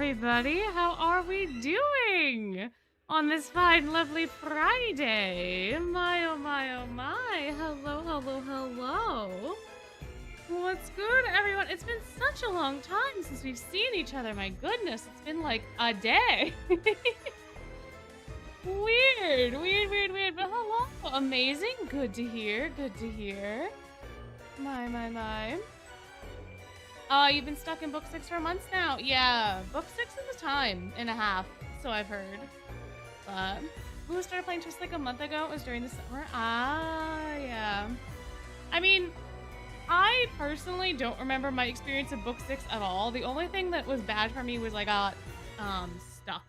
everybody. How are we doing on this fine, lovely Friday? My, oh my, oh my. Hello, hello, hello. What's good, everyone? It's been such a long time since we've seen each other. My goodness, it's been like a day. Weird, weird, weird, weird. But hello. Amazing. Good to hear. Good to hear. My, my, my. You've been stuck in book 6 for months now. Yeah, book 6 is a time and a half, so I've heard. But we started playing just like a month ago. It was during the summer. Ah, yeah. I mean, I personally don't remember my experience of book 6 at all. The only thing that was bad for me was I got stuck.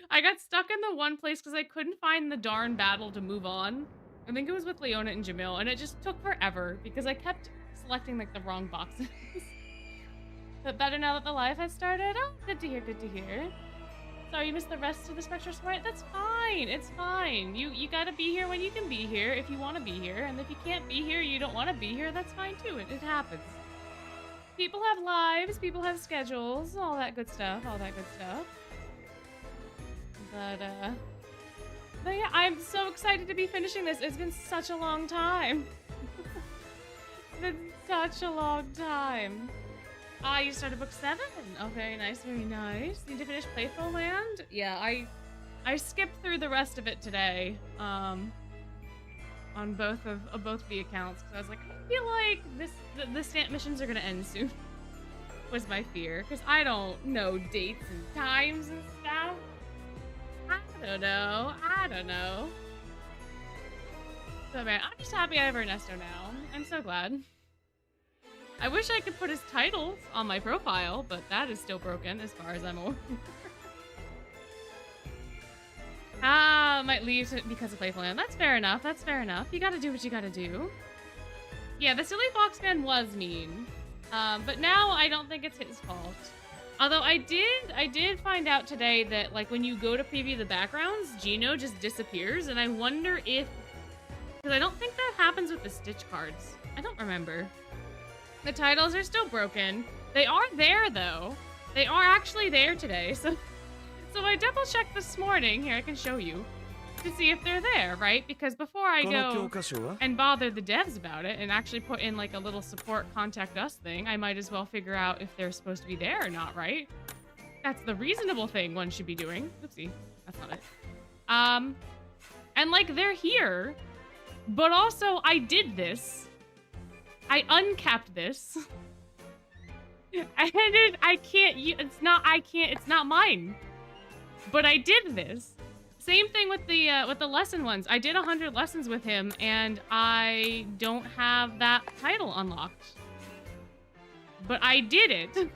I got stuck in the one place because I couldn't find the darn battle to move on. I think it was with Leona and Jamil, and it just took forever because I kept selecting like the wrong boxes. But better now that the live has started. Oh, good to hear, good to hear. Sorry you missed the rest of the Spectral Soiree. That's fine, it's fine. You gotta be here when you can be here if you want to be here, and if you can't be here, you don't want to be here, that's fine too. It happens. People have lives, people have schedules, all that good stuff, all that good stuff. But yeah, I'm so excited to be finishing this. It's been such a long time. It's been such a long time. You started book 7. Oh, very nice, very nice. Need to finish Playful Land? Yeah, I skipped through the rest of it today. On both the accounts because I was like, I feel like the stamp missions are gonna end soon. Was my fear because I don't know dates and times and stuff. I don't know. So man, I'm just happy I have Ernesto now. I'm so glad. I wish I could put his titles on my profile, but that is still broken as far as I'm aware. Might leave because of Playful Land. That's fair enough, that's fair enough. You gotta do what you gotta do. Yeah, the silly fox man was mean. But now I don't think it's his fault. Although I did find out today that like when you go to preview the backgrounds, Gino just disappears, and I wonder if, because I don't think that happens with the Stitch cards. I don't remember. The titles are still broken. They are there though. They are actually there today. So I double checked this morning. Here, I can show you to see if they're there, right? Because before I go and bother the devs about it and actually put in like a little support contact us thing, I might as well figure out if they're supposed to be there or not, right? That's the reasonable thing one should be doing. Oopsie, that's not it. And like they're here, but also I did this. I uncapped this. It's not mine. But I did this. Same thing with the lesson ones. I did 100 lessons with him, and I don't have that title unlocked. But I did it.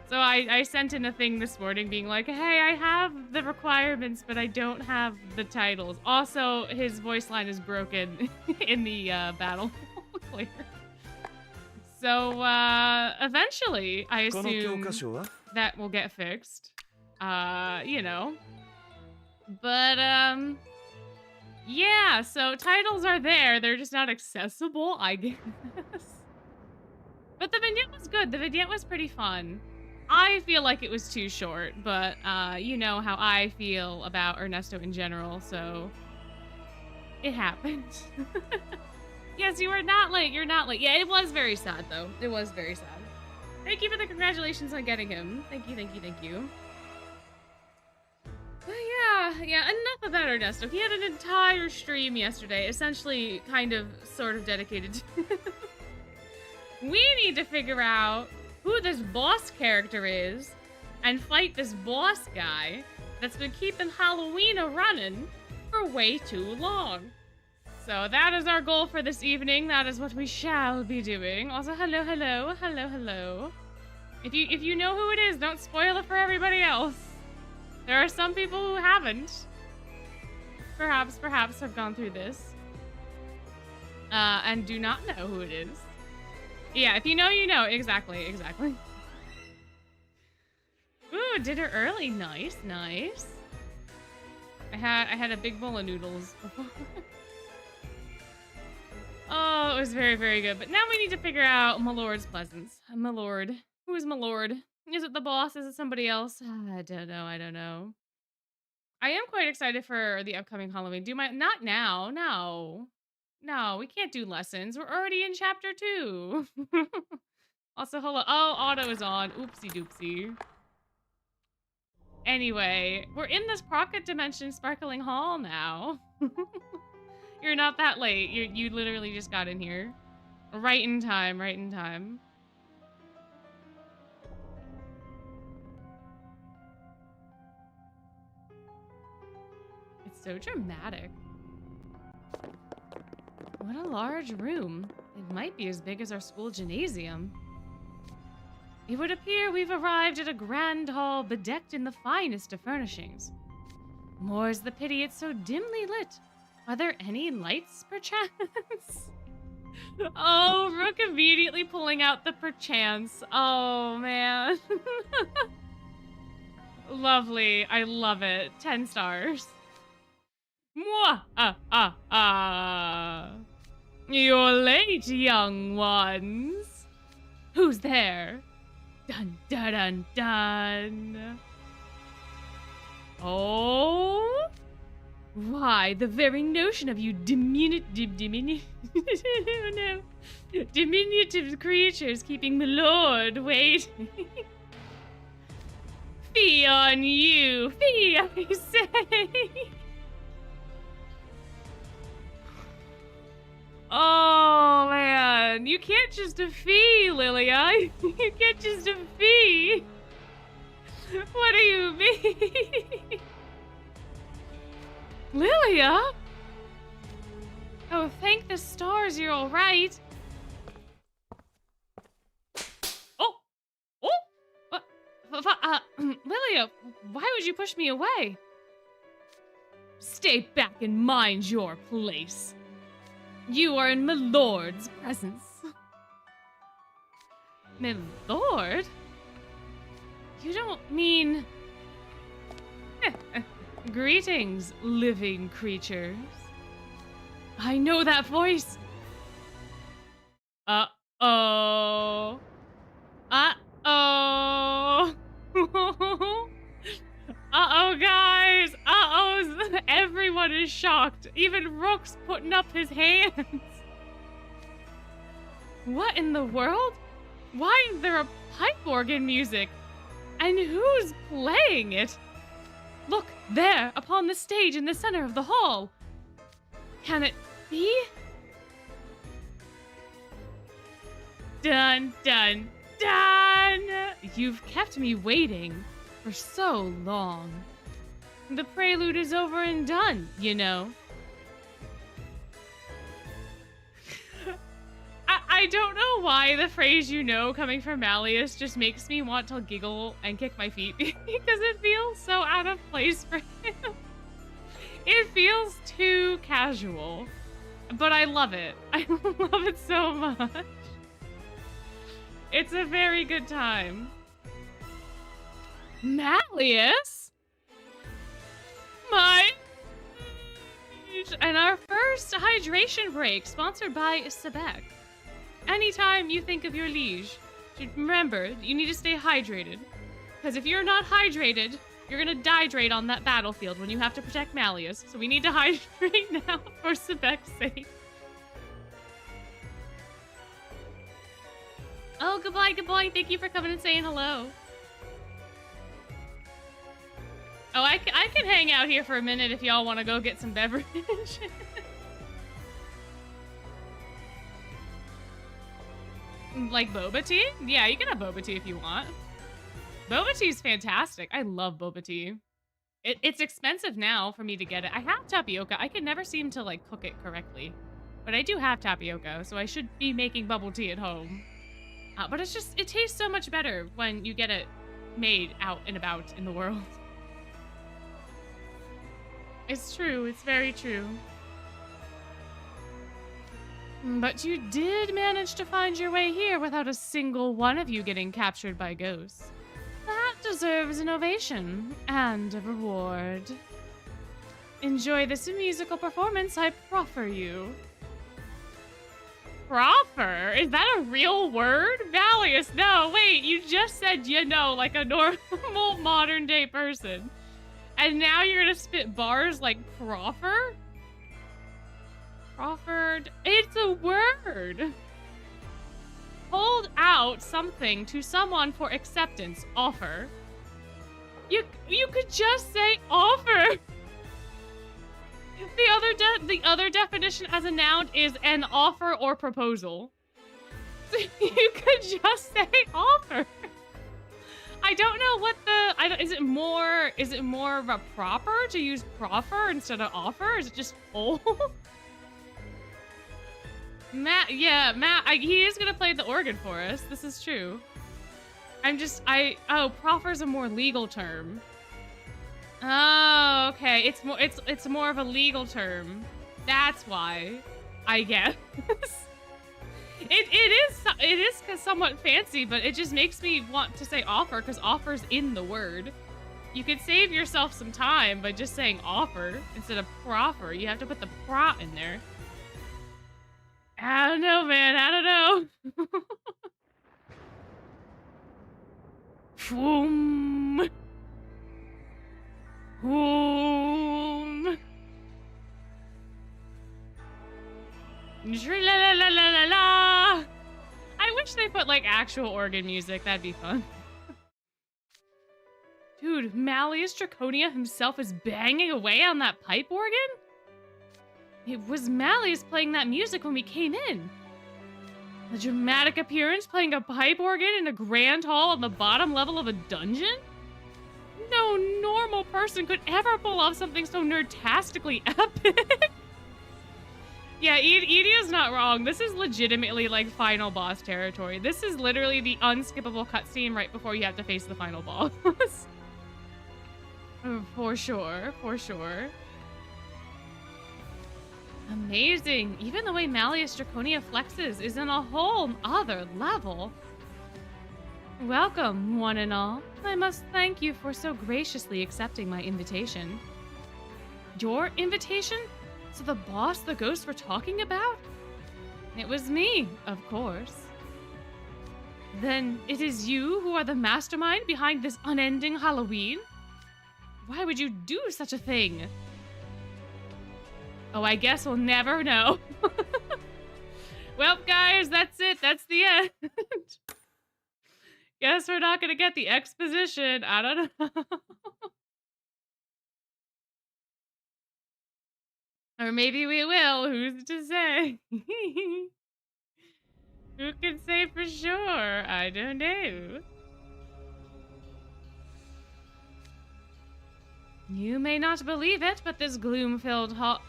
So I sent in a thing this morning being like, hey, I have the requirements, but I don't have the titles. Also, his voice line is broken in the battle. Clear. So, eventually, I assume that will get fixed. You know. But, yeah, so titles are there. They're just not accessible, I guess. But the vignette was good. The vignette was pretty fun. I feel like it was too short, but, you know how I feel about Ernesto in general, so it happened. Yes, you are not late. You're not late. Yeah, it was very sad, though. It was very sad. Thank you for the congratulations on getting him. Thank you, thank you, thank you. But yeah, enough about Ernesto. He had an entire stream yesterday, essentially kind of, sort of dedicated to We need to figure out who this boss character is and fight this boss guy that's been keeping Halloween running for way too long. So that is our goal for this evening. That is what we shall be doing. Also, hello, hello, hello, hello. If you know who it is, don't spoil it for everybody else. There are some people who haven't. Perhaps have gone through this. And do not know who it is. Yeah, if you know, you know. Exactly, exactly. Ooh, dinner early. Nice, nice. I had a big bowl of noodles before. Oh, it was very, very good. But now we need to figure out my lord's presence. My lord. Who is my lord? Is it the boss? Is it somebody else? I don't know. I don't know. I am quite excited for the upcoming Halloween. Not now. No. No, we can't do lessons. We're already in chapter 2. Also, hello. Oh, auto is on. Oopsie doopsie. Anyway, we're in this pocket dimension sparkling hall now. You're not that late. You literally just got in here. Right in time, right in time. It's so dramatic. What a large room. It might be as big as our school gymnasium. It would appear we've arrived at a grand hall bedecked in the finest of furnishings. More's the pity it's so dimly lit. Are there any lights, perchance? Oh, Rook immediately pulling out the perchance. Oh, man. Lovely. I love it. 10 stars. Mwah! You're late, young ones. Who's there? Dun, dun, dun, dun. Oh? Why, the very notion of you diminutive creatures keeping my lord waiting. Fee on you, fee, I say. Oh, man. You can't just fee, Lilia. You can't just fee. What do you mean? Lilia? Oh, thank the stars you're all right. Oh! Lilia, why would you push me away? Stay back and mind your place. You are in my lord's presence. My lord? You don't mean... Greetings, living creatures. I know that voice. Uh-oh. Uh-oh. Uh-oh, guys. Uh-oh. Everyone is shocked. Even Rook's putting up his hands. What in the world? Why is there a pipe organ music? And who's playing it? Look, there, upon the stage in the center of the hall. Can it be? Dun, dun, dun! You've kept me waiting for so long. The prelude is over and done, you know. I don't know why the phrase "you know" coming from Malleus just makes me want to giggle and kick my feet because it feels so out of place for him. It feels too casual, but I love it. I love it so much. It's a very good time. Malleus? My... And our first hydration break, sponsored by Sebek. Anytime you think of your liege, remember, you need to stay hydrated. Because if you're not hydrated, you're gonna dehydrate on that battlefield when you have to protect Malleus. So we need to hydrate now for Sebek's sake. Oh, goodbye, goodbye. Thank you for coming and saying hello. Oh, I can hang out here for a minute if y'all want to go get some beverage. Like boba tea? Yeah, you can have boba tea if you want. Boba tea is fantastic. I love boba tea. It's expensive now for me to get it. I have tapioca. I can never seem to like cook it correctly. But I do have tapioca, so I should be making bubble tea at home. But it's just, it tastes so much better when you get it made out and about in the world. It's true. It's very true. But you did manage to find your way here without a single one of you getting captured by ghosts. That deserves an ovation and a reward. Enjoy this musical performance I proffer you. proffer? Is that a real word? Malleus, no, wait, you just said you know like a normal modern day person. And now you're gonna spit bars like proffer? Proffered, it's a word. Hold out something to someone for acceptance, offer. You could just say offer. The other definition as a noun is an offer or proposal. So you could just say offer. I don't know what is it more of a proper to use proffer instead of offer? Is it just old? Matt, he is gonna play the organ for us. This is true. Proffer's a more legal term. Oh, okay. It's more of a legal term. That's why, I guess. It is somewhat fancy, but it just makes me want to say offer because offer's in the word. You could save yourself some time by just saying offer instead of proffer. You have to put the pro in there. I don't know, man. I don't know. Boom. Boom. La la la la la la. I wish they put like actual organ music. That'd be fun. Dude, Malleus Draconia himself is banging away on that pipe organ? It was Malleus playing that music when we came in. A dramatic appearance playing a pipe organ in a grand hall on the bottom level of a dungeon? No normal person could ever pull off something so nerdtastically epic. Yeah, Edia's not wrong. This is legitimately like final boss territory. This is literally the unskippable cutscene right before you have to face the final boss. For sure, for sure. Amazing. Even the way Malleus Draconia flexes is on a whole other level. Welcome, one and all. I must thank you for so graciously accepting my invitation. Your invitation? So the boss the ghosts were talking about? It was me, of course. Then it is you who are the mastermind behind this unending Halloween? Why would you do such a thing? Oh, I guess we'll never know. Well, guys, that's it. That's the end. Guess we're not gonna get the exposition. I don't know. Or maybe we will. Who's to say? Who can say for sure? I don't know. You may not believe it, but this gloom-filled hall...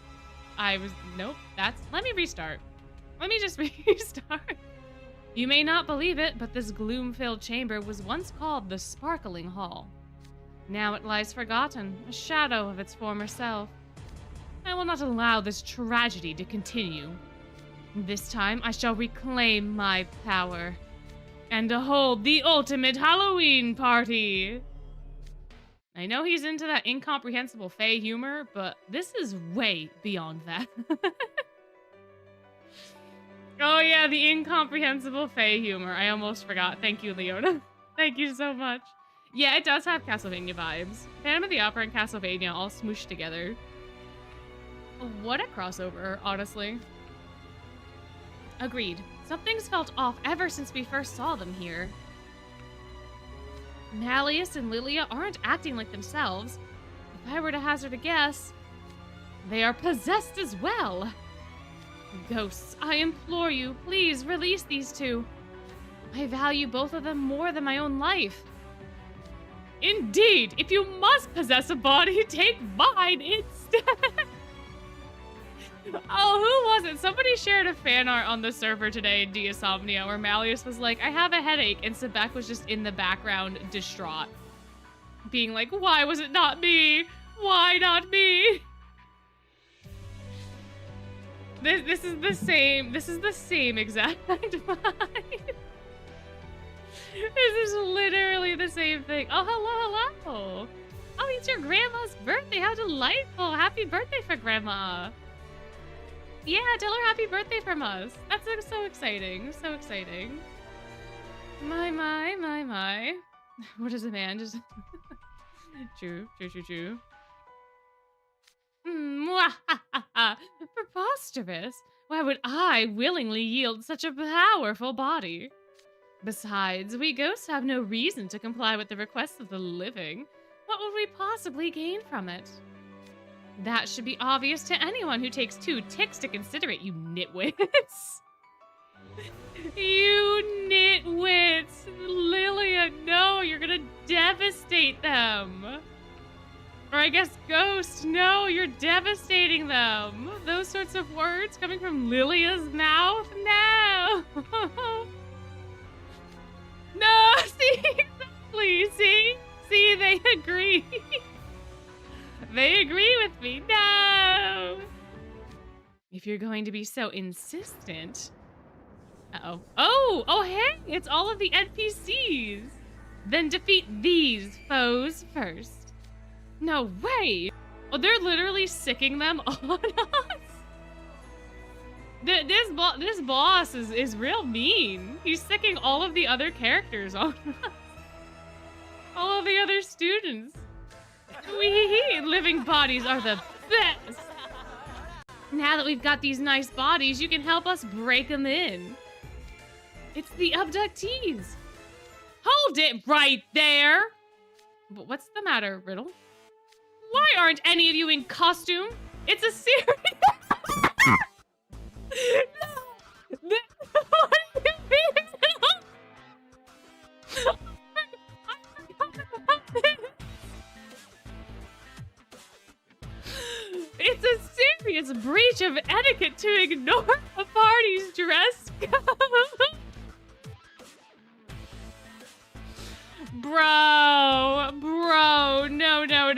Nope, let me restart. Let me just restart. You may not believe it, but this gloom-filled chamber was once called the Sparkling Hall. Now it lies forgotten, a shadow of its former self. I will not allow this tragedy to continue. This time, I shall reclaim my power and hold the ultimate Halloween party. I know he's into that incomprehensible Fae humor, but this is way beyond that. Oh yeah, the incomprehensible Fae humor. I almost forgot. Thank you, Leona. Thank you so much. Yeah, it does have Castlevania vibes. Phantom of the Opera and Castlevania all smooshed together. What a crossover, honestly. Agreed. Something's felt off ever since we first saw them here. Malleus and Lilia aren't acting like themselves. If I were to hazard a guess, they are possessed as well. Ghosts, I implore you, please release these two. I value both of them more than my own life. Indeed, if you must possess a body, take mine instead. Oh, who was it? Somebody shared a fan art on the server today in Deisomnia where Malleus was like, I have a headache, and Sebek was just in the background distraught. Being like, why was it not me? Why not me? This is the same exact vibe. This is literally the same thing. Oh, hello. Oh, it's your grandma's birthday. How delightful. Happy birthday for grandma. Yeah, tell her happy birthday from us. That's so exciting. So exciting. My. What is a man? Just true. Preposterous. Why would I willingly yield such a powerful body? Besides, we ghosts have no reason to comply with the requests of the living. What would we possibly gain from it? That should be obvious to anyone who takes 2 ticks to consider it, you nitwits. You nitwits! Lilia, no, you're gonna devastate them. Or I guess ghost, no, you're devastating them. Those sorts of words coming from Lilia's mouth? No! No, see, exactly, see? See, they agree. They agree with me, no! If you're going to be so insistent... Uh-oh. Oh, hey, it's all of the NPCs. Then defeat these foes first. No way! Oh, they're literally sicking them on us? This boss is real mean. He's sicking all of the other characters on us. All of the other students. Wee living bodies are the best. Now that we've got these nice bodies, you can help us break them in. It's the abductees. Hold it right there. But what's the matter, Riddle? Why aren't any of you in costume? It's a serious... No! What do you mean? I forgot about this. It's a serious breach of etiquette to ignore a party's dress code. Bro, no. Bro,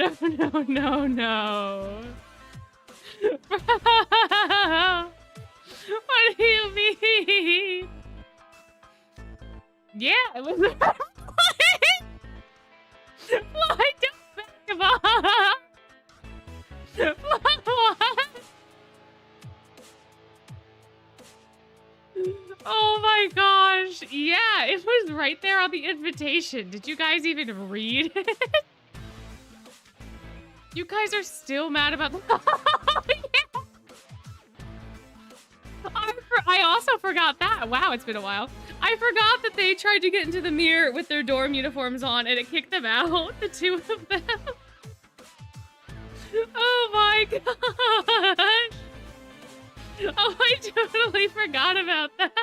what do you mean? Yeah, it was Floyd, don't back him up. What? Oh my gosh. Yeah, it was right there on the invitation. Did you guys even read it? You guys are still mad about the... Yeah. I also forgot that. Wow, it's been a while. I forgot that they tried to get into the mirror with their dorm uniforms on and it kicked them out, the 2 of them. Oh my gosh. Oh, I totally forgot about that.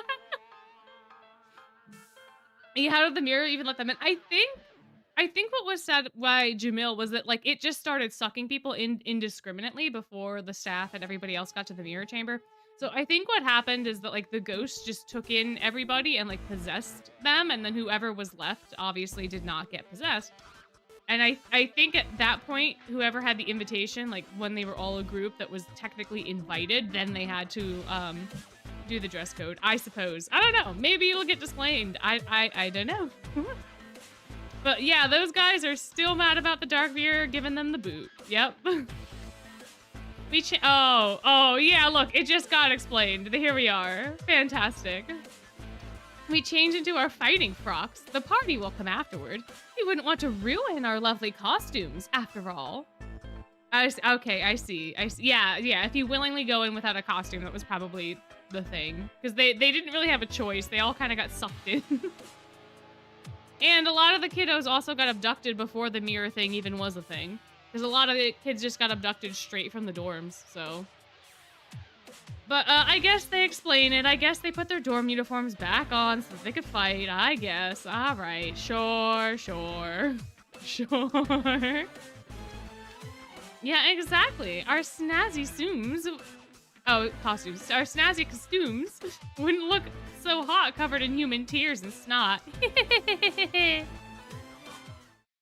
Yeah, how did the mirror even let them in? I think what was said by Jamil was that, like, it just started sucking people in indiscriminately before the staff and everybody else got to the mirror chamber. So I think what happened is that, like, the ghost just took in everybody and, like, possessed them, and then whoever was left obviously did not get possessed. And I think at that point, whoever had the invitation, like, when they were all a group that was technically invited, then they had to do the dress code, I suppose. I don't know. Maybe it'll get disclaimed. I don't know. But yeah, those guys are still mad about the dark mirror giving them the boot. Yep. Oh, yeah, look, it just got explained. Here we are. Fantastic. We change into our fighting frocks. The party will come afterward. We wouldn't want to ruin our lovely costumes, after all. Okay, I see. Yeah, if you willingly go in without a costume, that was probably the thing. Because they didn't really have a choice. They all kind of got sucked in. And a lot of the kiddos also got abducted before the mirror thing even was a thing. Because a lot of the kids just got abducted straight from the dorms, so... But I guess they explain it. I guess they put their dorm uniforms back on so that they could fight, I guess. All right, sure. Yeah, exactly. Our snazzy costumes. Our snazzy costumes wouldn't look so hot covered in human tears and snot.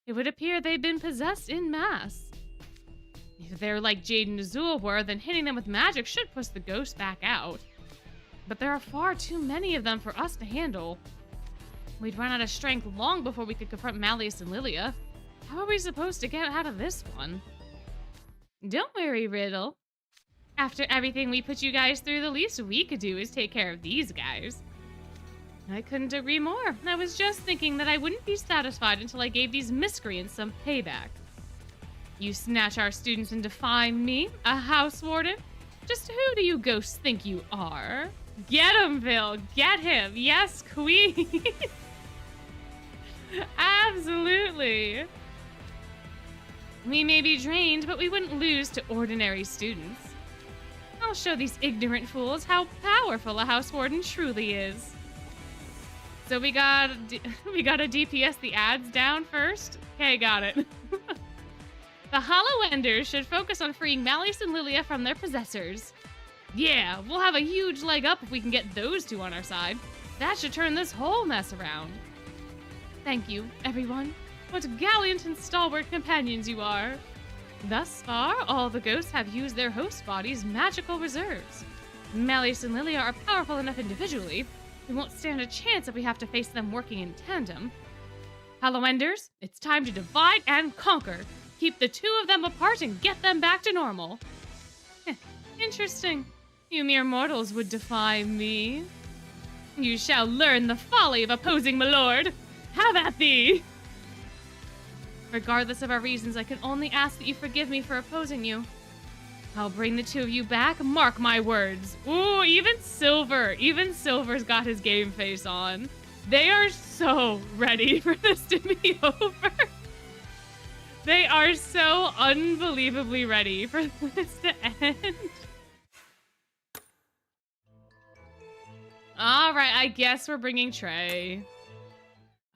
It would appear they've been possessed in mass. If they're like Jade and Azul were, then hitting them with magic should push the ghosts back out. But there are far too many of them for us to handle. We'd run out of strength long before we could confront Malleus and Lilia. How are we supposed to get out of this one? Don't worry, Riddle. After everything we put you guys through, the least we could do is take care of these guys. I couldn't agree more. I was just thinking that I wouldn't be satisfied until I gave these miscreants some payback. You snatch our students and defy me, a house warden? Just who do you ghosts think you are? Get him, Bill. Get him. Yes, queen. Absolutely. We may be drained, but we wouldn't lose to ordinary students. I'll show these ignorant fools how powerful a house warden truly is. So we gotta DPS the ads down first? Okay, got it. The Hollow Enders should focus on freeing Malleus and Lilia from their possessors. Yeah, we'll have a huge leg up if we can get those two on our side. That should turn this whole mess around. Thank you, everyone. What gallant and stalwart companions you are. Thus far, all the ghosts have used their host bodies' magical reserves. Malleus and Lilia are powerful enough individually. We won't stand a chance if we have to face them working in tandem. Hollow Enders, it's time to divide and conquer. Keep the two of them apart and get them back to normal. Interesting. You mere mortals would defy me. You shall learn the folly of opposing my lord. Have at thee! Regardless of our reasons, I can only ask that you forgive me for opposing you. I'll bring the two of you back, mark my words. Ooh, even Silver's got his game face on. They are so ready for this to be over. They are so unbelievably ready for this to end. All right, I guess we're bringing Trey.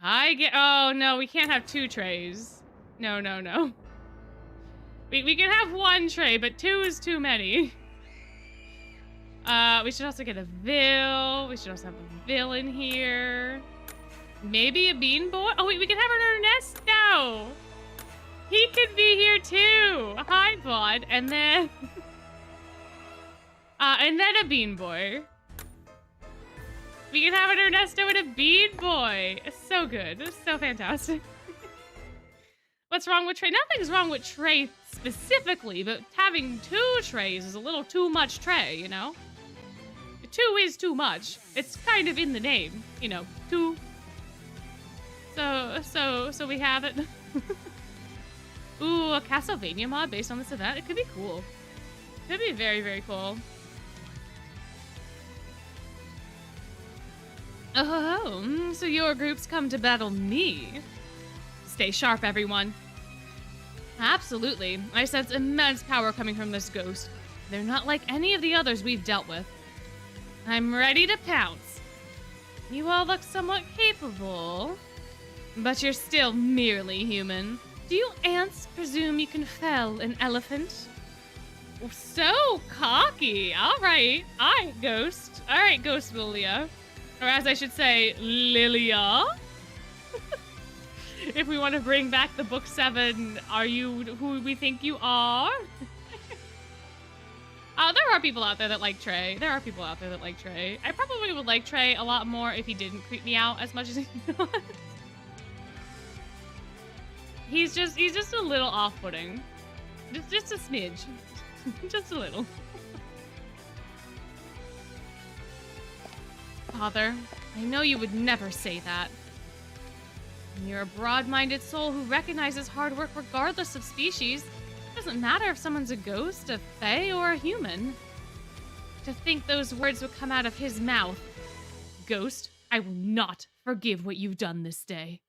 Oh no, we can't have two Treys. No. We can have one Trey, but two is too many. We should also get a Vil. We should also have a Vil in here. Maybe a Bean Boy. Oh wait, we can have an Ernesto. He could be here too. Hi, bud. And then, a Bean Boy. We can have an Ernesto and a Bean Boy. It's so good. It's so fantastic. What's wrong with Trey? Nothing's wrong with Trey specifically, but having two Treys is a little too much Trey, you know? Two is too much. It's kind of in the name, you know, two. So we have it. Ooh, a Castlevania mod based on this event. It could be cool. Could be very, very cool. Oh, so your group's come to battle me. Stay sharp, everyone. Absolutely. I sense immense power coming from this ghost. They're not like any of the others we've dealt with. I'm ready to pounce. You all look somewhat capable, but you're still merely human. Do you ants presume you can fell an elephant? So cocky. All right, Ghost. All right, Ghost Lilia. Or as I should say, Lilia. If we want to bring back the book 7, are you who we think you are? There are people out there that like Trey. I probably would like Trey a lot more if he didn't creep me out as much as he does. He's just a little off-putting. Just a smidge. Just a little. Father, I know you would never say that. You're a broad-minded soul who recognizes hard work regardless of species. It doesn't matter if someone's a ghost, a fae, or a human. To think those words would come out of his mouth. Ghost, I will not forgive what you've done this day.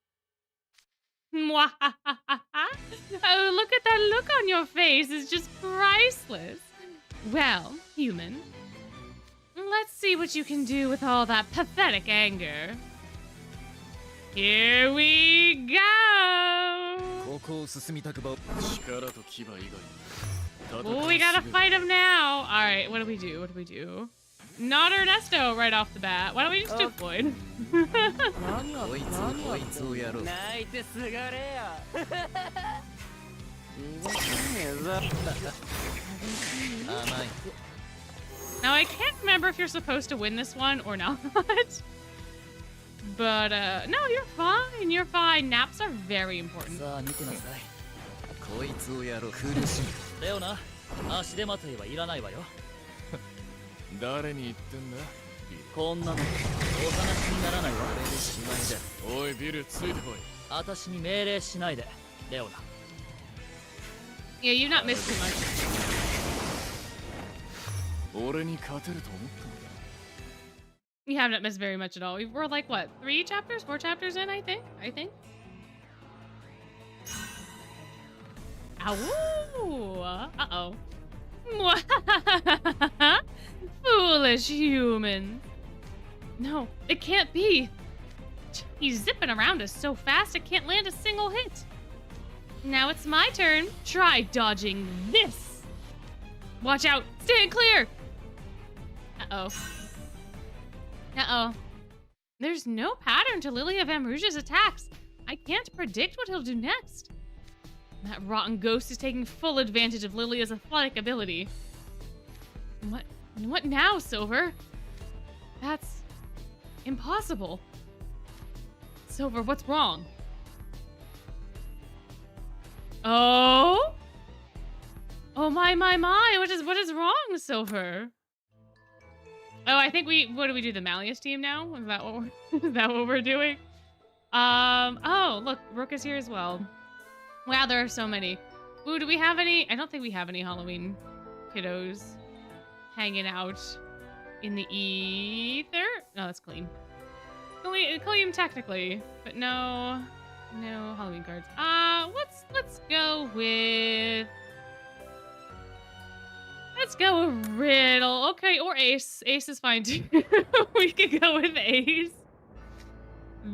Oh, look at that look on your face. It's just priceless. Well, human, let's see what you can do with all that pathetic anger. Here we go! Oh, we gotta fight him now! Alright, what do we do? Not Ernesto right off the bat. Why don't we just do Floyd? Now, I can't remember if you're supposed to win this one or not. But, no, you're fine. Naps are very important. 誰に言ってんだ？こんなのお話にならないわ。これでしまいで。おいビル、ついてこい。私に命令しないで、レオナ。Yeah, you've not missed too much. 俺に勝てると思ったのか？ You have not missed very much at all. We're like, what, 3 chapters? 4 chapters in, I think? Ow! Uh-oh. Foolish human. No, it can't be. He's zipping around us so fast it can't land a single hit. Now it's my turn. Try dodging this. Watch out. Stand clear. Uh-oh. Uh-oh. There's no pattern to Lilia Van Rouge's attacks. I can't predict what he'll do next. That rotten ghost is taking full advantage of Lilia's athletic ability. What now, Silver? That's impossible. Silver, what's wrong? Oh? Oh my. What is wrong, Silver? Oh, I think what do we do? The Malleus team now? Is that what we're doing? Oh, look, Rook is here as well. Wow, there are so many. Ooh, do we have any? I don't think we have any Halloween kiddos hanging out in the ether. No, that's clean. Clean technically, but no Halloween cards. Let's go with Riddle. Okay, or Ace. Ace is fine too. We could go with Ace.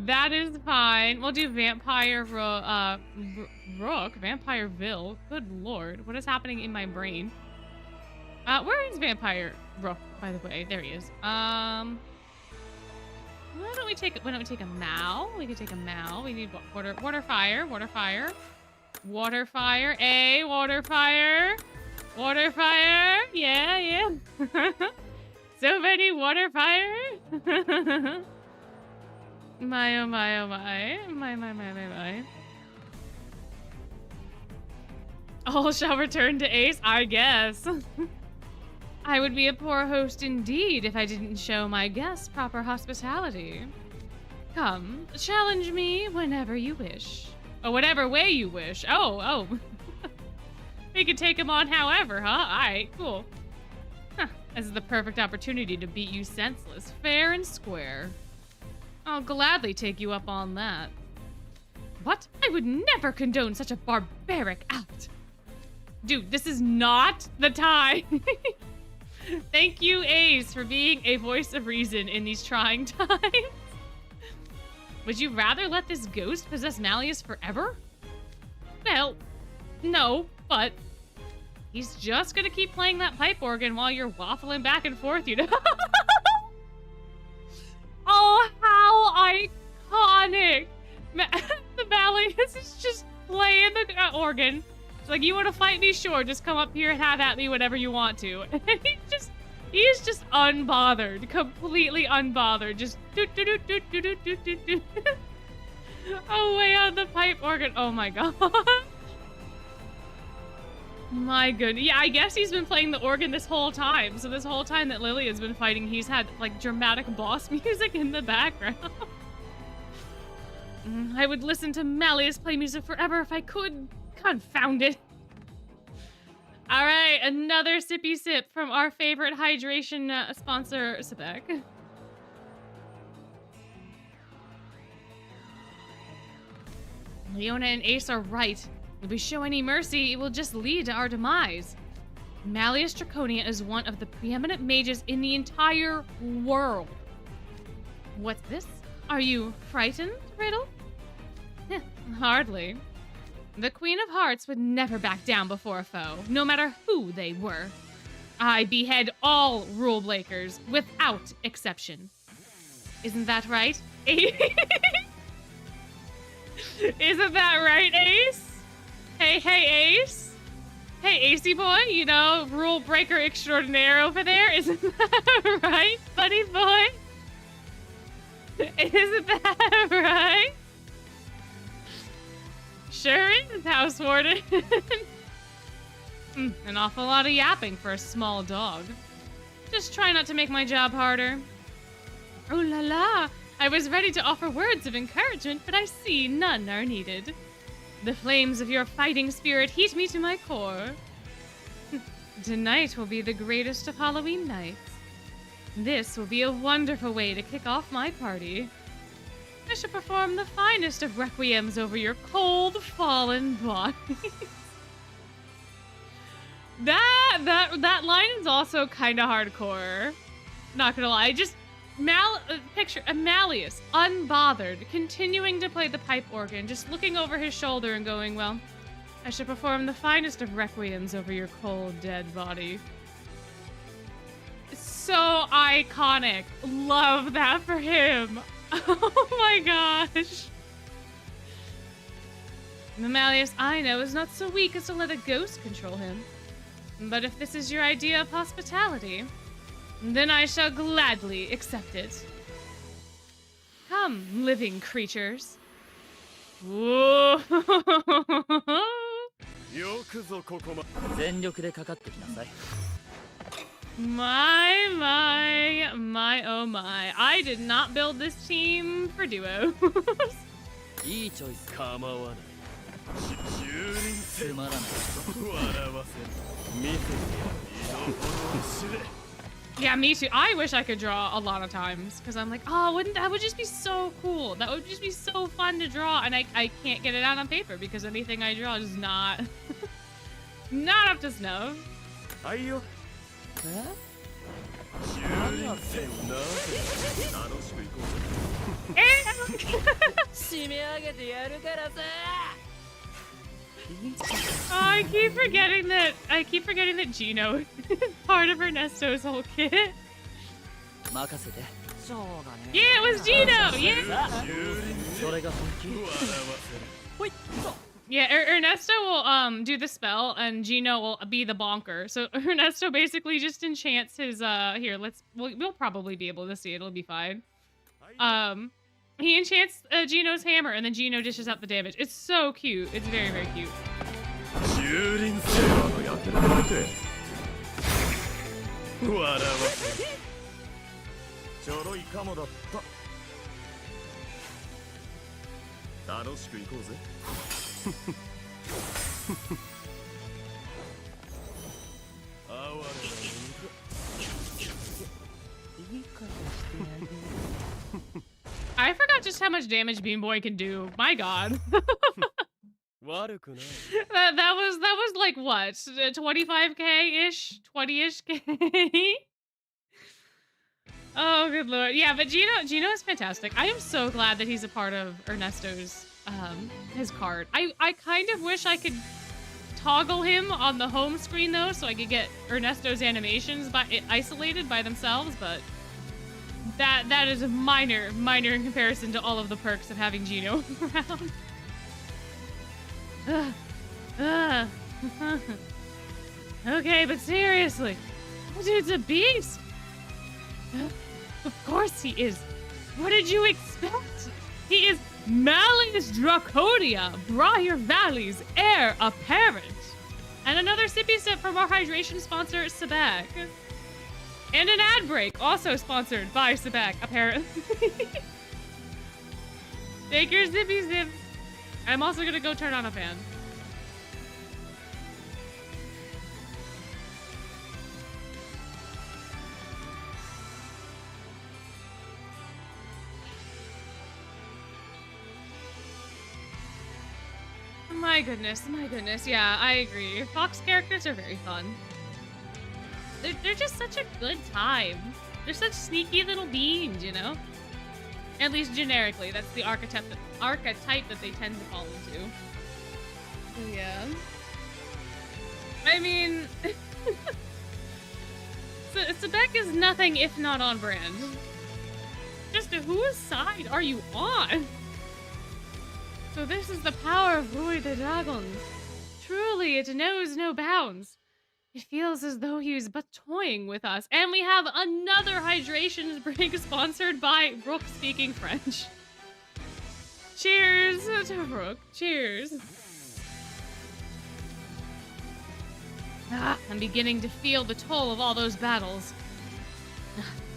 That is fine. We'll do Vampire Rook. Vampireville. Good lord. What is happening in my brain? Where is Vampire Rook, by the way? There he is. Why don't we take a Mal? We could take a Mal. We need water fire. Water fire. Yeah. So many water fire. My oh my. All shall return to Ace, I guess. I would be a poor host indeed if I didn't show my guests proper hospitality. Come, challenge me whenever you wish. Or whatever way you wish. Oh. We could take him on however, huh? Alright, cool. Huh, this is the perfect opportunity to beat you senseless, fair and square. I'll gladly take you up on that. What? I would never condone such a barbaric act. Dude, this is not the time. Thank you, Ace, for being a voice of reason in these trying times. Would you rather let this ghost possess Malleus forever? Well, no, but he's just gonna keep playing that pipe organ while you're waffling back and forth, you know? Oh, how iconic! The Malleus is just playing the organ. It's like, you want to fight me? Sure, just come up here and have at me whenever you want to. And he's just unbothered, completely unbothered. Just do. Oh, way on the pipe organ. Oh my god. My goodness. Yeah, I guess he's been playing the organ this whole time. So this whole time that Lily has been fighting, he's had like dramatic boss music in the background. I would listen to Malleus play music forever if I could. Confound it. All right, another sippy sip from our favorite hydration sponsor, Sebek. Leona and Ace are right. If we show any mercy, it will just lead to our demise. Malleus Draconia is one of the preeminent mages in the entire world. What's this? Are you frightened, Riddle? Hardly. The Queen of Hearts would never back down before a foe, no matter who they were. I behead all rule breakers, without exception. Isn't that right, Ace? Isn't that right, Ace? Hey, Ace? Hey, Acey boy, you know, rule breaker extraordinaire over there. Isn't that right, buddy boy? Isn't that right? Sure is, House Warden. An awful lot of yapping for a small dog. Just try not to make my job harder. Oh la la! I was ready to offer words of encouragement, but I see none are needed. The flames of your fighting spirit heat me to my core. Tonight will be the greatest of Halloween nights. This will be a wonderful way to kick off my party. I shall perform the finest of requiems over your cold, fallen bodies. That line is also kind of hardcore. Not gonna lie, just picture a Malleus, unbothered, continuing to play the pipe organ, just looking over his shoulder and going, well, I shall perform the finest of requiems over your cold, dead body. So iconic. Love that for him. Oh my gosh. The Malleus I know is not so weak as to let a ghost control him. But if this is your idea of hospitality, then I shall gladly accept it. Come, living creatures. Whoa. よくぞここま。全力でかかってきなさい。 My, oh my. I did not build this team for duos. いいチョイス。構わない。蹂躙せ。つまらない。笑わせ。見せてやる。居所を知れ。 Yeah, me too. I wish I could draw a lot of times because I'm like, oh, wouldn't that would just be so cool? That would just be so fun to draw, and I can't get it out on paper because anything I draw is not not up to snuff. はいよ。え？蹂躙せ。なぜ？楽しく行こうぜ。締め上げてやるからさ。 Oh, I keep forgetting that Gino is part of Ernesto's whole kit. 任せて。しょうがね。 Yeah, it was Gino. Yeah. それが本気。 Yeah, Ernesto will do the spell and Gino will be the bonker. So Ernesto basically just enchants his here, we'll probably be able to see it. It'll be fine. He enchants Gino's hammer and then Gino dishes out the damage. It's so cute. It's very, very cute. 蹂躙せ。やってなくて。笑わせ。ちょろいかもだった。楽しく行こうぜ。 I forgot just how much damage Bean Boy can do. My god. that was like what? 25k-ish? 20-ish k? Oh, good lord. Yeah, but Gino is fantastic. I am so glad that he's a part of Ernesto's his card. I kind of wish I could toggle him on the home screen though, so I could get Ernesto's animations isolated by themselves, but that is a minor in comparison to all of the perks of having Gino around. Okay, but seriously, that dude's a beast. Of course he is. What did you expect? He is Malleus Draconia, Briar Valley's heir apparent. And another sippy sip from our hydration sponsor, Sebek. And an ad break, also sponsored by Sebek, apparently. Take your zippy zip. I'm also gonna go turn on a fan. My goodness, yeah, I agree. Fox characters are very fun. They're just such a good time. They're such sneaky little beans, you know? At least generically, that's the archetype that they tend to fall into. So yeah. I mean... Sebek is nothing if not on brand. Just whose side are you on? So this is the power of Floyd the Dragon. Truly, it knows no bounds. It feels as though he was but toying with us. And we have another hydration break sponsored by Rook speaking French. Cheers to Rook. Cheers. I'm beginning to feel the toll of all those battles.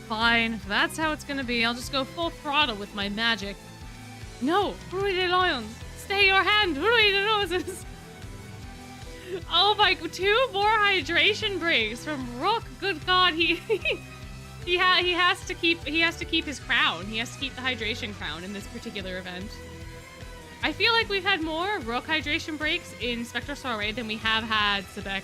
Fine, if that's how it's gonna be, I'll just go full throttle with my magic. No, Rui de Lions, stay your hand, Rui de Roses. Oh my, 2 more hydration breaks from Rook. Good God, he has to keep his crown. He has to keep the hydration crown in this particular event. I feel like we've had more Rook hydration breaks in Spectral Soiree than we have had Sebek.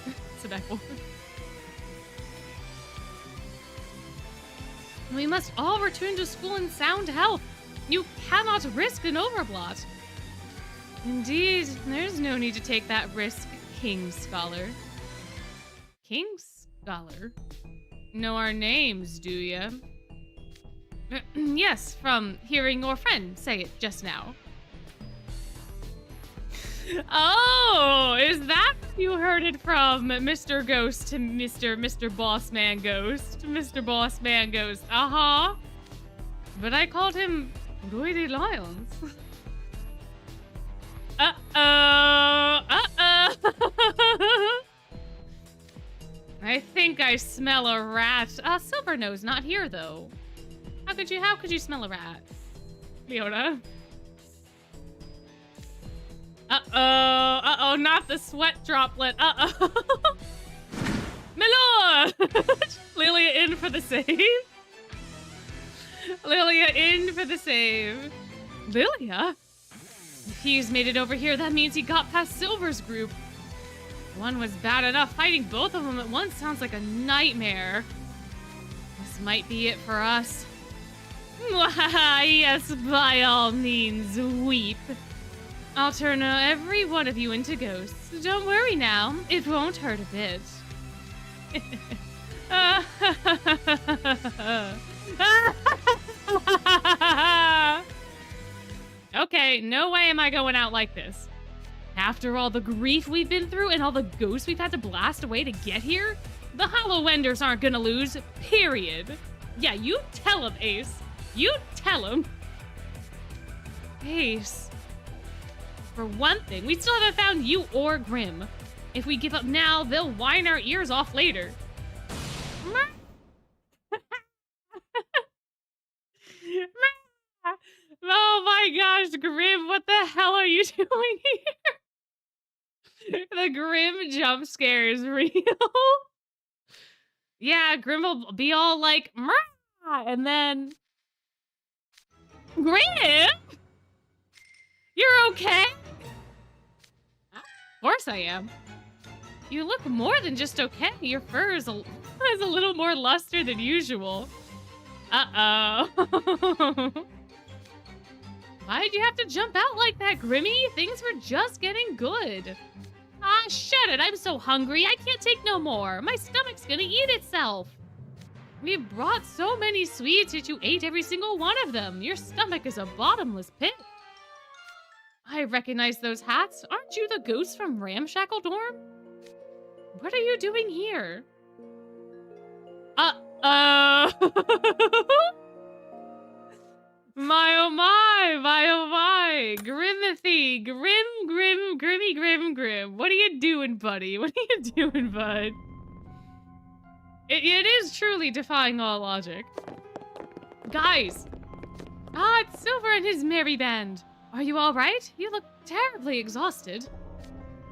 We must all return to school in sound health. You cannot risk an overblot. Indeed, there's no need to take that risk, King Scholar. King Scholar? Know our names, do ya? Yes, from hearing your friend say it just now. Oh, is that you heard it from Mr. Ghost to Mr. Boss Man Ghost? Mr. Boss Man Ghost, uh-huh. But I called him Rui de Lions. Uh-oh, uh-oh. I think I smell a rat. Silvernose not here though. How could you smell a rat? Leona. Uh-oh, not the sweat droplet. Uh-oh. Milord! Lilia in for the save. Lilia in for the save. Lilia? If he's made it over here, that means he got past Silver's group. One was bad enough. Fighting both of them at once sounds like a nightmare. This might be it for us. Yes, by all means, weep. I'll turn every one of you into ghosts. Don't worry now. It won't hurt a bit. Okay, no way am I going out like this. After all the grief we've been through and all the ghosts we've had to blast away to get here, the Hollow Enders aren't gonna lose, period. Yeah, you tell him, Ace. You tell him. Ace. For one thing, we still haven't found you or Grim. If we give up now, they'll whine our ears off later. Oh my gosh, Grim, what the hell are you doing here? The Grim jump scare is real. Yeah, Grim will be all like, and then... Grim? You're okay? Of course I am. You look more than just okay. Your fur is has a little more luster than usual. Uh-oh. Why'd you have to jump out like that, Grimmy? Things were just getting good. Ah, shut it. I'm so hungry. I can't take no more. My stomach's gonna eat itself. We brought so many sweets that you ate every single one of them. Your stomach is a bottomless pit. I recognize those hats. Aren't you the ghost from Ramshackle Dorm? What are you doing here? My oh my, Grimothy, Grim. What are you doing, buddy? What are you doing, bud? It is truly defying all logic. Guys! Ah, it's Silver and his merry band. Are you all right? You look terribly exhausted.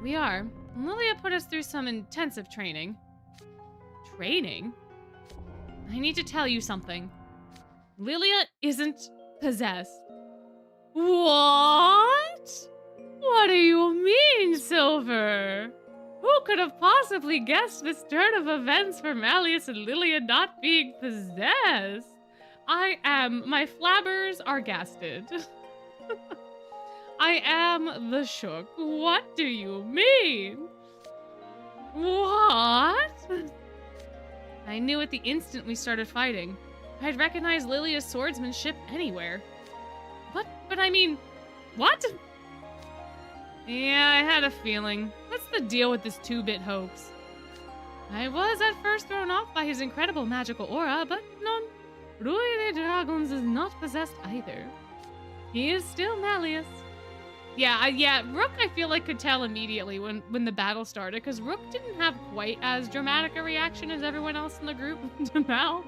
We are. Lilia put us through some intensive training. Training? I need to tell you something. Lilia isn't possessed. What? What do you mean, Silver? Who could have possibly guessed this turn of events for Malleus and Lilia not being possessed? My flabbers are gasted. I am the shook. What do you mean? What? I knew at the instant we started fighting. I'd recognize Lilia's swordsmanship anywhere. But I mean, what? Yeah, I had a feeling. What's the deal with this 2-bit hoax? I was at first thrown off by his incredible magical aura, but no, Rui de Dragons is not possessed either. He is still Malleus. Yeah, Rook I feel like could tell immediately when the battle started, because Rook didn't have quite as dramatic a reaction as everyone else in the group to Mal.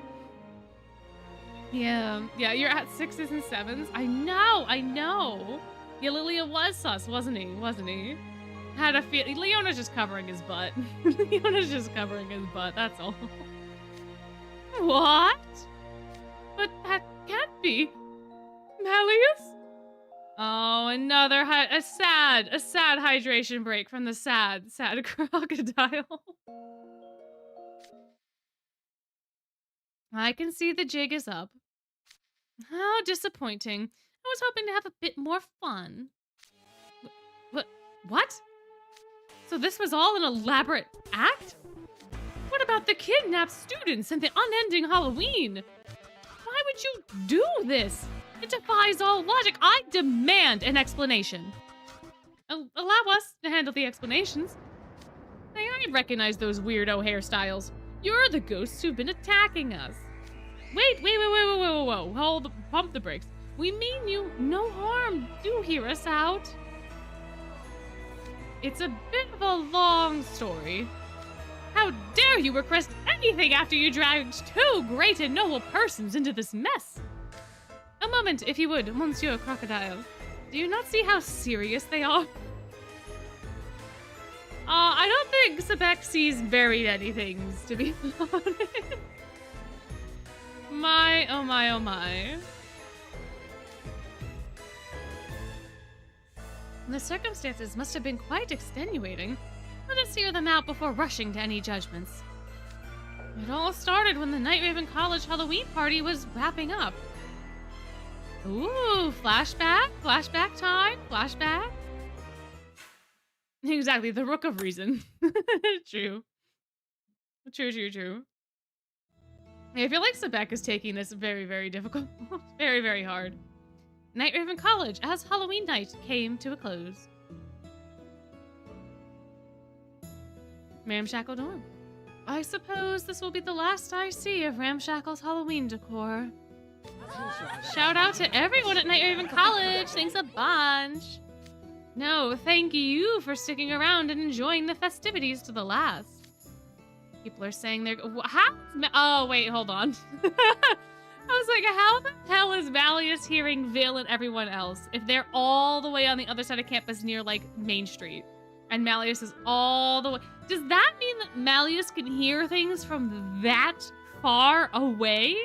Yeah, you're at 6s and 7s. I know. Yeah, Lilia was sus, wasn't he? Had a feel. Leona's just covering his butt. That's all. What? But that can't be. Malleus? Oh, another a sad hydration break from the sad crocodile. I can see the jig is up. How disappointing. I was hoping to have a bit more fun. What? So this was all an elaborate act? What about the kidnapped students and the unending Halloween? Why would you do this? It defies all logic. I demand an explanation. Allow us to handle the explanations. I recognize those weirdo hairstyles. You're the ghosts who've been attacking us. Wait, whoa. Pump the brakes. We mean you no harm. Do hear us out. It's a bit of a long story. How dare you request anything after you dragged two great and noble persons into this mess? A moment, if you would, Monsieur Crocodile. Do you not see how serious they are? I don't think Sebek sees very many things, to be honest. My, oh my. The circumstances must have been quite extenuating. Let us hear them out before rushing to any judgments. It all started when the Night Raven College Halloween party was wrapping up. Ooh, flashback time, flashback. Exactly, the Rook of Reason. True. I feel like Sebek is taking this very, very difficult. Very, very hard. Night Raven College, as Halloween night came to a close. Ramshackle dorm. I suppose this will be the last I see of Ramshackle's Halloween decor. Shout out to everyone at Night Raven College. Thanks a bunch. No, thank you for sticking around and enjoying the festivities to the last. People are saying they're... How? Oh, wait, hold on. I was like, how the hell is Malleus hearing Vil and everyone else if they're all the way on the other side of campus near, like, Main Street? And Malleus is all the way... Does that mean that Malleus can hear things from that far away?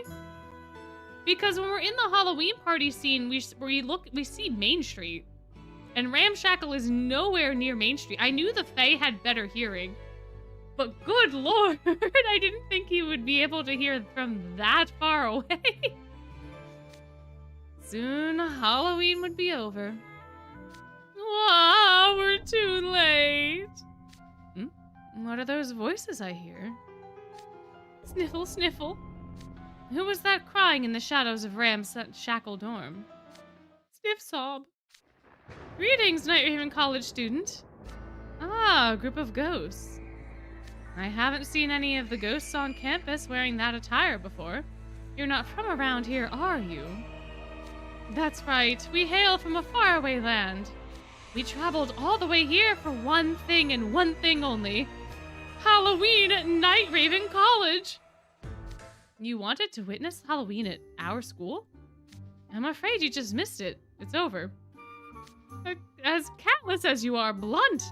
Because when we're in the Halloween party scene, we see Main Street. And Ramshackle is nowhere near Main Street. I knew the Fae had better hearing. But good lord, I didn't think he would be able to hear from that far away. Soon Halloween would be over. Wow, we're too late. What are those voices I hear? Sniffle, sniffle. Who was that crying in the shadows of Ramshackle dorm? Sniff sob. Greetings, Night Raven College student. Ah, a group of ghosts. I haven't seen any of the ghosts on campus wearing that attire before. You're not from around here, are you? That's right, we hail from a faraway land. We traveled all the way here for one thing and one thing only. Halloween at Night Raven College! You wanted to witness Halloween at our school? I'm afraid you just missed it. It's over. As callous as you are blunt.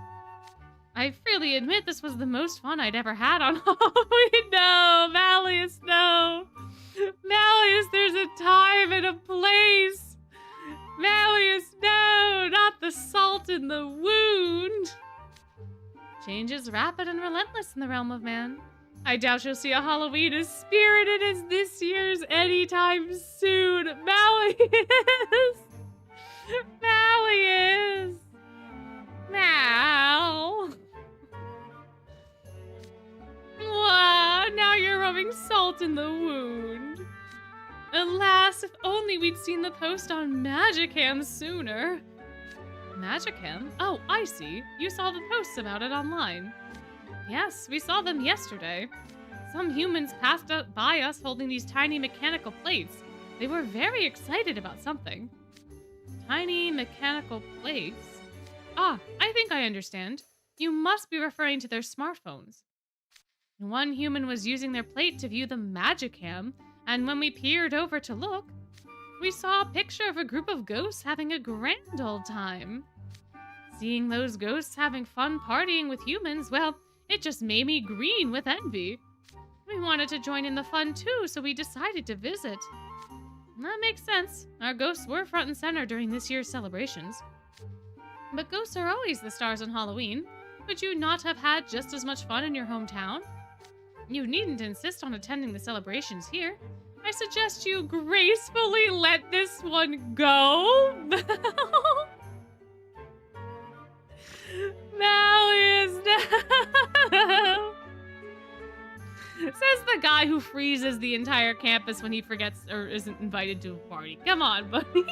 I freely admit this was the most fun I'd ever had on Halloween. No, Malleus, no. Malleus, there's a time and a place. Malleus, no, not the salt in the wound. Change is rapid and relentless in the realm of man. I doubt you'll see a Halloween as spirited as this year's anytime soon. Malleus! Malleus! Mal! Wow, now you're rubbing salt in the wound. Alas, if only we'd seen the post on Magicam sooner. Magicam? Oh, I see. You saw the posts about it online. Yes, we saw them yesterday. Some humans passed by us holding these tiny mechanical plates. They were very excited about something. Tiny mechanical plates? Ah, I think I understand. You must be referring to their smartphones. One human was using their plate to view the Magicam, And when we peered over to look, we saw a picture of a group of ghosts having a grand old time. Seeing those ghosts having fun partying with humans, well, it just made me green with envy. We wanted to join in the fun too, so we decided to visit. That makes sense. Our ghosts were front and center during this year's celebrations. But ghosts are always the stars on Halloween. Would you not have had just as much fun in your hometown? You needn't insist on attending the celebrations here. I suggest you gracefully let this one go. Malleus, no. Says the guy who freezes the entire campus when he forgets or isn't invited to a party. Come on, buddy.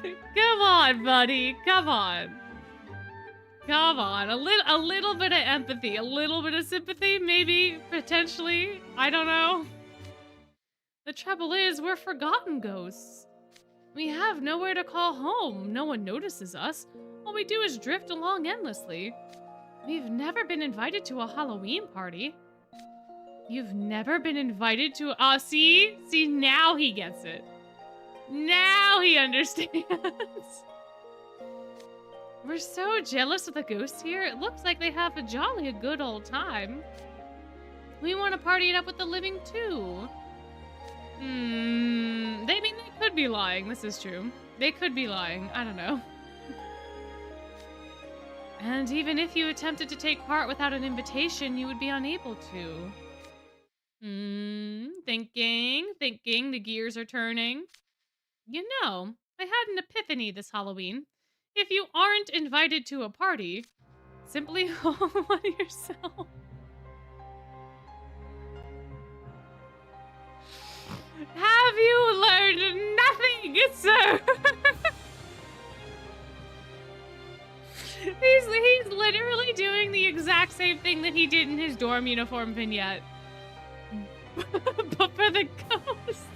Come on, buddy. Come on. Come on. A little bit of empathy, a little bit of sympathy, maybe, potentially. I don't know. The trouble is, we're forgotten ghosts. We have nowhere to call home. No one notices us. All we do is drift along endlessly. We've never been invited to a Halloween party. You've never been invited to see? See, now he gets it. Now he understands. We're so jealous of the ghosts here. It looks like they have a jolly good old time. We want to party it up with the living too. They could be lying. This is true. They could be lying. I don't know. And even if you attempted to take part without an invitation, you would be unable to. Thinking, the gears are turning. You know, I had an epiphany this Halloween. If you aren't invited to a party, simply home on yourself. Have you learned nothing, sir? He's literally doing the exact same thing that he did in his dorm uniform vignette. But for the ghosts.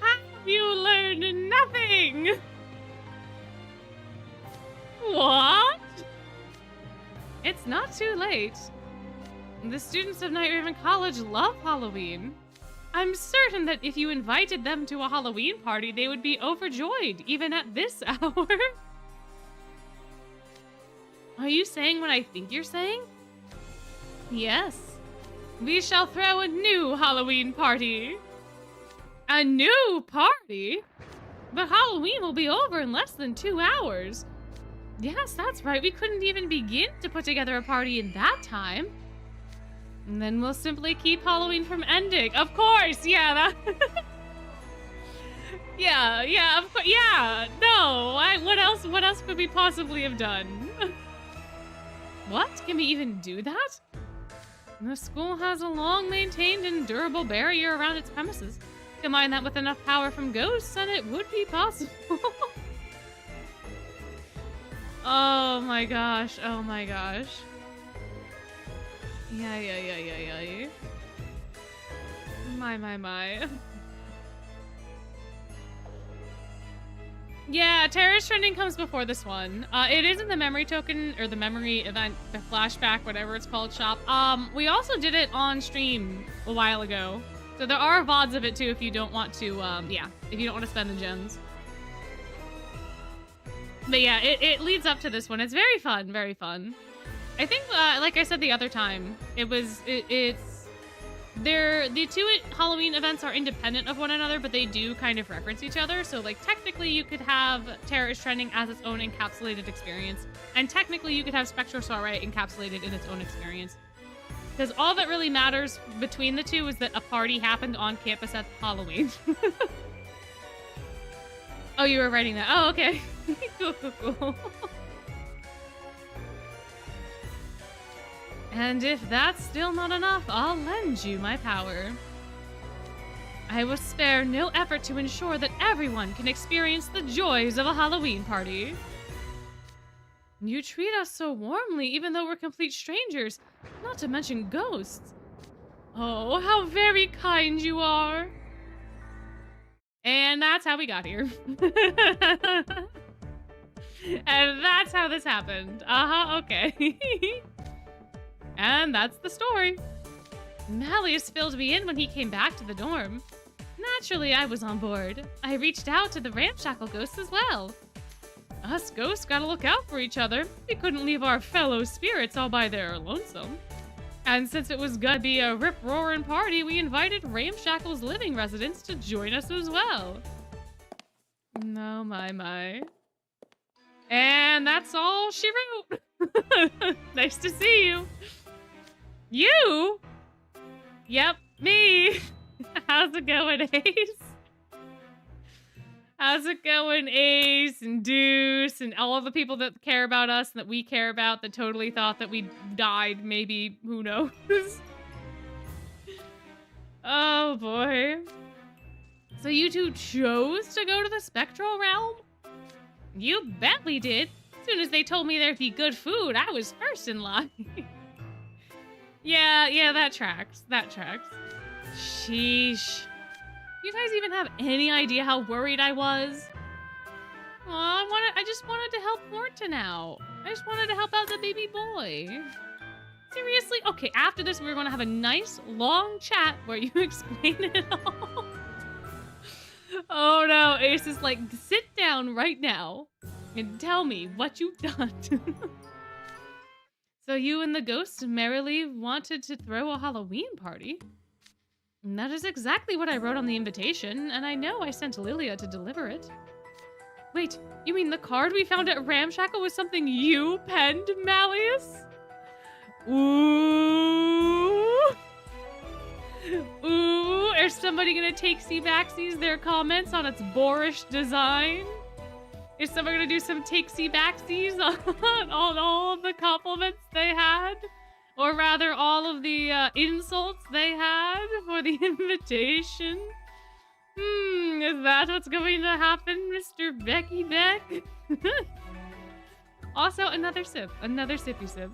Have you learned nothing? What? It's not too late. The students of Night Raven College love Halloween. I'm certain that if you invited them to a Halloween party, they would be overjoyed, even at this hour. Are you saying what I think you're saying? Yes. We shall throw a new Halloween party. A new party? But Halloween will be over in less than 2 hours. Yes, that's right. We couldn't even begin to put together a party in that time. And then we'll simply keep Halloween from ending. Of course, yeah, that... yeah, of course, yeah, no. What else could we possibly have done? What? Can we even do that? The school has a long-maintained and durable barrier around its premises. Combine that with enough power from ghosts, and it would be possible. Oh my gosh, oh my gosh. Yeah. My. Yeah, terrorist trending comes before this one. It is in the memory token, or the memory event, the flashback, whatever it's called, shop. We also did it on stream a while ago. So there are VODs of it too if you don't want to, if you don't want to spend the gems. But yeah, it leads up to this one. It's very fun, very fun. I think, like I said the other time, the two Halloween events are independent of one another, but they do kind of reference each other. So, like, technically you could have Terrorist Trending as its own encapsulated experience, and technically you could have Spectral Soiree encapsulated in its own experience. Because all that really matters between the two is that a party happened on campus at Halloween. Oh, you were writing that. Oh, okay. Cool. And if that's still not enough, I'll lend you my power. I will spare no effort to ensure that everyone can experience the joys of a Halloween party. You treat us so warmly, even though we're complete strangers, not to mention ghosts. Oh, how very kind you are. And that's how we got here. And that's how this happened. Okay. And that's the story. Malleus filled me in when he came back to the dorm. Naturally, I was on board. I reached out to the ramshackle ghosts as well. Us ghosts gotta look out for each other. We couldn't leave our fellow spirits all by their lonesome. And since it was gonna be a rip-roaring party, we invited Ramshackle's living residents to join us as well. No, my. And that's all she wrote. Nice to see you. You? Yep, me. How's it going, Ace? How's it going, Ace and Deuce and all of the people that care about us and that we care about that totally thought that we died, maybe, who knows? Oh boy. So you two chose to go to the Spectral realm? You bet we did. As soon as they told me there'd be good food, I was first in line. Yeah, that tracks. Sheesh. You guys even have any idea how worried I was? Aw, I just wanted to help Morton out. I just wanted to help out the baby boy. Seriously? Okay, after this, we're gonna have a nice, long chat where you explain it all. Oh no, Ace is like, sit down right now and tell me what you've done. So you and the ghosts merrily wanted to throw a Halloween party? And that is exactly what I wrote on the invitation, and I know I sent Lilia to deliver it. Wait, you mean the card we found at Ramshackle was something you penned, Malleus? Ooh. Ooh, is somebody gonna takesy-backsies their comments on its boorish design? Is somebody gonna do some takesy-backsies on all of the compliments they had? Or rather, all of the insults they had for the invitation? Is that what's going to happen, Mr. Becky Beck? Also, another sip. Another sippy sip.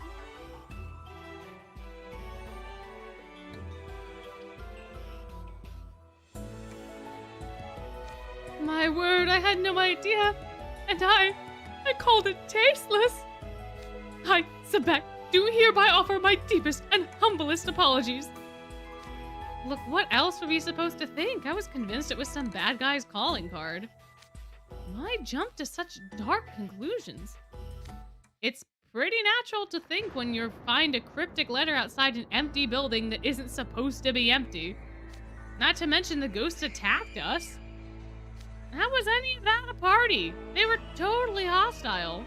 My word, I had no idea. And I called it tasteless. I, Sebek, do hereby offer my deepest and humblest apologies. Look, what else were we supposed to think? I was convinced it was some bad guy's calling card. Why jump to such dark conclusions? It's pretty natural to think when you find a cryptic letter outside an empty building that isn't supposed to be empty. Not to mention the ghosts attacked us. How was any of that a party? They were totally hostile.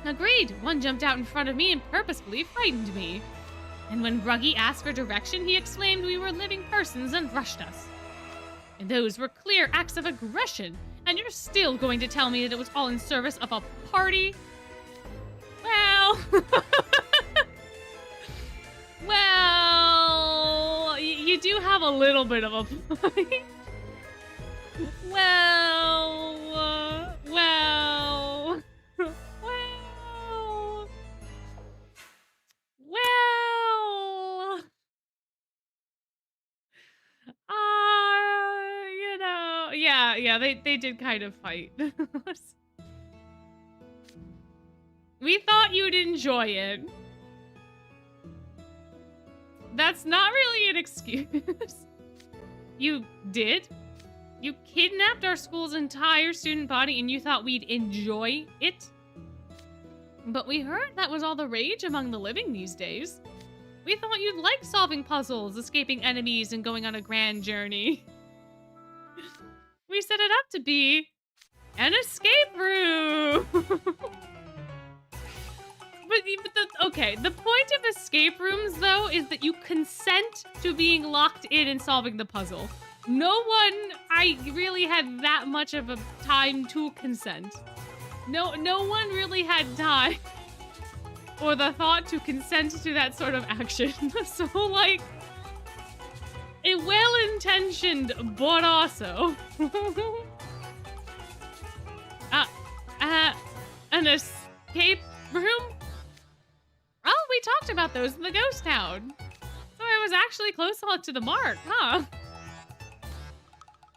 Agreed. One jumped out in front of me and purposefully frightened me. And when Ruggie asked for direction, he exclaimed we were living persons and rushed us. And those were clear acts of aggression, and you're still going to tell me that it was all in service of a party? Well... well... You do have a little bit of a point. Well... you know, yeah, they did kind of fight. We thought you'd enjoy it. That's not really an excuse. You did? You kidnapped our school's entire student body and you thought we'd enjoy it? But we heard that was all the rage among the living these days. We thought you'd like solving puzzles, escaping enemies, and going on a grand journey. We set it up to be an escape room. Okay, the point of escape rooms, though, is that you consent to being locked in and solving the puzzle. I really had that much of a time to consent. No one really had time or the thought to consent to that sort of action. So, like, a well-intentioned, but also... an escape room? Oh, we talked about those in the ghost town. So I was actually close to the mark, huh?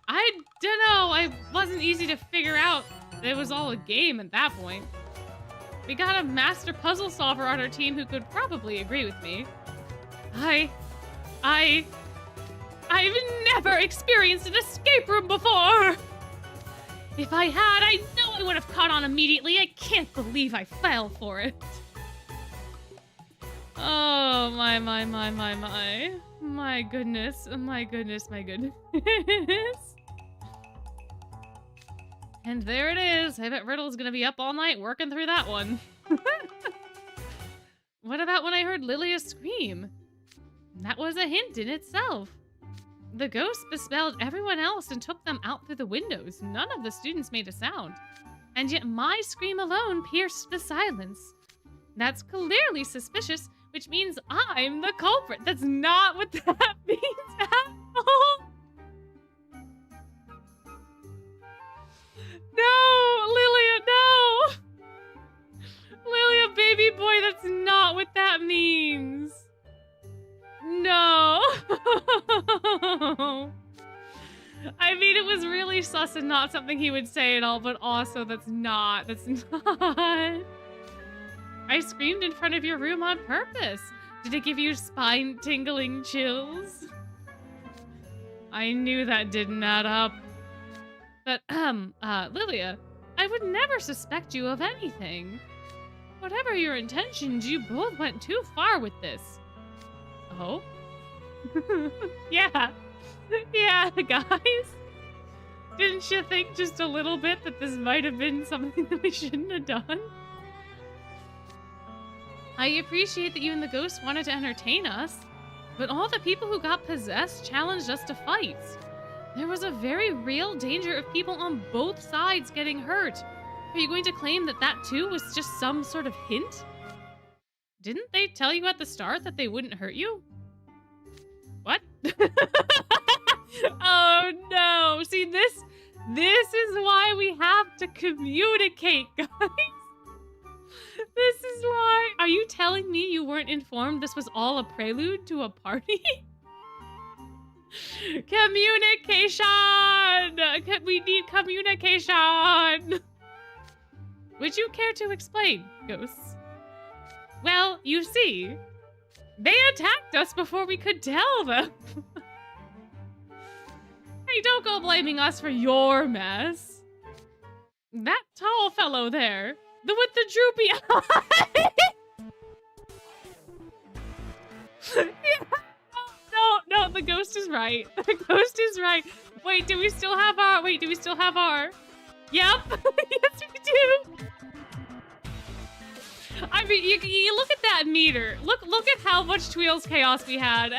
I don't know, it wasn't easy to figure out. It was all a game at that point. We got a master puzzle solver on our team who could probably agree with me. I I've never experienced an escape room before. If I had, I know I would have caught on immediately. I can't believe I fell for it. Oh, my. My goodness. My goodness. And there it is. I bet Riddle's gonna be up all night working through that one. What about when I heard Lilia scream? That was a hint in itself. The ghost bespelled everyone else and took them out through the windows. None of the students made a sound. And yet my scream alone pierced the silence. That's clearly suspicious, which means I'm the culprit. That's not what that means at all. No, Lilia, no! Lilia, baby boy, that's not what that means. No. I mean, it was really sus and not something he would say at all, but also that's not. I screamed in front of your room on purpose. Did it give you spine-tingling chills? I knew that didn't add up. But, Lilia, I would never suspect you of anything. Whatever your intentions, you both went too far with this. Oh? Yeah. Yeah, guys. Didn't you think just a little bit that this might have been something that we shouldn't have done? I appreciate that you and the ghost wanted to entertain us, but all the people who got possessed challenged us to fight. There was a very real danger of people on both sides getting hurt. Are you going to claim that that too was just some sort of hint? Didn't they tell you at the start that they wouldn't hurt you? What? Oh no! See, this is why we have to communicate, guys. This is why. Are you telling me you weren't informed this was all a prelude to a party? Communication! We need communication! Would you care to explain, ghosts? Well, you see, they attacked us before we could tell them. Hey, don't go blaming us for your mess. That tall fellow there, with the droopy eye. Yeah. No, the ghost is right. The ghost is right. Wait, do we still have our... Yep. Yes, we do. I mean, you look at that meter. Look at how much Twheels chaos we had.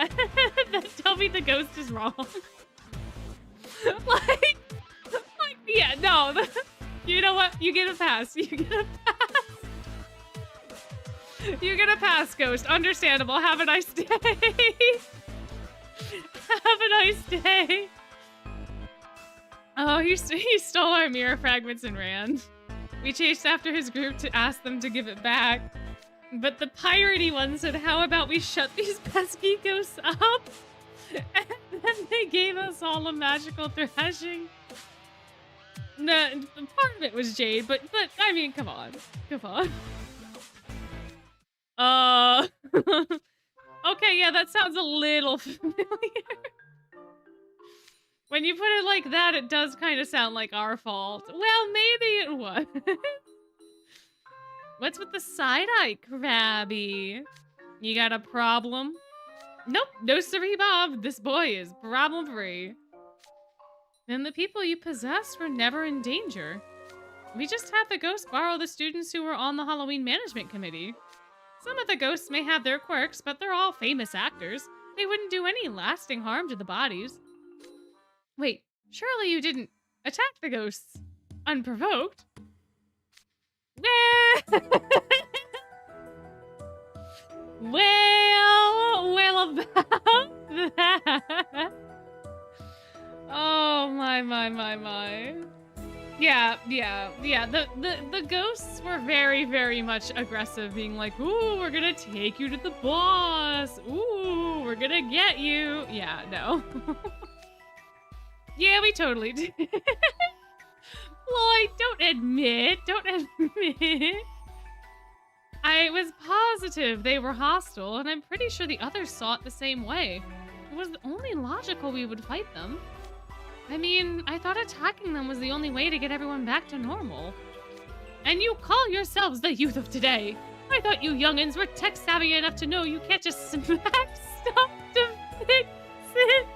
Tell me the ghost is wrong. like, yeah, no. You know what? You get a pass. You get a pass, ghost. Understandable. Have a nice day. Have a nice day. Oh, he stole our mirror fragments and ran. We chased after his group to ask them to give it back. But the piratey one said, how about we shut these pesky ghosts up? And then they gave us all a magical thrashing. No, part of it was Jade, but I mean, come on. Okay, yeah, that sounds a little familiar. When you put it like that, it does kind of sound like our fault. Well, maybe it was. What's with the side-eye, Krabby? You got a problem? Nope, no siree, Bob. This boy is problem-free. Then the people you possessed were never in danger. We just had the ghosts borrow the students who were on the Halloween management committee. Some of the ghosts may have their quirks, but they're all famous actors. They wouldn't do any lasting harm to the bodies. Wait, surely you didn't attack the ghosts unprovoked? Well about that. Oh, my. Yeah. The ghosts were very, very much aggressive, being like, ooh, we're gonna take you to the boss. Ooh, we're gonna get you. Yeah, no. Yeah, we totally did. Floyd, don't admit. I was positive they were hostile, and I'm pretty sure the others saw it the same way. was only logical we would fight them. I mean, I thought attacking them was the only way to get everyone back to normal. And you call yourselves the youth of today. I thought you youngins were tech savvy enough to know you can't just smack stuff to fix it.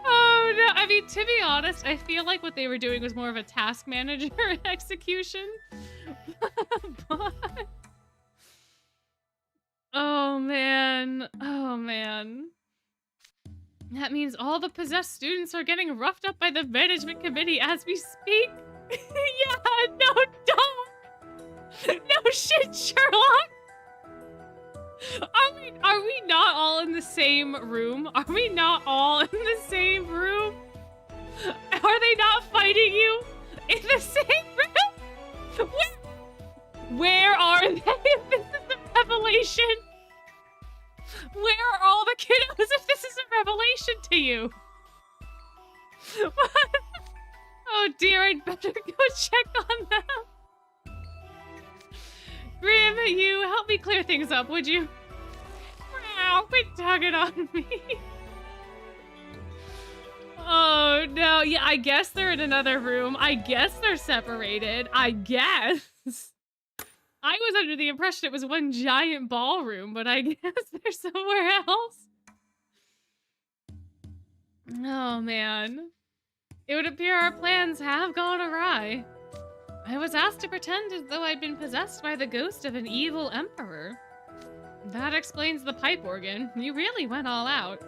Oh no, I mean, to be honest, I feel like what they were doing was more of a task manager execution. But... oh man, oh man. That means all the possessed students are getting roughed up by the management committee as we speak. Yeah, no, don't. No shit, Sherlock. Are we not all in the same room? Are we not all in the same room? Are they not fighting you in the same room? Where are they? This is a revelation. Where are all the kiddos if this is a revelation to you? Oh dear, I'd better go check on them. Grim, you help me clear things up, would you? Wow, quit tugging on me. Oh no, yeah, I guess they're in another room. I guess they're separated. I guess. I was under the impression it was one giant ballroom, but I guess they're somewhere else. Oh man. It would appear our plans have gone awry. I was asked to pretend as though I'd been possessed by the ghost of an evil emperor. That explains the pipe organ. You really went all out.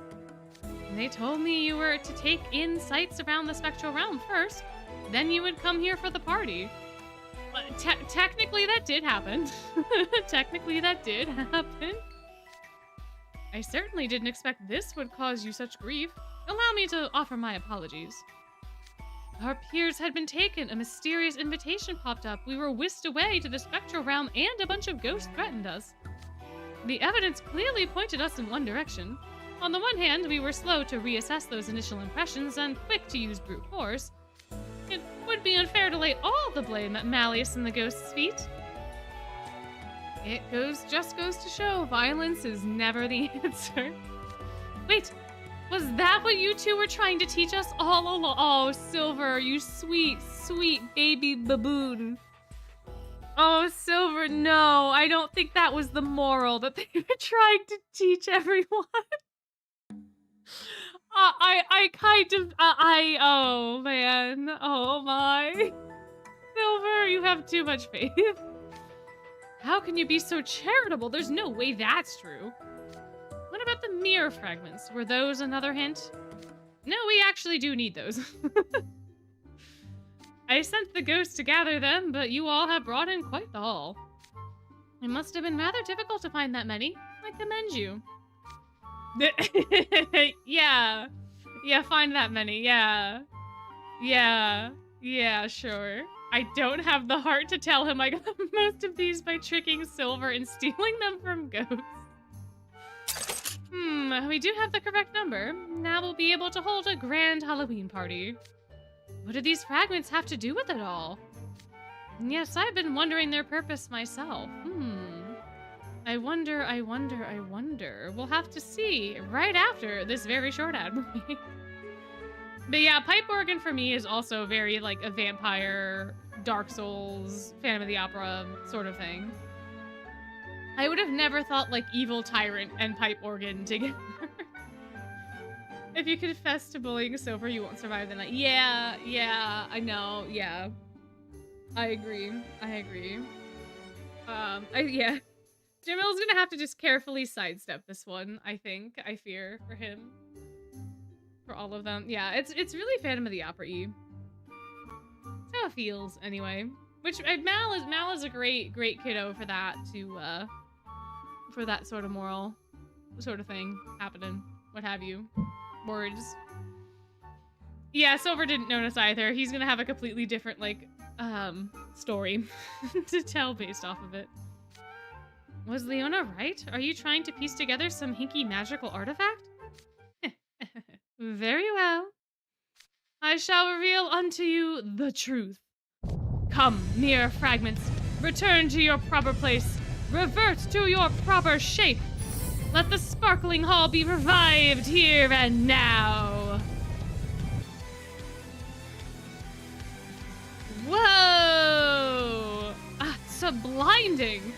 They told me you were to take in sights around the spectral realm first, then you would come here for the party. Technically, that did happen. Technically, that did happen. I certainly didn't expect this would cause you such grief. Allow me to offer my apologies. Our peers had been taken. A mysterious invitation popped up. We were whisked away to the spectral realm and a bunch of ghosts threatened us. The evidence clearly pointed us in one direction. On the one hand, we were slow to reassess those initial impressions and quick to use brute force. It would be unfair to lay all the blame at Malleus and the ghost's feet. It just goes to show violence is never the answer. Wait, was that what you two were trying to teach us all along? Oh, Silver, you sweet, sweet baby baboon. Oh, Silver, no, I don't think that was the moral that they were trying to teach everyone. Oh man, oh my. Silver, you have too much faith. How can you be so charitable? There's no way that's true. What about the mirror fragments? Were those another hint? No, we actually do need those. I sent the ghosts to gather them, but you all have brought in quite the haul. It must have been rather difficult to find that many. I commend you. Yeah, find that many, yeah, sure. I don't have the heart to tell him I got most of these by tricking Silver and stealing them from ghosts. We do have the correct number. Now we'll be able to hold a grand Halloween party. What do these fragments have to do with it all? Yes, I've been wondering their purpose myself. I wonder. We'll have to see right after this very short ad break. But yeah, pipe organ for me is also very like a vampire, Dark Souls, Phantom of the Opera sort of thing. I would have never thought like evil tyrant and pipe organ together. If you confess to bullying Silver, you won't survive the night. Yeah, I know, yeah. I agree. Yeah. Jamil's gonna have to just carefully sidestep this one, I think. I fear for him. For all of them. Yeah, it's really Phantom of the Opera-y. That's how it feels, anyway. Which, Mal is a great kiddo for that, for that sort of moral sort of thing happening. What have you. Words. Yeah, Silver didn't notice either. He's gonna have a completely different, like, story to tell based off of it. Was Leona right? Are you trying to piece together some hinky magical artifact? Very well. I shall reveal unto you the truth. Come, mere fragments. Return to your proper place. Revert to your proper shape. Let the sparkling hall be revived here and now. Whoa! It's so blinding.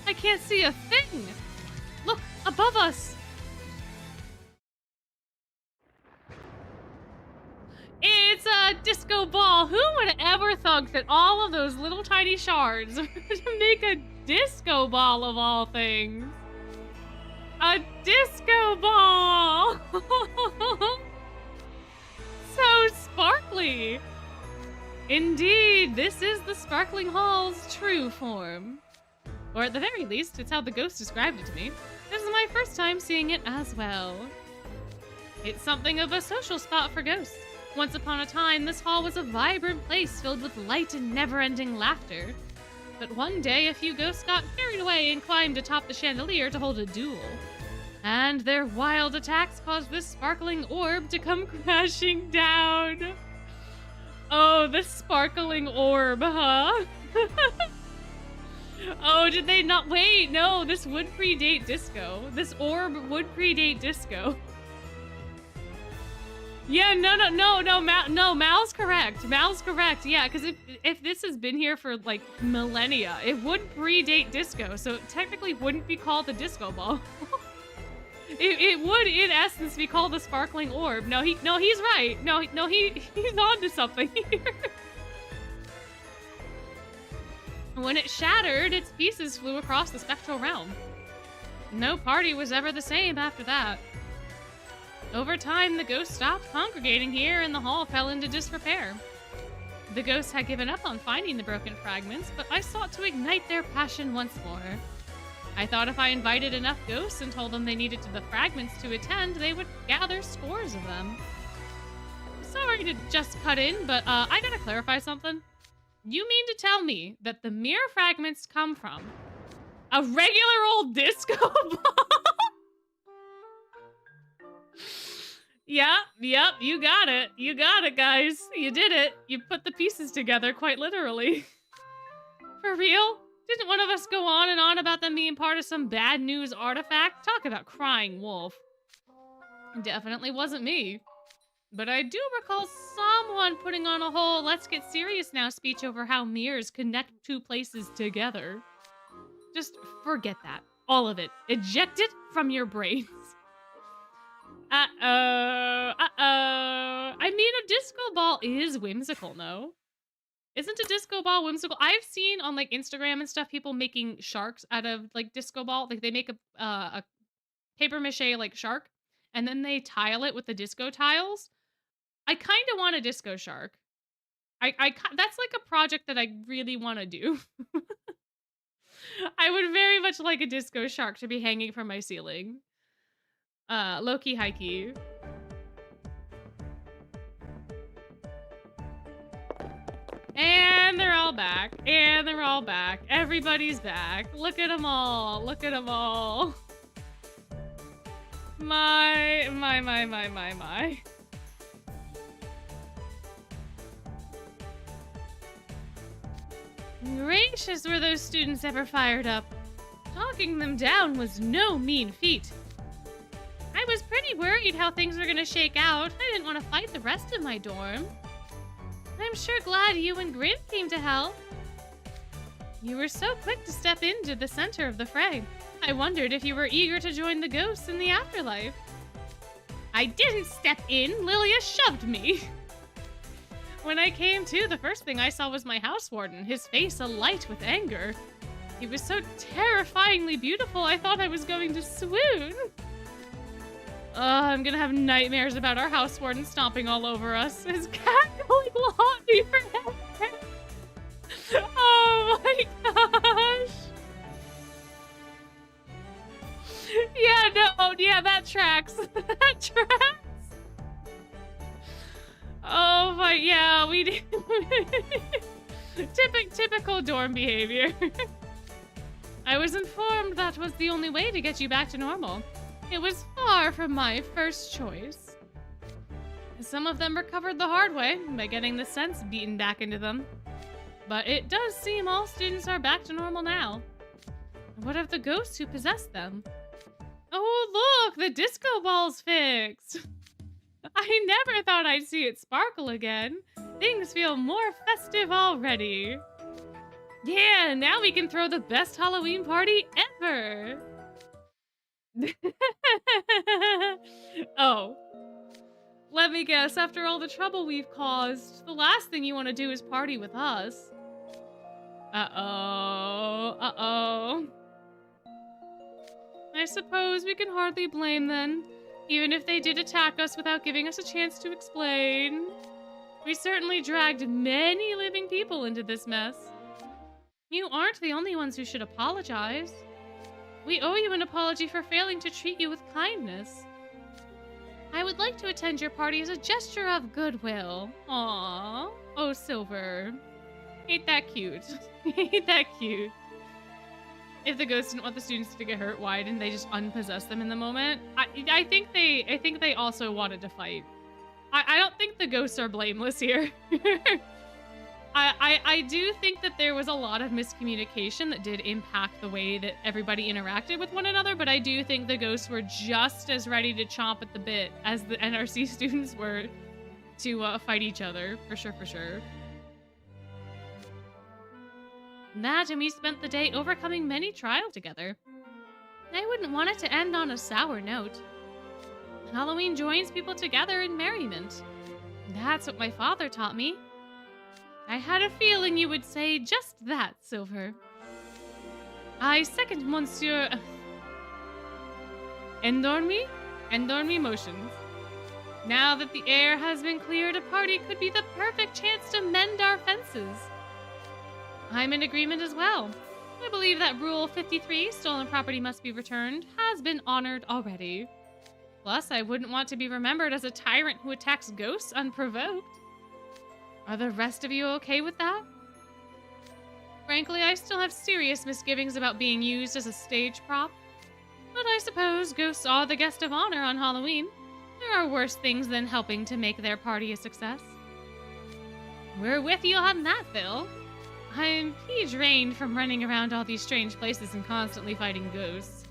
I can't see a thing. Look, above us. It's a disco ball. Who would ever thunk that all of those little tiny shards would make a disco ball of all things? A disco ball! So sparkly. Indeed, this is the Sparkling Hall's true form. Or at the very least, it's how the ghost described it to me. This is my first time seeing it as well. It's something of a social spot for ghosts. Once upon a time, this hall was a vibrant place filled with light and never-ending laughter. But one day, a few ghosts got carried away and climbed atop the chandelier to hold a duel. And their wild attacks caused this sparkling orb to come crashing down. Oh, the sparkling orb, huh? Oh, did they not? Wait, no, this would predate disco. This orb would predate disco. Yeah, no, Mal's correct. Mal's correct, yeah, because if this has been here for, like, millennia, it would predate disco, so it technically wouldn't be called the disco ball. It would, in essence, be called the sparkling orb. No, he's right. He's on to something here. When it shattered, its pieces flew across the spectral realm. No party was ever the same after that. Over time, the ghosts stopped congregating here and the hall fell into disrepair. The ghosts had given up on finding the broken fragments, but I sought to ignite their passion once more. I thought if I invited enough ghosts and told them they needed the fragments to attend, they would gather scores of them. Sorry to just cut in, but I gotta clarify something. You mean to tell me that the mirror fragments come from a regular old disco ball? Yep, you got it. You got it, guys. You did it. You put the pieces together, quite literally. For real? Didn't one of us go on and on about them being part of some bad news artifact? Talk about crying wolf. Definitely wasn't me. But I do recall someone putting on a whole let's get serious now speech over how mirrors connect two places together. Just forget that. All of it. Eject it from your brains. I mean, a disco ball is whimsical, no? Isn't a disco ball whimsical? I've seen on, like, Instagram and stuff, people making sharks out of, like, disco ball. Like, they make a paper mache, like, shark, and then they tile it with the disco tiles. I kind of want a disco shark. That's, like, a project that I really want to do. I would very much like a disco shark to be hanging from my ceiling. Low-key, high-key. And they're all back. And they're all back. Everybody's back. Look at them all. Look at them all. My. Gracious, were those students ever fired up. Talking them down was no mean feat. I was pretty worried how things were gonna shake out. I didn't want to fight the rest of my dorm. I'm sure glad you and Grim came to help. You were so quick to step into the center of the fray. I wondered if you were eager to join the ghosts in the afterlife. I didn't step in, Lilia shoved me. When I came to, the first thing I saw was my house warden, his face alight with anger. He was so terrifyingly beautiful, I thought I was going to swoon. I'm gonna have nightmares about our house warden stomping all over us. His cat going laundry for him. Oh my gosh. Yeah, that tracks. That tracks. Oh my, yeah, we did. Typical dorm behavior. I was informed that was the only way to get you back to normal. It was far from my first choice. Some of them recovered the hard way by getting the sense beaten back into them. But it does seem all students are back to normal now. What of the ghosts who possessed them? Oh, look! The disco ball's fixed! I never thought I'd see it sparkle again. Things feel more festive already. Yeah, now we can throw the best Halloween party ever! Oh. Let me guess, after all the trouble we've caused, the last thing you want to do is party with us. Uh-oh. Uh-oh. I suppose we can hardly blame them, even if they did attack us without giving us a chance to explain. We certainly dragged many living people into this mess. You aren't the only ones who should apologize. We owe you an apology for failing to treat you with kindness. I would like to attend your party as a gesture of goodwill. Aww. Oh, Silver. Ain't that cute? Ain't that cute? If the ghosts didn't want the students to get hurt, why didn't they just unpossess them in the moment? I think they also wanted to fight. I don't think the ghosts are blameless here. I do think that there was a lot of miscommunication that did impact the way that everybody interacted with one another, but I do think the ghosts were just as ready to chomp at the bit as the NRC students were to fight each other, for sure, for sure. That, and we spent the day overcoming many trials together. I wouldn't want it to end on a sour note. Halloween joins people together in merriment. That's what my father taught me. I had a feeling you would say just that, Silver. I second Monsieur... Endormi motions. Now that the air has been cleared, a party could be the perfect chance to mend our fences. I'm in agreement as well. I believe that Rule 53, stolen property must be returned, has been honored already. Plus, I wouldn't want to be remembered as a tyrant who attacks ghosts unprovoked. Are the rest of you okay with that? Frankly, I still have serious misgivings about being used as a stage prop. But I suppose ghosts are the guest of honor on Halloween. There are worse things than helping to make their party a success. We're with you on that, Phil. I'm drained from running around all these strange places and constantly fighting ghosts.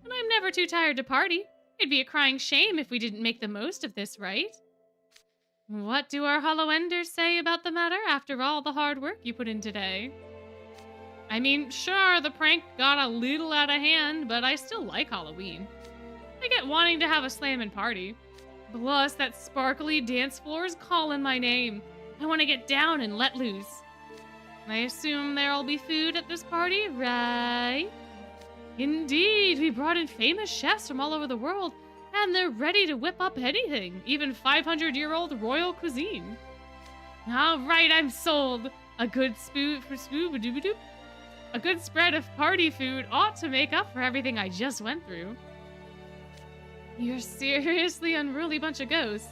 But I'm never too tired to party. It'd be a crying shame if we didn't make the most of this, right? What do our Hallowenders say about the matter after all the hard work you put in today? I mean, sure, the prank got a little out of hand, but I still like Halloween. I get wanting to have a slammin' party. Plus, that sparkly dance floor is calling my name. I want to get down and let loose. I assume there'll be food at this party, right? Indeed, we brought in famous chefs from all over the world, and they're ready to whip up anything, even 500-year-old royal cuisine. All right, I'm sold. A good a good spread of party food ought to make up for everything I just went through. You're seriously unruly bunch of ghosts.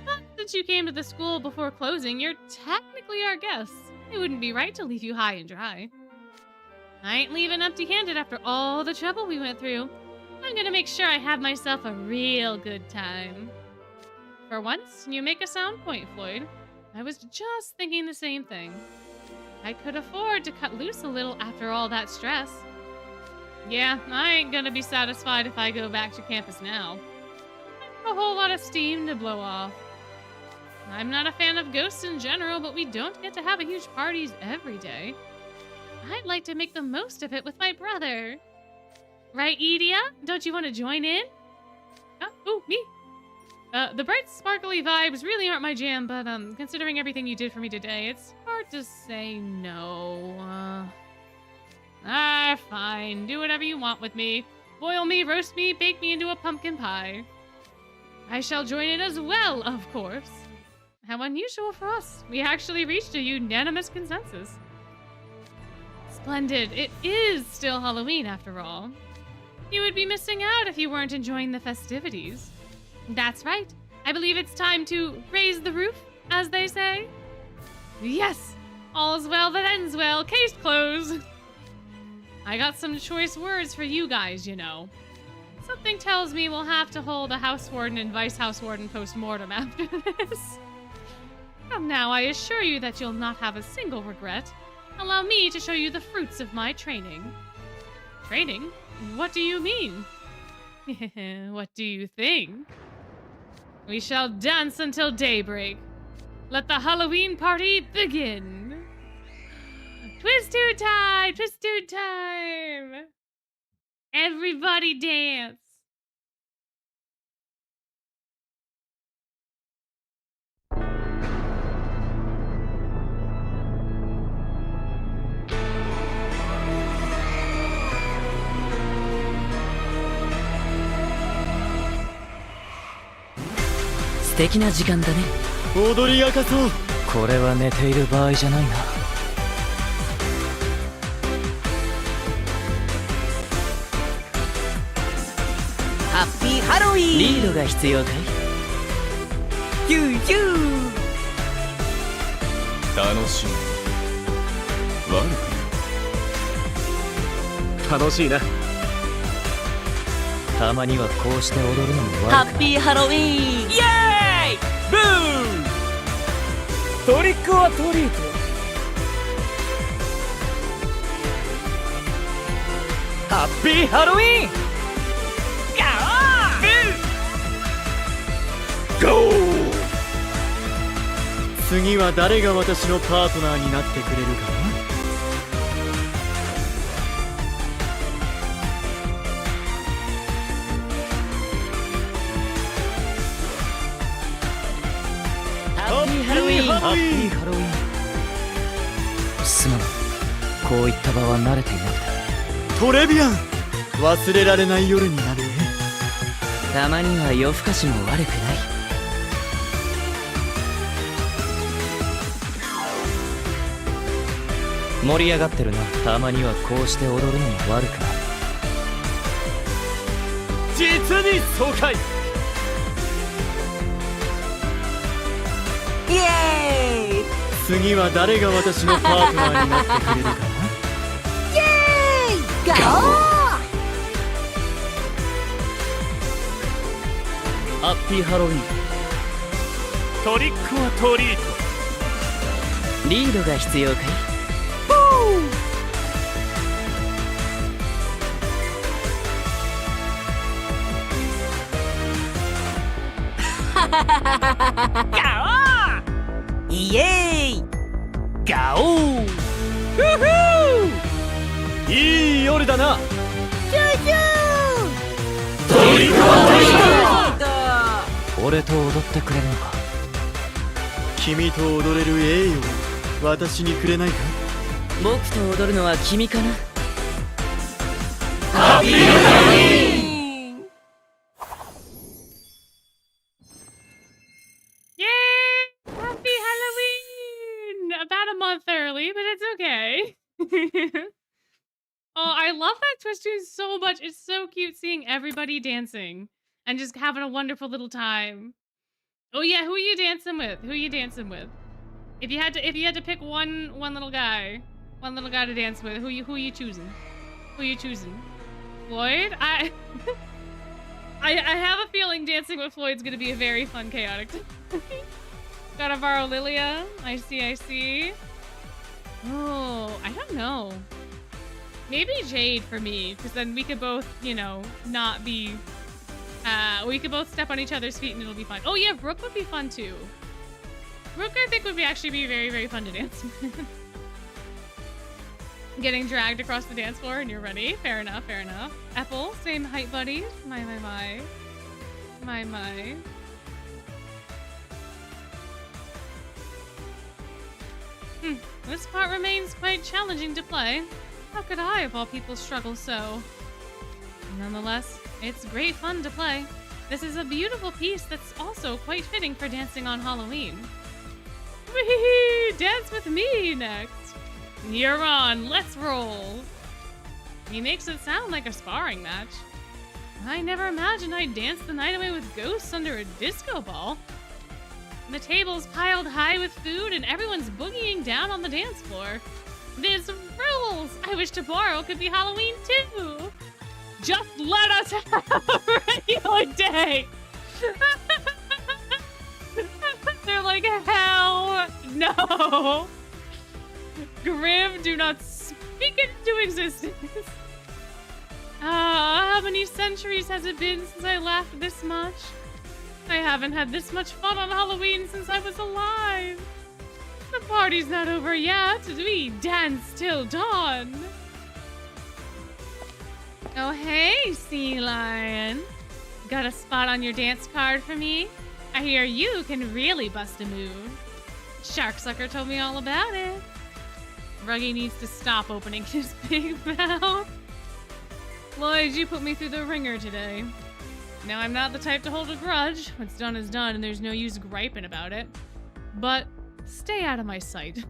But since you came to the school before closing, you're technically our guests. It wouldn't be right to leave you high and dry. I ain't leaving empty-handed after all the trouble we went through. I'm gonna make sure I have myself a real good time. For once, you make a sound point, Floyd. I was just thinking the same thing. I could afford to cut loose a little after all that stress. Yeah, I ain't gonna be satisfied if I go back to campus now. I have a whole lot of steam to blow off. I'm not a fan of ghosts in general, but we don't get to have a huge parties every day. I'd like to make the most of it with my brother. Right, Edia? Don't you want to join in? Oh, me. The bright, sparkly vibes really aren't my jam, but considering everything you did for me today, it's hard to say no. Fine. Do whatever you want with me. Boil me, roast me, bake me into a pumpkin pie. I shall join in as well, of course. How unusual for us. We actually reached a unanimous consensus. Splendid. It is still Halloween, after all. You would be missing out if you weren't enjoying the festivities. That's right. I believe it's time to raise the roof, as they say. Yes! All's well that ends well. Case closed. I got some choice words for you guys, you know. Something tells me we'll have to hold a house warden and vice house warden post-mortem after this. From now, I assure you that you'll not have a single regret. Allow me to show you the fruits of my training. Training? What do you mean? What do you think? We shall dance until daybreak. Let the Halloween party begin. Twist tube time! Twist tube time! Everybody dance!素敵な時間だね。踊り明かそう。これは寝ている場合じゃないな。ハッピーハロウィーン。リードが必要かい？ヒューヒュー。楽しい。悪くない。楽しいな。たまにはこうして踊るのも悪くない。ハッピーハロウィーン。イエーイ。ブーン。トリックオアトリート。ハッピーハロウィーン。ゴー。次は誰が私のパートナーになってくれるかな。ハッピーハロウィーン。ハッピーハロウィーン。すまない。こういった場は慣れていなくて。トレビアン、忘れられない夜になるね。たまには夜更かしも悪くない。盛り上がってるな。たまにはこうして踊るのも悪くない。実に爽快。イエーイ。次は誰が私のパートナーになってくれるかな。イエーイ。ゴー。ハッピーハロウィン。トリックオアトリート。リードが必要かい？ガオー。イエーイ。ガオー。フーフー。いい夜だな。キューキュー。トリックオアトリート。俺と踊ってくれるのか？君と踊れる栄誉を私にくれないか。僕と踊るのは君かな。ハッピーハロウィーン。Happy Halloween! About a month early, but it's okay. Oh, I love that Twist tune so much. It's so cute seeing everybody dancing and just having a wonderful little time. Oh yeah, who are you dancing with? Who are you dancing with? If you had to pick one little guy to dance with, who are you choosing? Who are you choosing? Floyd? I have a feeling dancing with Floyd's gonna be a very fun, chaotic time. Gotta borrow Lilia. I see. Oh, I don't know. Maybe Jade for me, because then we could both, not be... we could both step on each other's feet and it'll be fun. Oh yeah, Rook would be fun too. Rook, I think, would actually be very, very fun to dance with. Getting dragged across the dance floor and you're ready. Fair enough. Apple, same height buddies. My. This part remains quite challenging to play. How could I, of all people, struggle so? Nonetheless, it's great fun to play. This is a beautiful piece that's also quite fitting for dancing on Halloween. Whee! Dance with me next. You're on, let's roll. He makes it sound like a sparring match. I never imagined I'd dance the night away with ghosts under a disco ball. The table's piled high with food and everyone's boogieing down on the dance floor. This rules! I wish to borrow could be Halloween too! Just let us have a regular day! They're like, like hell no. Grim, do not speak it into existence. How many centuries has it been since I laughed this much? I haven't had this much fun on Halloween since I was alive. The party's not over yet. We dance till dawn. Oh, hey, sea lion. Got a spot on your dance card for me? I hear you can really bust a move. Sharksucker told me all about it. Ruggie needs to stop opening his big mouth. Floyd, you put me through the ringer today. Now, I'm not the type to hold a grudge. What's done is done, and there's no use griping about it. But stay out of my sight.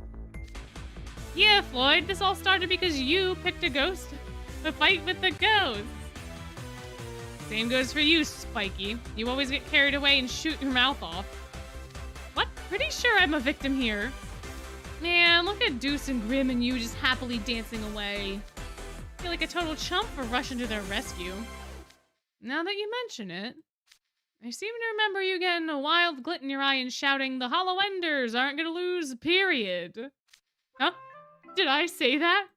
Yeah, Floyd, this all started because you picked a ghost to fight with the ghost. Same goes for you, Spiky. You always get carried away and shoot your mouth off. What? Pretty sure I'm a victim here. Man, look at Deuce and Grim and you just happily dancing away. I feel like a total chump for rushing to their rescue. Now that you mention it, I seem to remember you getting a wild glint in your eye and shouting, "The Hollow Enders aren't gonna lose, period." Huh? Did I say that?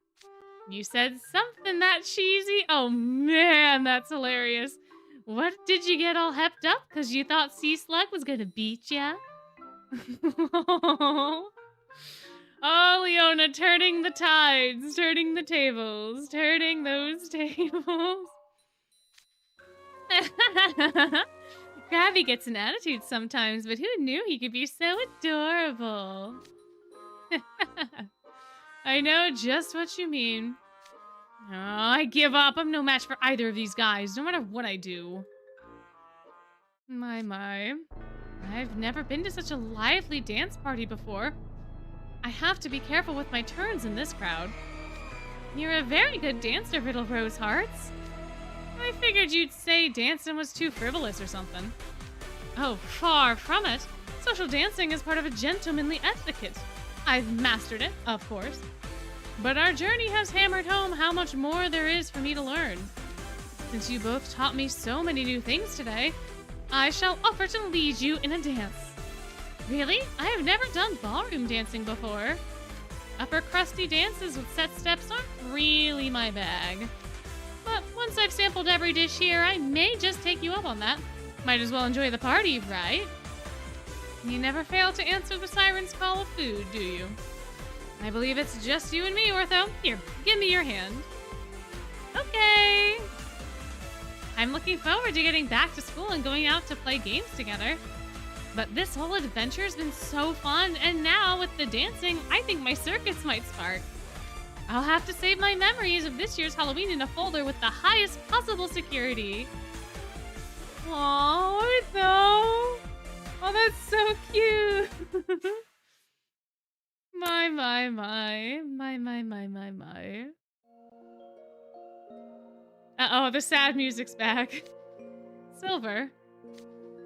You said something that cheesy? Oh man, that's hilarious. What, did you get all hepped up because you thought Sea Slug was gonna beat ya? Oh, Leona, turning the tides, turning the tables, turning those tables. Krabby gets an attitude sometimes, but who knew he could be so adorable? I know just what you mean. Oh, I give up. I'm no match for either of these guys, no matter what I do. My. I've never been to such a lively dance party before. I have to be careful with my turns in this crowd. You're a very good dancer, Riddle Rose Hearts. I figured you'd say dancing was too frivolous or something. Oh, far from it. Social dancing is part of a gentlemanly etiquette. I've mastered it, of course. But our journey has hammered home how much more there is for me to learn. Since you both taught me so many new things today, I shall offer to lead you in a dance. Really? I have never done ballroom dancing before. Upper crusty dances with set steps aren't really my bag. But once I've sampled every dish here, I may just take you up on that. Might as well enjoy the party, right? You never fail to answer the siren's call of food, do you? I believe it's just you and me, Ortho. Here, give me your hand. Okay. I'm looking forward to getting back to school and going out to play games together. But this whole adventure's been so fun, and now with the dancing, I think my circuits might spark. I'll have to save my memories of this year's Halloween in a folder with the highest possible security. Aww, Ortho. Oh, that's so cute. My. Uh-oh, the sad music's back. Silver.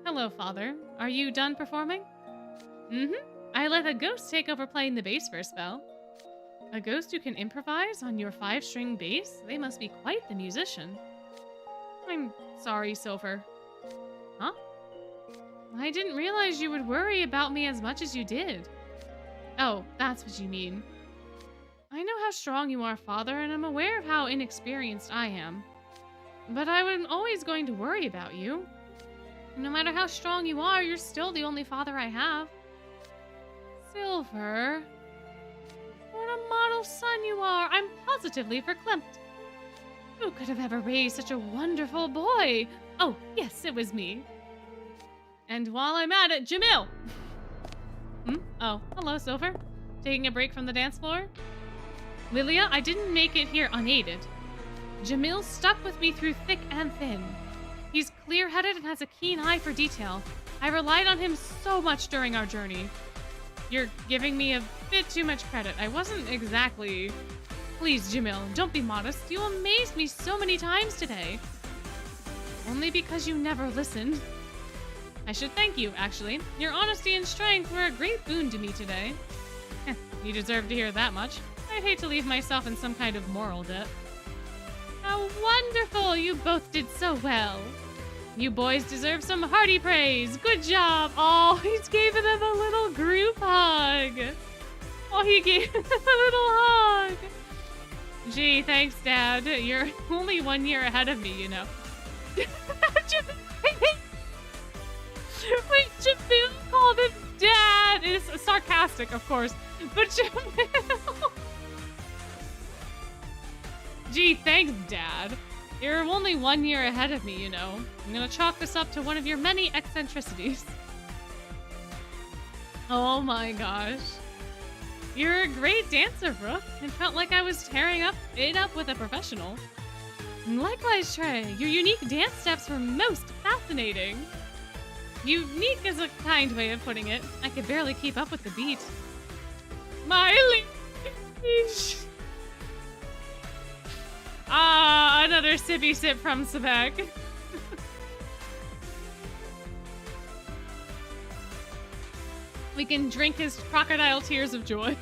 Hello, Father. Are you done performing? Mm-hmm. I let a ghost take over playing the bass for a spell. A ghost who can improvise on your 5-string bass? They must be quite the musician. I'm sorry, Silver. Huh? I didn't realize you would worry about me as much as you did. Oh, that's what you mean. I know how strong you are, Father, and I'm aware of how inexperienced I am. But I'm always going to worry about you. No matter how strong you are, you're still the only father I have. Silver. What a model son you are. I'm positively verklempt. Who could have ever raised such a wonderful boy? Oh, yes, it was me. And while I'm at it, Jamil! Oh, hello, Silver. Taking a break from the dance floor? Lilia, I didn't make it here unaided. Jamil stuck with me through thick and thin. He's clear-headed and has a keen eye for detail. I relied on him so much during our journey. You're giving me a bit too much credit. I wasn't exactly... Please, Jamil, don't be modest. You amazed me so many times today. Only because you never listened. I should thank you, actually. Your honesty and strength were a great boon to me today. You deserve to hear that much. I'd hate to leave myself in some kind of moral debt. How wonderful! You both did so well. You boys deserve some hearty praise. Good job. Oh, he's giving them a little group hug. Oh, he gave them a little hug. Gee, thanks, Dad. You're only 1 year ahead of me, you know. Wait, Jamil called him Dad. It's sarcastic, of course. But Jamil... Gee, thanks, Dad. You're only 1 year ahead of me, you know. I'm gonna chalk this up to one of your many eccentricities. Oh my gosh. You're a great dancer, Rook. It felt like I was tearing it up with a professional. And likewise, Trey, your unique dance steps were most fascinating. Unique is a kind way of putting it. I could barely keep up with the beat. My liege. Ah, another sippy sip from Sebek. We can drink his crocodile tears of joy.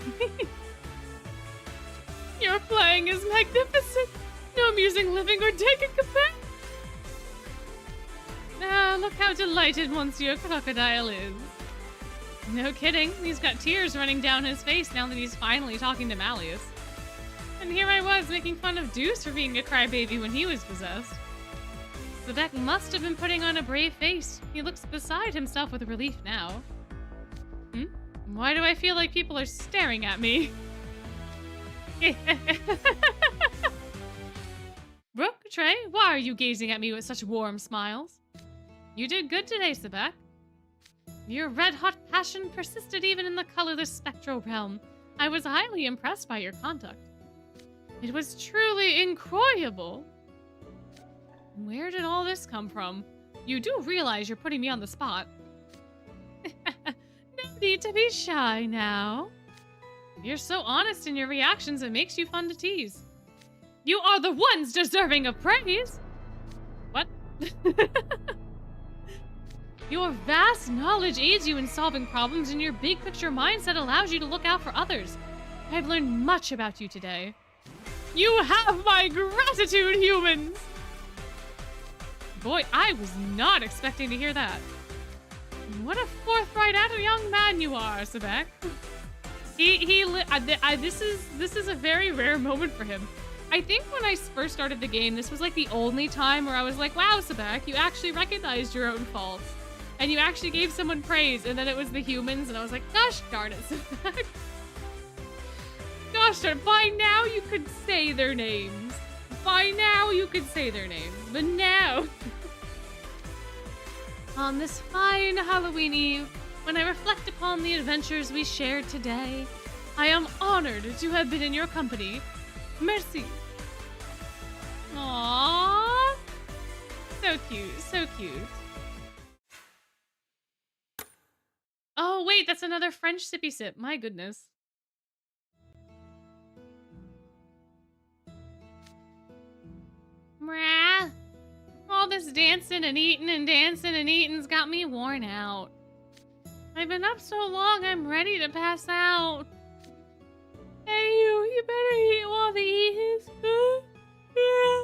Your playing is magnificent. No amusing living or taking compare. Ah, look how delighted Monsieur Crocodile is. No kidding, he's got tears running down his face now that he's finally talking to Malleus. And here I was making fun of Deuce for being a crybaby when he was possessed. Sebek must have been putting on a brave face. He looks beside himself with relief now. Why do I feel like people are staring at me? Rook, Trey, why are you gazing at me with such warm smiles? You did good today, Sebek. Your red-hot passion persisted even in the colorless spectral realm. I was highly impressed by your conduct. It was truly incroyable. Where did all this come from? You do realize you're putting me on the spot. No need to be shy now. You're so honest in your reactions, it makes you fun to tease. You are the ones deserving of praise! What? Your vast knowledge aids you in solving problems, and your big picture mindset allows you to look out for others. I've learned much about you today. You have my gratitude, humans! Boy, I was not expecting to hear that. What a forthright young man you are, Sebek. This is a very rare moment for him. I think when I first started the game, this was like the only time where I was like, wow, Sebek, you actually recognized your own faults. And you actually gave someone praise, and then it was the humans, and I was like, gosh darn it, Sebek. Gosh darn it, by now you could say their names. By now you could say their names, but now... On this fine Halloween Eve, when I reflect upon the adventures we shared today, I am honored to have been in your company. Merci. Aww. So cute, so cute. Oh, wait, that's another French sippy sip. My goodness. Mwah. All this dancing and eating's got me worn out. I've been up so long, I'm ready to pass out. Hey, you better eat while the eat is good. Yeah.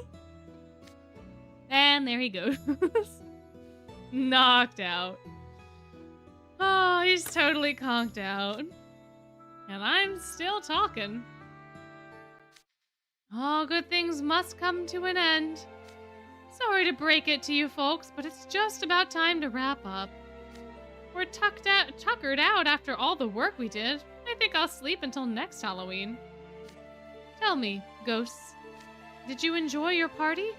And there he goes. Knocked out. Oh, he's totally conked out. And I'm still talking. All good things must come to an end. Sorry to break it to you folks, but it's just about time to wrap up. We're tuckered out after all the work we did. I think I'll sleep until next Halloween. Tell me, ghosts, did you enjoy your party?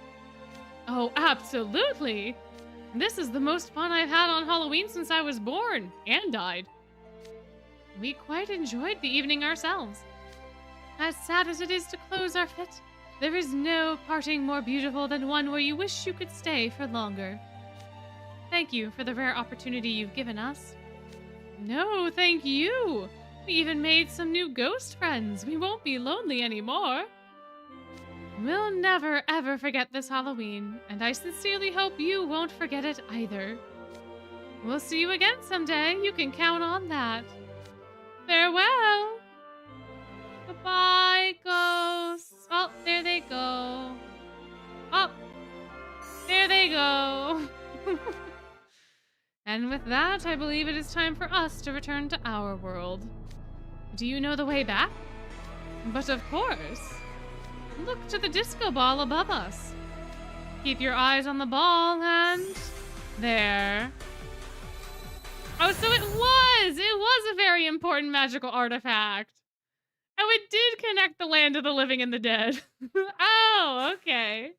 Oh, absolutely! This is the most fun I've had on Halloween since I was born and died. We quite enjoyed the evening ourselves. As sad as it is to close our fit, there is no parting more beautiful than one where you wish you could stay for longer. Thank you for the rare opportunity you've given us. No, thank you! We even made some new ghost friends. We won't be lonely anymore. We'll never ever forget this Halloween, and I sincerely hope you won't forget it either. We'll see you again someday. You can count on that. Farewell! Goodbye, ghosts. Oh, there they go. Oh, there they go. And with that, I believe it is time for us to return to our world. Do you know the way back? But of course. Look to the disco ball above us. Keep your eyes on the ball and... there. Oh, so it was a very important magical artifact. Oh, it did connect the land of the living and the dead. Oh, okay.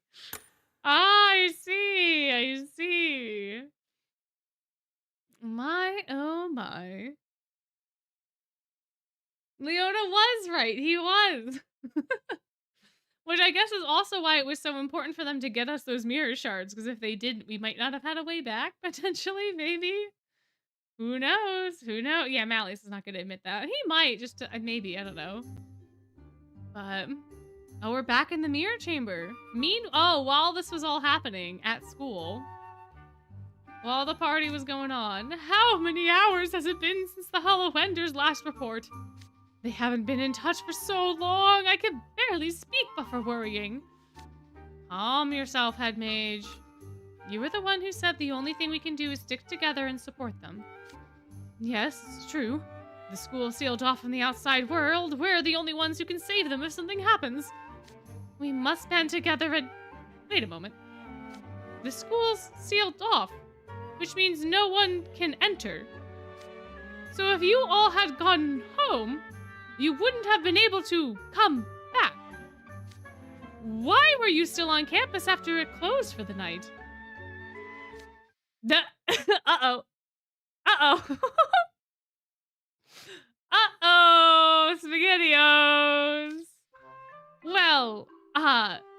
I see. My, oh my. Leona was right, he was. Which I guess is also why it was so important for them to get us those mirror shards, because if they didn't, we might not have had a way back, potentially, maybe. Who knows? Who knows? Yeah, Malleus is not going to admit that. He might, just to, maybe, I don't know. But, oh, we're back in the mirror chamber. While this was all happening at school, while the party was going on, how many hours has it been since the Hollow Enders' last report? They haven't been in touch for so long, I can barely speak but for worrying. Calm yourself, head mage. You were the one who said the only thing we can do is stick together and support them. Yes, it's true. The school sealed off from the outside world. We're the only ones who can save them if something happens. We must band together and... Wait a moment. The school's sealed off, which means no one can enter. So if you all had gone home, you wouldn't have been able to come back. Why were you still on campus after it closed for the night? Uh-oh. Uh-oh. Uh-oh, SpaghettiOs. Well,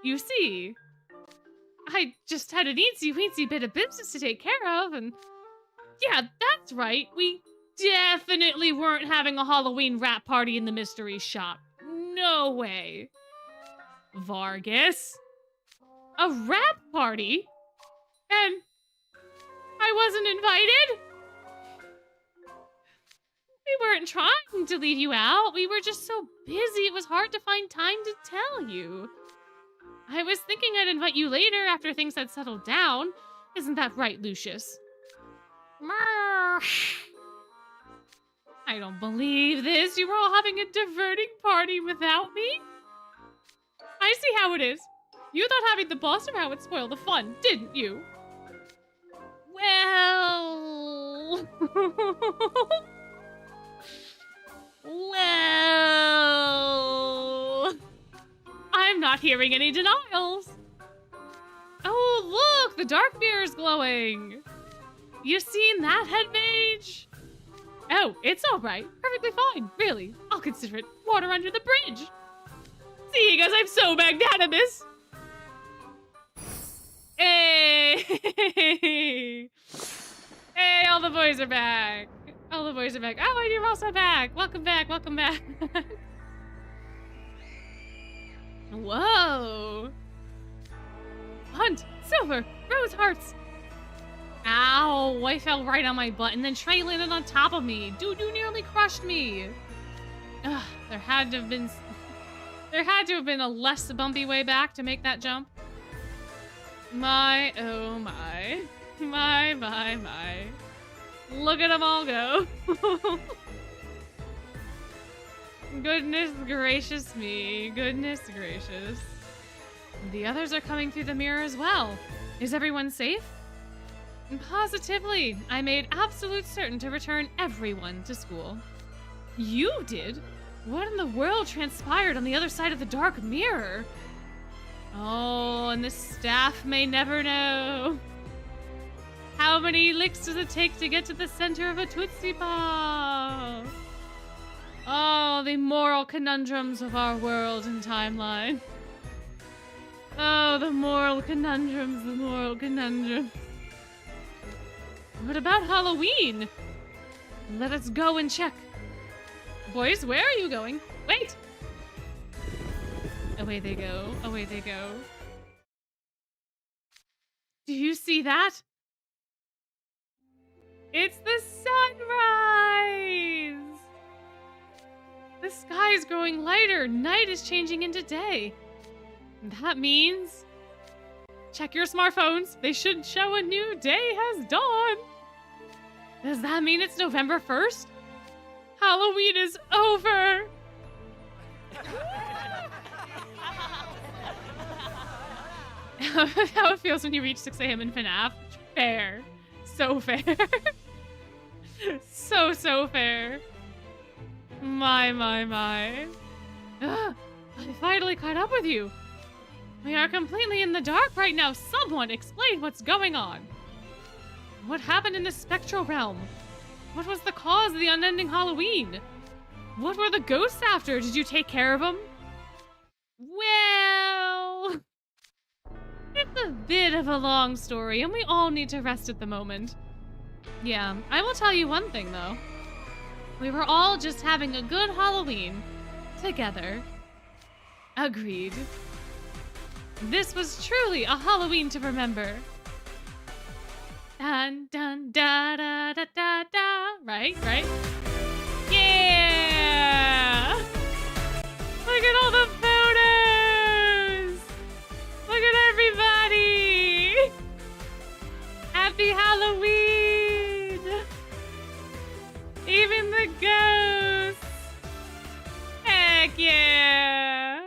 you see, I just had an eensy-weensy bit of business to take care of, and yeah, that's right, we definitely weren't having a Halloween rap party in the mystery shop. No way. Vargas? A rap party? And I wasn't invited? We weren't trying to leave you out. We were just so busy it was hard to find time to tell you. I was thinking I'd invite you later after things had settled down. Isn't that right, Lucius? I don't believe this. You were all having a diverting party without me? I see how it is. You thought having the boss around would spoil the fun, didn't you? Well... Well... I'm not hearing any denials. Oh, look! The dark mirror's glowing. You seen that, head mage? Oh, it's all right. Perfectly fine, really. I'll consider it water under the bridge. See, guys, I'm so magnanimous. Hey! Hey, all the boys are back. All the boys are back. Oh, and you're also back. Welcome back, welcome back. Whoa. Hunt, silver, rose hearts. Ow, I fell right on my butt, and then Trey landed on top of me. Dude nearly crushed me. Ugh, there had to have been a less bumpy way back to make that jump. My, oh my. My. Look at them all go. Goodness gracious me. Goodness gracious. The others are coming through the mirror as well. Is everyone safe? Positively. I made absolute certain to return everyone to school. You did? What in the world transpired on the other side of the dark mirror? Oh, and the staff may never know. How many licks does it take to get to the center of a Tootsie Pop? Oh, the moral conundrums of our world and timeline. Oh, the moral conundrums, the moral conundrums. What about Halloween? Let us go and check. Boys, where are you going? Wait! Away they go. Away they go. Do you see that? It's the sunrise! The sky is growing lighter. Night is changing into day. That means Check your smartphones. They should show a new day has dawned. Does that mean it's November 1st? Halloween is over. How it feels when you reach 6 a.m. in FNAF. Fair. So fair. So fair. My. I finally caught up with you. We are completely in the dark right now. Someone explain what's going on. What happened in the Spectral realm? What was the cause of the unending Halloween? What were the ghosts after? Did you take care of them? Well, it's a bit of a long story, and we all need to rest at the moment. Yeah, I will tell you one thing, though. We were all just having a good Halloween together. Agreed. This was truly a Halloween to remember. Dun dun da da da da da. Right? Yeah! Look at all the photos! Look at everybody! Happy Halloween! Even the ghosts! Heck yeah!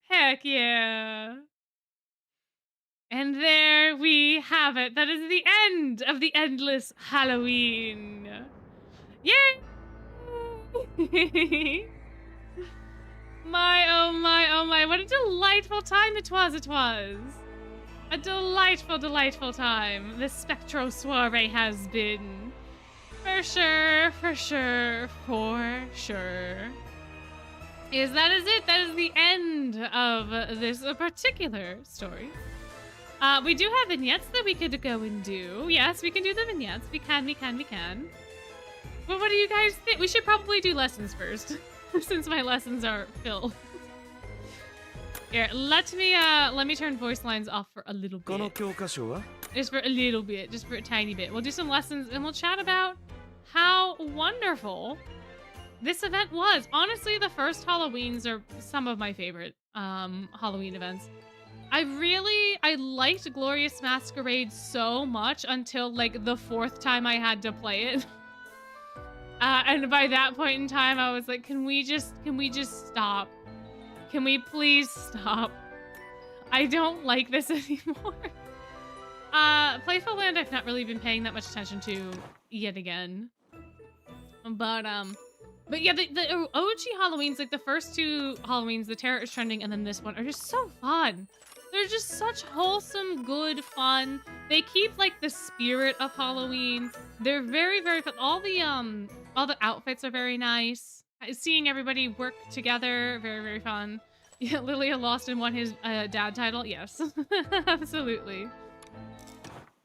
Heck yeah! And there we have it. That is the end of the endless Halloween. Yay! My, oh my. What a delightful time it was. A delightful time. The Spectral Soiree has been. For sure. That is it. That is the end of this particular story. We do have vignettes that we could go and do. Yes, we can do the vignettes. We can. But what do you guys think? We should probably do lessons first, since my lessons are filled. Here, let me turn voice lines off for a little bit. Just for a little bit, just for a tiny bit. We'll do some lessons and we'll chat about how wonderful this event was. Honestly, the first Halloweens are some of my favorite Halloween events. I liked Glorious Masquerade so much until like the 4th time I had to play it. And by that point in time, I was like, can we just stop? Can we please stop? I don't like this anymore. Playful Land I've not really been paying that much attention to yet again. But yeah, the OG Halloweens, like the first 2 Halloweens, the Terror is Trending and then this one, are just so fun. They're just such wholesome, good fun. They keep like the spirit of Halloween. They're very, very fun. All the outfits are very nice. Seeing everybody work together, very, very fun. Yeah, Lilia lost and won his dad title. Yes, absolutely.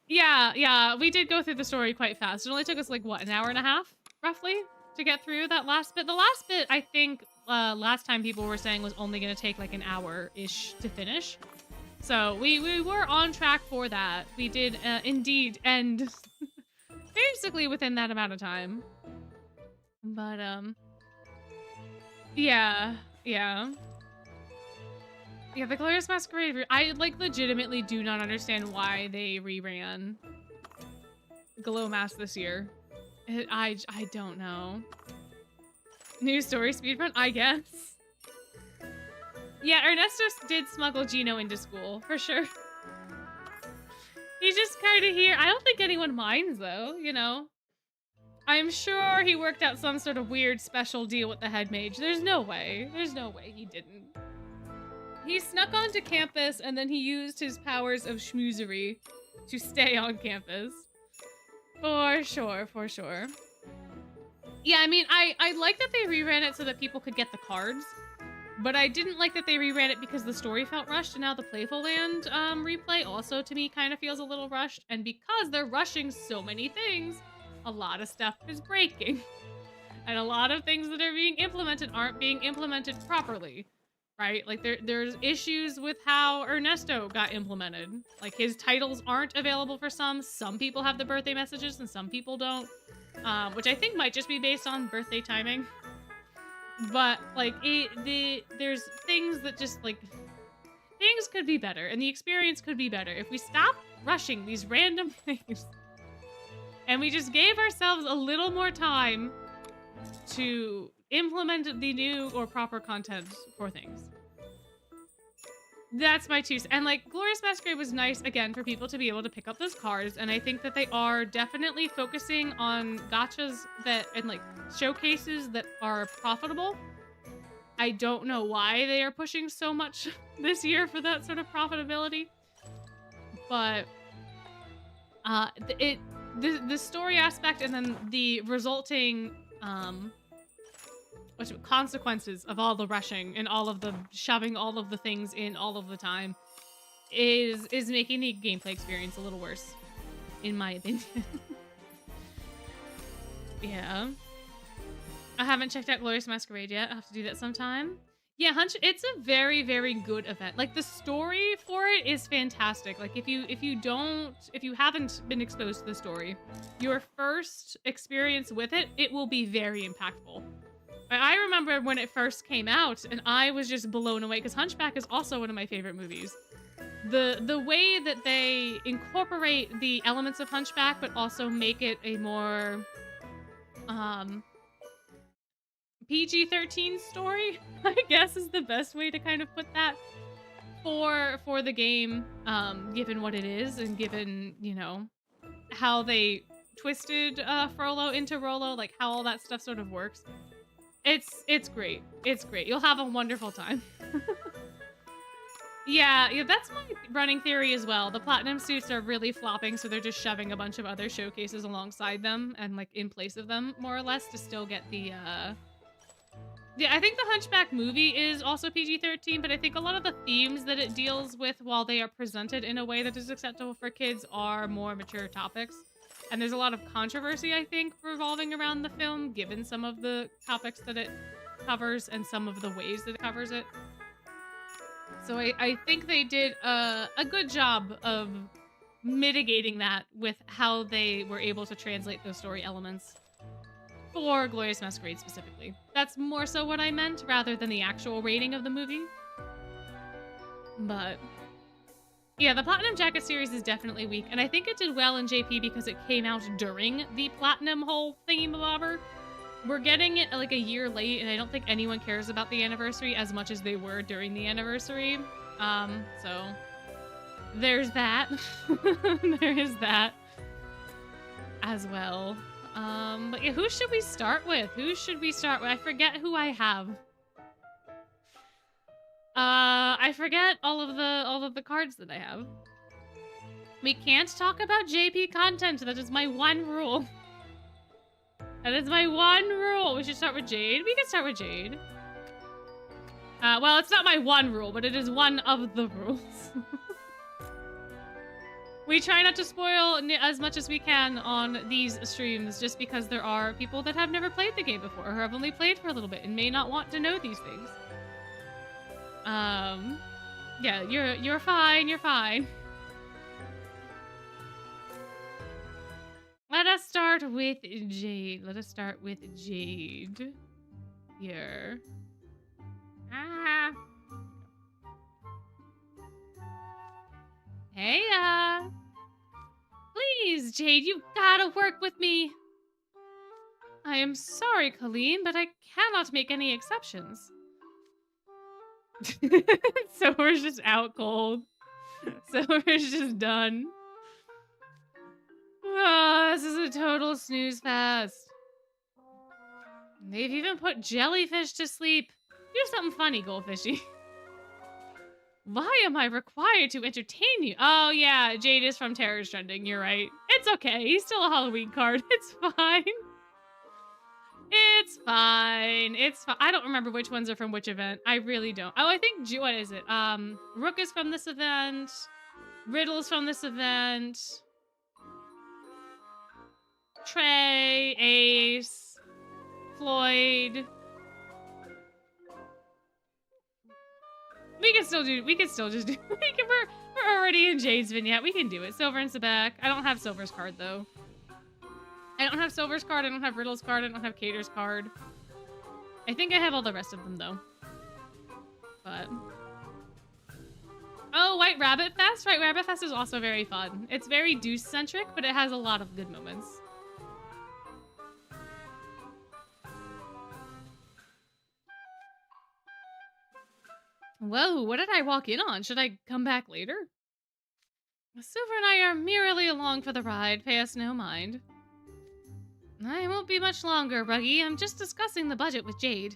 Yeah, we did go through the story quite fast. It only took us like, what, an hour and a half, roughly, to get through that last bit. The last bit, I think, last time people were saying was only going to take like an hour-ish to finish. So we were on track for that. We did indeed end basically within that amount of time. But, yeah, the Glorious Masquerade, I, like, legitimately do not understand why they reran Glow Mask this year. I don't know. New story speedrun, I guess. Yeah, Ernesto did smuggle Gino into school, for sure. He's just kind of here. I don't think anyone minds, though, you know? I'm sure he worked out some sort of weird special deal with the head mage. There's no way he didn't. He snuck onto campus and then he used his powers of schmoozery to stay on campus. For sure. Yeah, I mean, I like that they reran it so that people could get the cards, but I didn't like that they reran it because the story felt rushed, and now the Playful Land replay also to me kind of feels a little rushed, and because they're rushing so many things, a lot of stuff is breaking. And a lot of things that are being implemented aren't being implemented properly, right? Like there's issues with how Ernesto got implemented. Like his titles aren't available for some people have the birthday messages and some people don't, which I think might just be based on birthday timing. But like there's things that just like, things could be better and the experience could be better if we stopped rushing these random things and we just gave ourselves a little more time to implement the new or proper content for things. That's my 2 cents. And like Glorious Masquerade was nice again for people to be able to pick up those cards, and I think that they are definitely focusing on gachas that and like showcases that are profitable. I don't know why they are pushing so much this year for that sort of profitability, but the story aspect and then the resulting consequences of all the rushing and all of the shoving all of the things in all of the time is making the gameplay experience a little worse, in my opinion. Yeah. I haven't checked out Glorious Masquerade yet. I'll have to do that sometime. Yeah, Hunch, it's a very, very good event. Like, the story for it is fantastic. Like, if you haven't been exposed to the story, your first experience with it, it will be very impactful. I remember when it first came out, and I was just blown away, because Hunchback is also one of my favorite movies. The way that they incorporate the elements of Hunchback, but also make it a more PG-13 story, I guess is the best way to kind of put that for the game, given what it is, and given, you know, how they twisted Frollo into Rollo, like how all that stuff sort of works. It's great. It's great. You'll have a wonderful time. Yeah, that's my running theory as well. The platinum suits are really flopping, so they're just shoving a bunch of other showcases alongside them and like in place of them, more or less, to still get the Yeah, I think the Hunchback movie is also PG-13, but I think a lot of the themes that it deals with, while they are presented in a way that is acceptable for kids, are more mature topics. And there's a lot of controversy, I think, revolving around the film, given some of the topics that it covers and some of the ways that it covers it. So I think they did a good job of mitigating that with how they were able to translate those story elements for Glorious Masquerade specifically. That's more so what I meant, rather than the actual rating of the movie. But yeah, the Platinum Jacket series is definitely weak, and I think it did well in JP because it came out during the Platinum whole thingy-bobber. We're getting it like a year late, and I don't think anyone cares about the anniversary as much as they were during the anniversary. So there's that. There is that as well. But yeah, who should we start with? Who should we start with? I forget who I have. I forget all of the cards that I have. We can't talk about JP content. That is my one rule. That is my one rule. We should start with Jade. We can start with Jade. Well, it's not my one rule, but it is one of the rules. We try not to spoil as much as we can on these streams, just because there are people that have never played the game before, or have only played for a little bit and may not want to know these things. Yeah, you're fine. You're fine. Let us start with Jade. Let us start with Jade. Here. Ah. Hey, please, Jade, you've gotta work with me. I am sorry, Colleen, but I cannot make any exceptions. Sora's just out cold. Sora's just done. Oh, this is a total snooze fest. They've even put jellyfish to sleep. Do something funny, Goldfishy. Why am I required to entertain you? Oh, yeah, Jade is from Terror's Trending. You're right. It's okay. He's still a Halloween card. It's fine. It's fine. It's fine. I don't remember which ones are from which event. I really don't. Oh, I think, what is it? Rook is from this event. Riddle's from this event. Trey, Ace, Floyd. We can still just do, we're already in Jade's vignette. We can do it. Silver and Sebek. I don't have Silver's card, though. I don't have Silver's card. I don't have Riddle's card. I don't have Cater's card. I think I have all the rest of them, though. But Oh, White Rabbit Fest? White Rabbit Fest is also very fun. It's very Deuce-centric, but it has a lot of good moments. Whoa, what did I walk in on? Should I come back later? Silver and I are merely along for the ride. Pay us no mind. I won't be much longer, Ruggie. I'm just discussing the budget with Jade.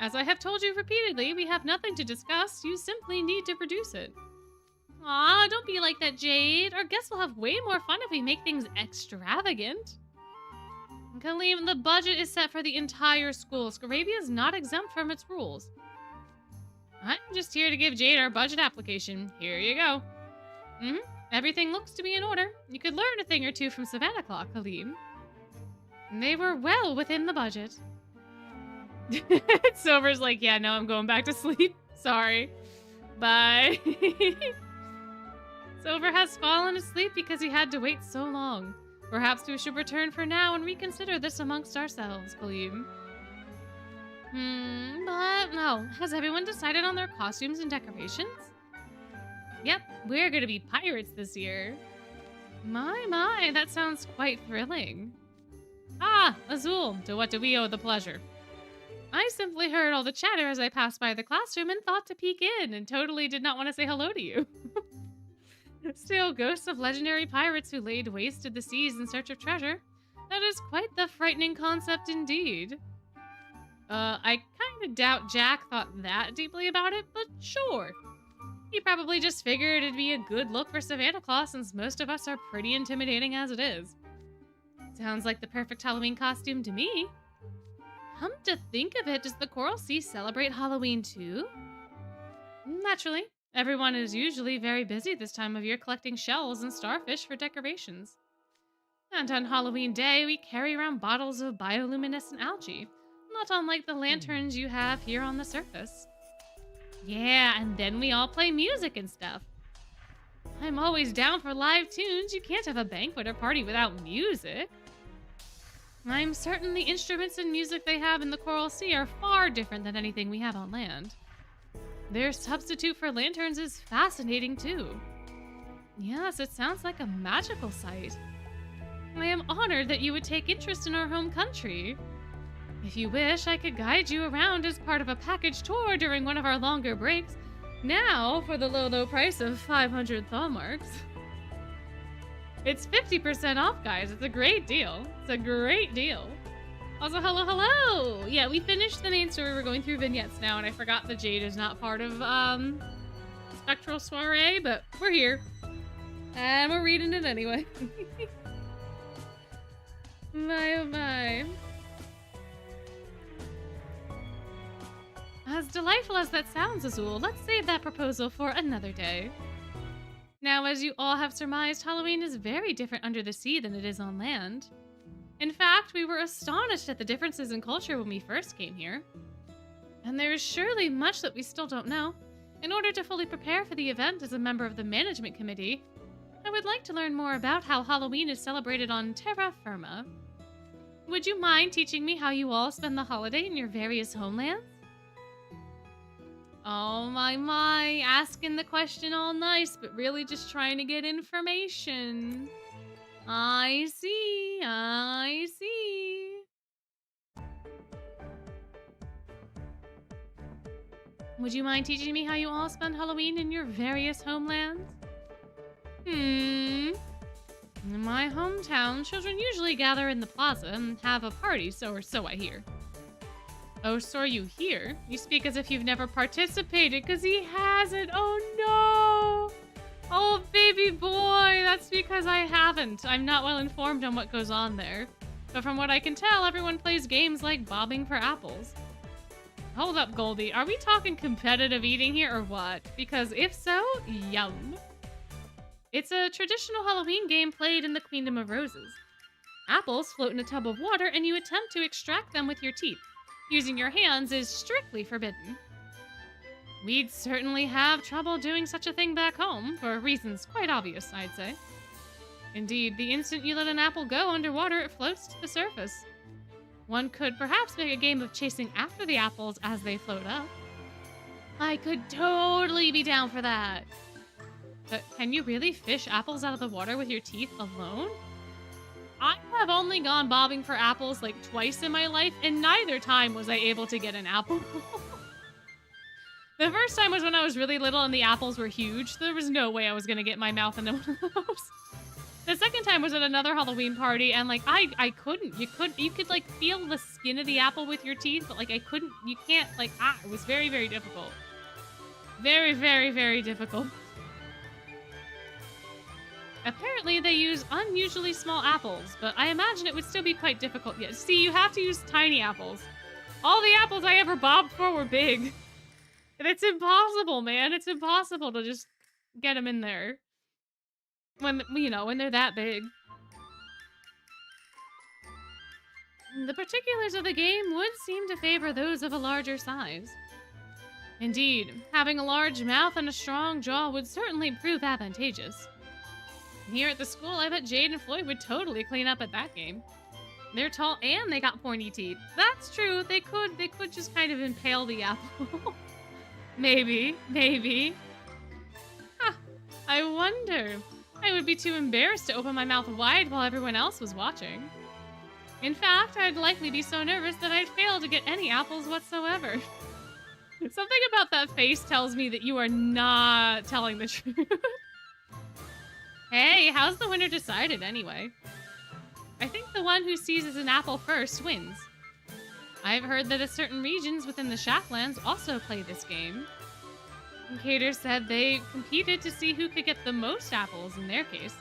As I have told you repeatedly, we have nothing to discuss. You simply need to produce it. Aw, don't be like that, Jade. Our guests will have way more fun if we make things extravagant. Kaleem, the budget is set for the entire school. Scarabia is not exempt from its rules. I'm just here to give Jade our budget application. Here you go. Everything looks to be in order. You could learn a thing or two from Savannah Clock, Kaleem. They were well within the budget. Silver's like, yeah, no, I'm going back to sleep. Sorry. Bye. Silver has fallen asleep because he had to wait so long. Perhaps we should return for now and reconsider this amongst ourselves, Kaleem. But no. Has everyone decided on their costumes and decorations? Yep, we're gonna be pirates this year. My, that sounds quite thrilling. Ah, Azul, to what do we owe the pleasure? I simply heard all the chatter as I passed by the classroom and thought to peek in and totally did not want to say hello to you. Still, ghosts of legendary pirates who laid waste to the seas in search of treasure. That is quite the frightening concept indeed. I kind of doubt Jack thought that deeply about it, but sure. He probably just figured it'd be a good look for Savannah Claus since most of us are pretty intimidating as it is. Sounds like the perfect Halloween costume to me. Come to think of it, does the Coral Sea celebrate Halloween too? Naturally. Everyone is usually very busy this time of year collecting shells and starfish for decorations. And on Halloween Day, we carry around bottles of bioluminescent algae, not unlike the lanterns you have here on the surface. Yeah, and then we all play music and stuff. I'm always down for live tunes. You can't have a banquet or party without music. I'm certain the instruments and music they have in the Coral Sea are far different than anything we have on land. Their substitute for lanterns is fascinating too. Yes, it sounds like a magical sight. I am honored that you would take interest in our home country. If you wish, I could guide you around as part of a package tour during one of our longer breaks. Now, for the low price of 500 thaw marks. It's 50% off, guys. It's a great deal. It's a great deal. Also, hello! Yeah, we finished the main story. We're going through vignettes now, and I forgot that Jade is not part of, Spectral Soiree, but we're here. And we're reading it anyway. My, oh my. As delightful as that sounds, Azul, let's save that proposal for another day. Now, as you all have surmised, Halloween is very different under the sea than it is on land. In fact, we were astonished at the differences in culture when we first came here. And there is surely much that we still don't know. In order to fully prepare for the event as a member of the management committee, I would like to learn more about how Halloween is celebrated on terra firma. Would you mind teaching me how you all spend the holiday in your various homelands? Oh my, asking the question all nice, but really just trying to get information. I see. Would you mind teaching me how you all spend Halloween in your various homelands? In my hometown, children usually gather in the plaza and have a party, so I hear. Oh, so are you here? You speak as if you've never participated, because he hasn't. Oh, no. Oh, baby boy. That's because I haven't. I'm not well informed on what goes on there. But from what I can tell, everyone plays games like bobbing for apples. Hold up, Goldie. Are we talking competitive eating here or what? Because if so, yum. It's a traditional Halloween game played in the Queendom of Roses. Apples float in a tub of water and you attempt to extract them with your teeth. Using your hands is strictly forbidden. We'd certainly have trouble doing such a thing back home, for reasons quite obvious, I'd say. Indeed, the instant you let an apple go underwater, it floats to the surface. One could perhaps make a game of chasing after the apples as they float up. I could totally be down for that. but can you really fish apples out of the water with your teeth alone? I have only gone bobbing for apples like twice in my life, and neither time was I able to get an apple. The first time was when I was really little and the apples were huge. There was no way I was gonna get my mouth into one of those. The second time was at another Halloween party, and like I couldn't. You could like feel the skin of the apple with your teeth, but like I couldn't. You can't like it was very, very difficult. Very, very, very difficult. Apparently they use unusually small apples, but I imagine it would still be quite difficult. Yeah, see, you have to use tiny apples. All the apples I ever bobbed for were big. And it's impossible, man. It's impossible to just get them in there. When, you know, when they're that big. The particulars of the game would seem to favor those of a larger size. Indeed, having a large mouth and a strong jaw would certainly prove advantageous. Here at the school, I bet Jade and Floyd would totally clean up at that game. They're tall and they got pointy teeth. That's true. They could just kind of impale the apple. Maybe. Huh. I wonder. I would be too embarrassed to open my mouth wide while everyone else was watching. In fact, I'd likely be so nervous that I'd fail to get any apples whatsoever. Something about that face tells me that you are not telling the truth. Hey, how's the winner decided anyway? I think the one who seizes an apple first wins. I've heard that certain regions within the Shacklands also play this game. Cater said they competed to see who could get the most apples in their case.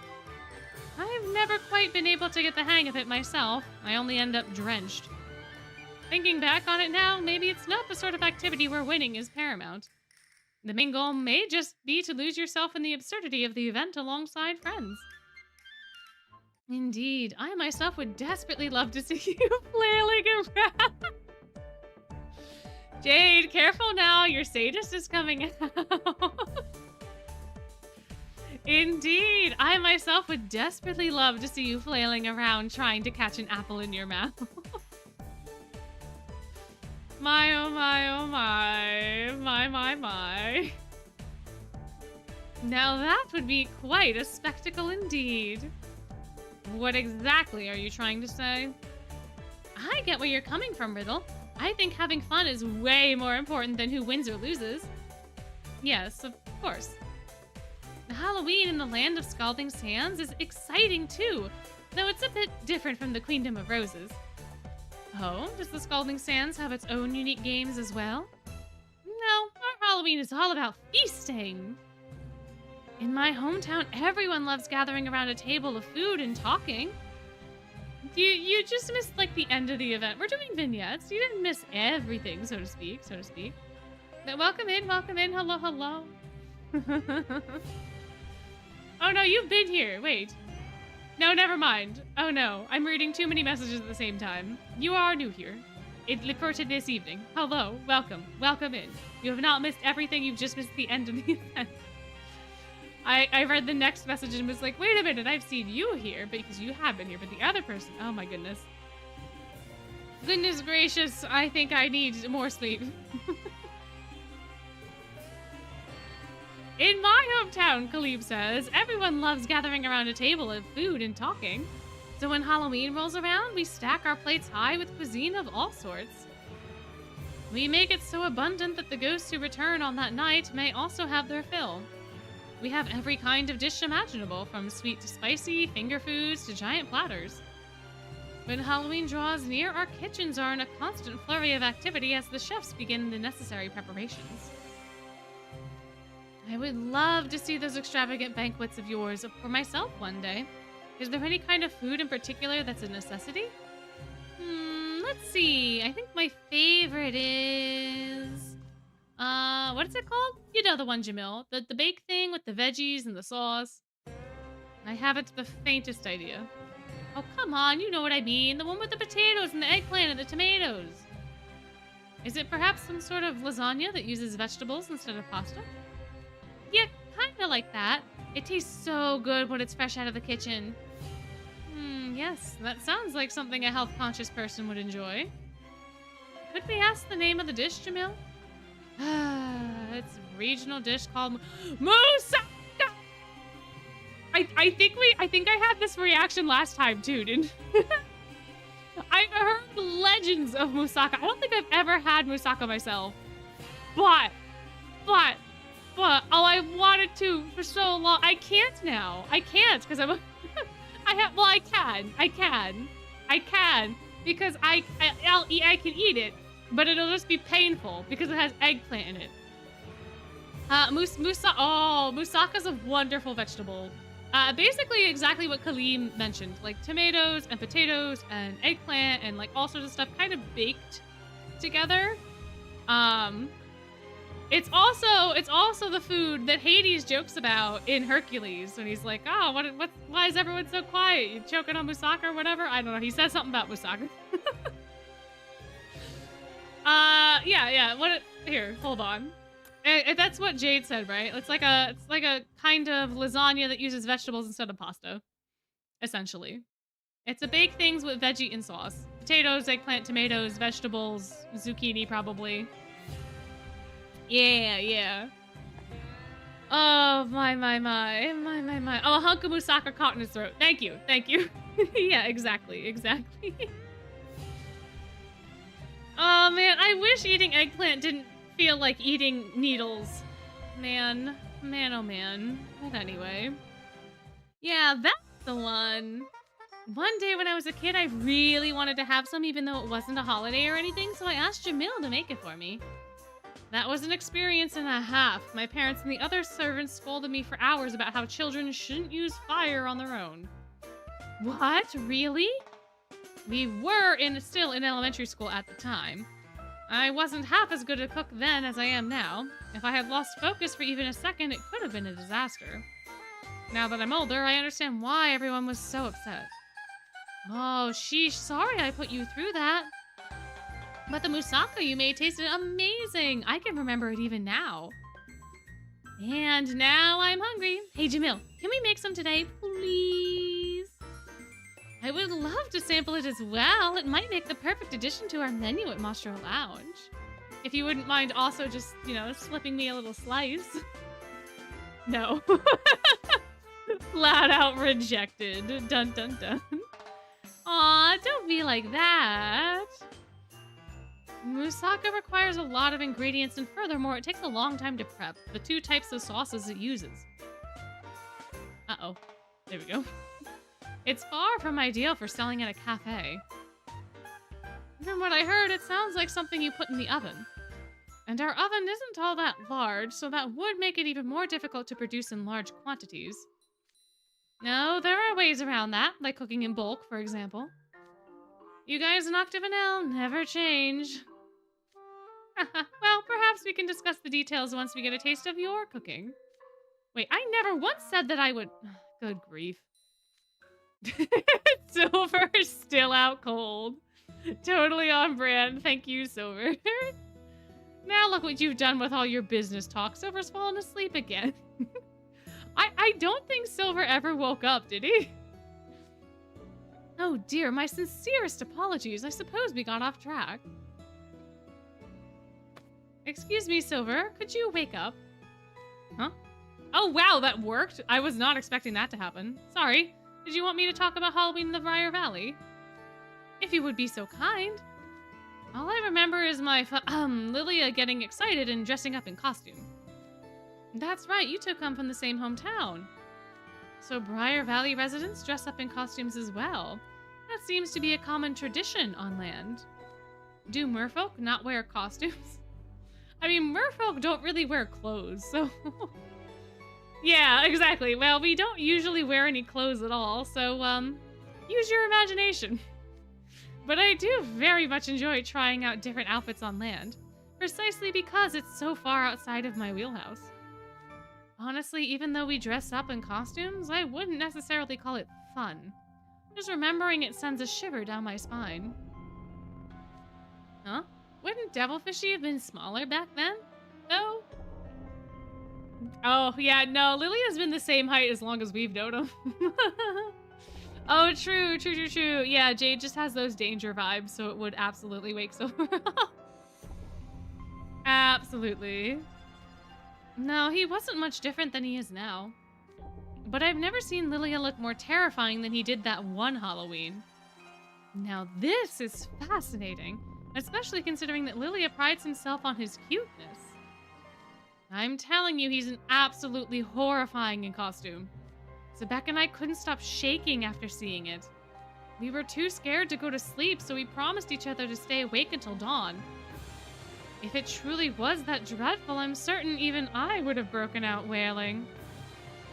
I've never quite been able to get the hang of it myself. I only end up drenched. Thinking back on it now, maybe it's not the sort of activity where winning is paramount. The main goal may just be to lose yourself in the absurdity of the event alongside friends. Indeed, I myself would desperately love to see you flailing around. Jade, careful now, your sadist is coming out. Indeed, I myself would desperately love to see you flailing around trying to catch an apple in your mouth. My, oh my, oh my. My. Now that would be quite a spectacle indeed. What exactly are you trying to say? I get where you're coming from, Riddle. I think having fun is way more important than who wins or loses. Yes, of course. Halloween in the land of Scalding Sands is exciting too, though it's a bit different from the Queendom of Roses. Oh, does the Scalding Sands have its own unique games as well? No, our Halloween is all about feasting. In my hometown, everyone loves gathering around a table of food and talking. You just missed like the end of the event. We're doing vignettes. You didn't miss everything, so to speak. But welcome in. Hello. Oh no, you've been here. Wait. No, never mind. Oh no, I'm reading too many messages at the same time. You are new here. For this evening. Hello, welcome in. You have not missed everything, you've just missed the end of the event. I read the next message and was like, wait a minute, I've seen you here, because you have been here, but the other person, oh my goodness. Goodness gracious, I think I need more sleep. In my hometown, Khalib says, everyone loves gathering around a table of food and talking. So when Halloween rolls around, we stack our plates high with cuisine of all sorts. We make it so abundant that the ghosts who return on that night may also have their fill. We have every kind of dish imaginable, from sweet to spicy, finger foods to giant platters. When Halloween draws near, our kitchens are in a constant flurry of activity as the chefs begin the necessary preparations. I would love to see those extravagant banquets of yours for myself one day. Is there any kind of food in particular that's a necessity? Let's see. I think my favorite is... what is it called? You know the one, Jamil. The baked thing with the veggies and the sauce. I haven't the faintest idea. Oh, come on. You know what I mean. The one with the potatoes and the eggplant and the tomatoes. Is it perhaps some sort of lasagna that uses vegetables instead of pasta? Yeah, kinda like that. It tastes so good when it's fresh out of the kitchen. Yes, that sounds like something a health-conscious person would enjoy. Could we ask the name of the dish, Jamil? It's a regional dish called moussaka. I think I had this reaction last time too, didn't I've heard legends of moussaka. I don't think I've ever had moussaka myself. But oh, I wanted to for so long. I can't now. I can't because I'm I can because I can eat it, but it'll just be painful because it has eggplant in it. Moussaka's a wonderful vegetable. Basically exactly what Kaleem mentioned, like tomatoes and potatoes and eggplant and like all sorts of stuff kind of baked together. It's also the food that Hades jokes about in Hercules when he's like, oh, why is everyone so quiet? You choking on moussaka or whatever? I don't know. He says something about moussaka. Yeah. Here, hold on. That's what Jade said, right? It's like a kind of lasagna that uses vegetables instead of pasta, essentially. It's a baked things with veggie and sauce. Potatoes, eggplant, tomatoes, vegetables, zucchini probably. Yeah. Oh, my. Oh, a hunk of moussaka caught in his throat. Thank you. Yeah, exactly. Oh, man, I wish eating eggplant didn't feel like eating needles. Man, oh man. But anyway. Yeah, that's the one. One day when I was a kid, I really wanted to have some even though it wasn't a holiday or anything, so I asked Jamil to make it for me. That was an experience and a half. My parents and the other servants scolded me for hours about how children shouldn't use fire on their own. What? Really? We were still in elementary school at the time. I wasn't half as good a cook then as I am now. If I had lost focus for even a second, it could have been a disaster. Now that I'm older, I understand why everyone was so upset. Oh, sheesh, sorry I put you through that. But the moussaka you made tasted amazing. I can remember it even now. And now I'm hungry. Hey, Jamil, can we make some today, please? I would love to sample it as well. It might make the perfect addition to our menu at Mastro Lounge. If you wouldn't mind also just, slipping me a little slice. No. Flat out rejected. Dun dun dun. Aw, don't be like that. Moussaka requires a lot of ingredients, and furthermore, it takes a long time to prep. The 2 types of sauces it uses. Uh-oh. There we go. It's far from ideal for selling at a cafe. From what I heard, it sounds like something you put in the oven. And our oven isn't all that large, so that would make it even more difficult to produce in large quantities. No, there are ways around that, like cooking in bulk, for example. You guys in Octave and L never change. Well, perhaps we can discuss the details once we get a taste of your cooking. Wait, I never once said that I would... Good grief. Silver is still out cold. Totally on brand. Thank you, Silver. Now look what you've done with all your business talk. Silver's fallen asleep again. I don't think Silver ever woke up, did he? Oh dear, my sincerest apologies. I suppose we got off track. Excuse me, Silver. Could you wake up? Huh? Oh wow, that worked. I was not expecting that to happen. Sorry. Did you want me to talk about Halloween in the Briar Valley? If you would be so kind. All I remember is my Lilia getting excited and dressing up in costume. That's right, you two come from the same hometown. So Briar Valley residents dress up in costumes as well. That seems to be a common tradition on land. Do merfolk not wear costumes? I mean, merfolk don't really wear clothes, so... Yeah, exactly. Well, we don't usually wear any clothes at all, so, use your imagination. But I do very much enjoy trying out different outfits on land, precisely because it's so far outside of my wheelhouse. Honestly, even though we dress up in costumes, I wouldn't necessarily call it fun. Just remembering it sends a shiver down my spine. Huh? Wouldn't Devilfishy have been smaller back then? No? Oh, yeah, no, Lilia's been the same height as long as we've known him. Oh, true. Yeah, Jade just has those danger vibes, so it would absolutely wake Silver up. Absolutely. No, he wasn't much different than he is now. but I've never seen Lilia look more terrifying than he did that one Halloween. Now this is fascinating, especially considering that Lilia prides himself on his cuteness. I'm telling you, he's an absolutely horrifying in costume. Sebek and I couldn't stop shaking after seeing it. We were too scared to go to sleep, so we promised each other to stay awake until dawn. If it truly was that dreadful, I'm certain even I would have broken out wailing.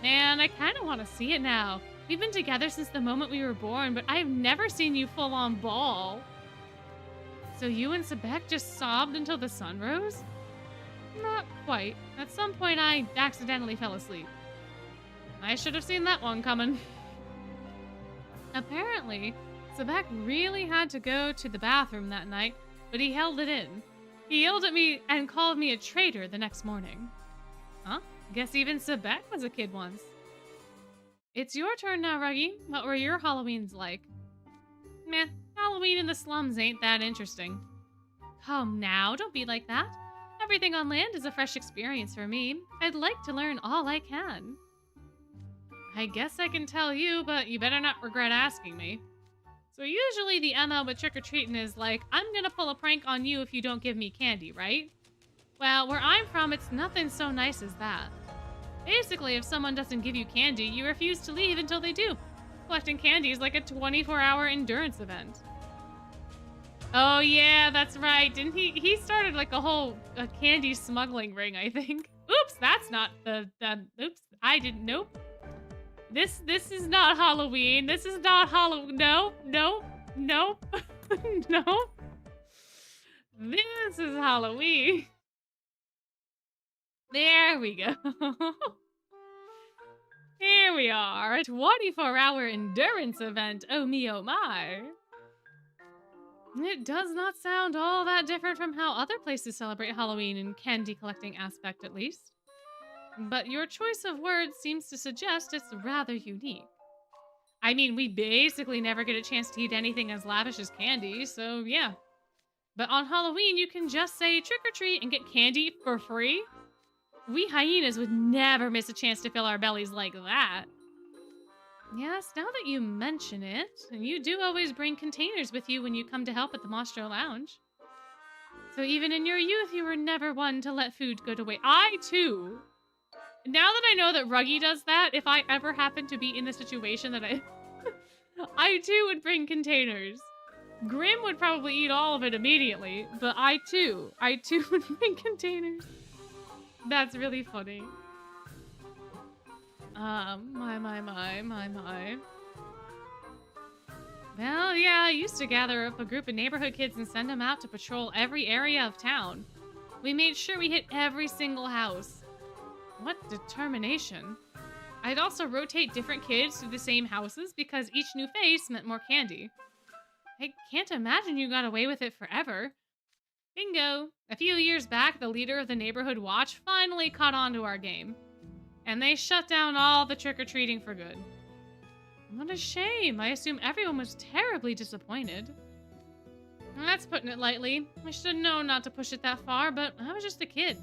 Man, I kind of want to see it now. We've been together since the moment we were born, but I've never seen you full-on bawl. So you and Sebek just sobbed until the sun rose? Not quite. At some point, I accidentally fell asleep. I should have seen that one coming. Apparently, Sebek really had to go to the bathroom that night, but he held it in. He yelled at me and called me a traitor the next morning. Huh? Guess even Sebek was a kid once. It's your turn now, Ruggie. What were your Halloweens like? Meh, Halloween in the slums ain't that interesting. Come now, don't be like that. Everything on land is a fresh experience for me. I'd like to learn all I can. I guess I can tell you, but you better not regret asking me. So usually the MO with trick-or-treating is like, I'm gonna pull a prank on you if you don't give me candy, right? Well, where I'm from, it's nothing so nice as that. Basically, if someone doesn't give you candy, you refuse to leave until they do. Collecting candy is like a 24-hour endurance event. Oh yeah, that's right. Didn't he started like a candy smuggling ring, I think. Oops, that's not oops, I didn't, nope. This is not Halloween. This is not Halloween. No. No. This is Halloween. There we go. Here we are. A 24-hour endurance event. Oh me, oh my. It does not sound all that different from how other places celebrate Halloween in candy collecting aspect, at least. But your choice of words seems to suggest it's rather unique. I mean, we basically never get a chance to eat anything as lavish as candy, so yeah. But on Halloween, you can just say trick or treat and get candy for free? We hyenas would never miss a chance to fill our bellies like that. Yes, now that you mention it, you do always bring containers with you when you come to help at the Mostro Lounge. So even in your youth, you were never one to let food go to waste. I, too. Now that I know that Ruggie does that, if I ever happen to be in the situation that I too would bring containers. Grim would probably eat all of it immediately, but I too would bring containers. That's really funny. My. Well, yeah, I used to gather up a group of neighborhood kids and send them out to patrol every area of town. We made sure we hit every single house. What determination. I'd also rotate different kids to the same houses because each new face meant more candy. I can't imagine you got away with it forever. Bingo! A few years back, the leader of the neighborhood watch finally caught on to our game. And they shut down all the trick-or-treating for good. What a shame. I assume everyone was terribly disappointed. That's putting it lightly. I should have known not to push it that far, but I was just a kid.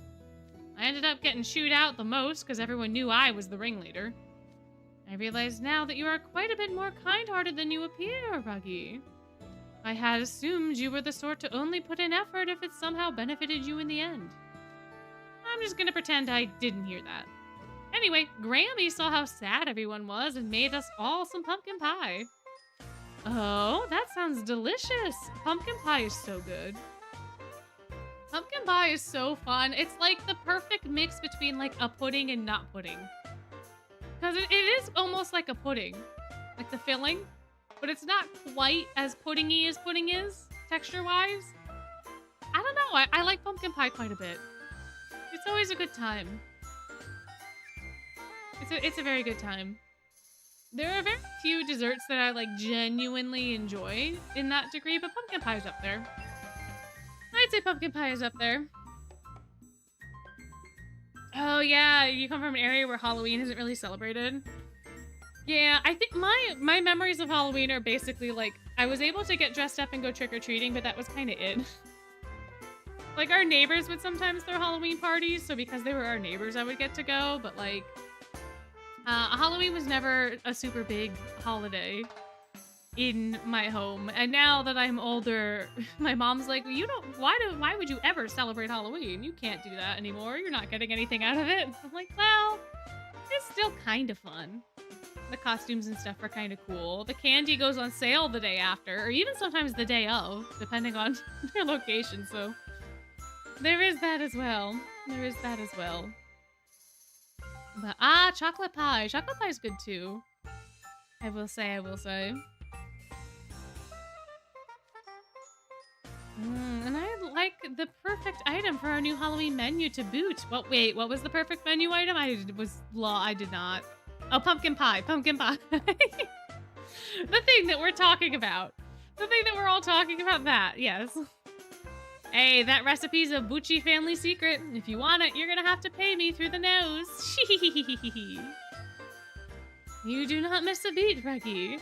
I ended up getting shooed out the most because everyone knew I was the ringleader. I realize now that you are quite a bit more kind-hearted than you appear, Ruggie. I had assumed you were the sort to only put in effort if it somehow benefited you in the end. I'm just gonna pretend I didn't hear that. Anyway, Grammy saw how sad everyone was and made us all some pumpkin pie. Oh, that sounds delicious. Pumpkin pie is so good. Pumpkin pie is so fun. It's like the perfect mix between like a pudding and not pudding. Because it is almost like a pudding. Like the filling. But it's not quite as puddingy as pudding is, texture-wise. I don't know. I like pumpkin pie quite a bit. It's always a good time. It's a very good time. There are very few desserts that I like genuinely enjoy in that degree, but pumpkin pie is up there. I'd say pumpkin pie is up there. Oh yeah, you come from an area where Halloween isn't really celebrated. Yeah, I think my memories of Halloween are basically like, I was able to get dressed up and go trick-or-treating, but that was kind of it. Like, our neighbors would sometimes throw Halloween parties, so because they were our neighbors, I would get to go, but like, Halloween was never a super big holiday in my home, and now that I'm older, my mom's like, why would you ever celebrate Halloween? You can't do that anymore. You're not getting anything out of it. I'm like, well, it's still kind of fun. The costumes and stuff are kind of cool. The candy goes on sale the day after, or even sometimes the day of, depending on your location, so there is that as well. There is that as well. But, chocolate pie. Chocolate pie is good too. I will say. And I like the perfect item for our new Halloween menu to boot. Well, wait, what was the perfect menu item? I did not. Oh, pumpkin pie. The thing that we're talking about. The thing that we're all talking about, that, yes. Hey, that recipe's a Bucci family secret. If you want it, you're gonna have to pay me through the nose. You do not miss a beat, Ruggie.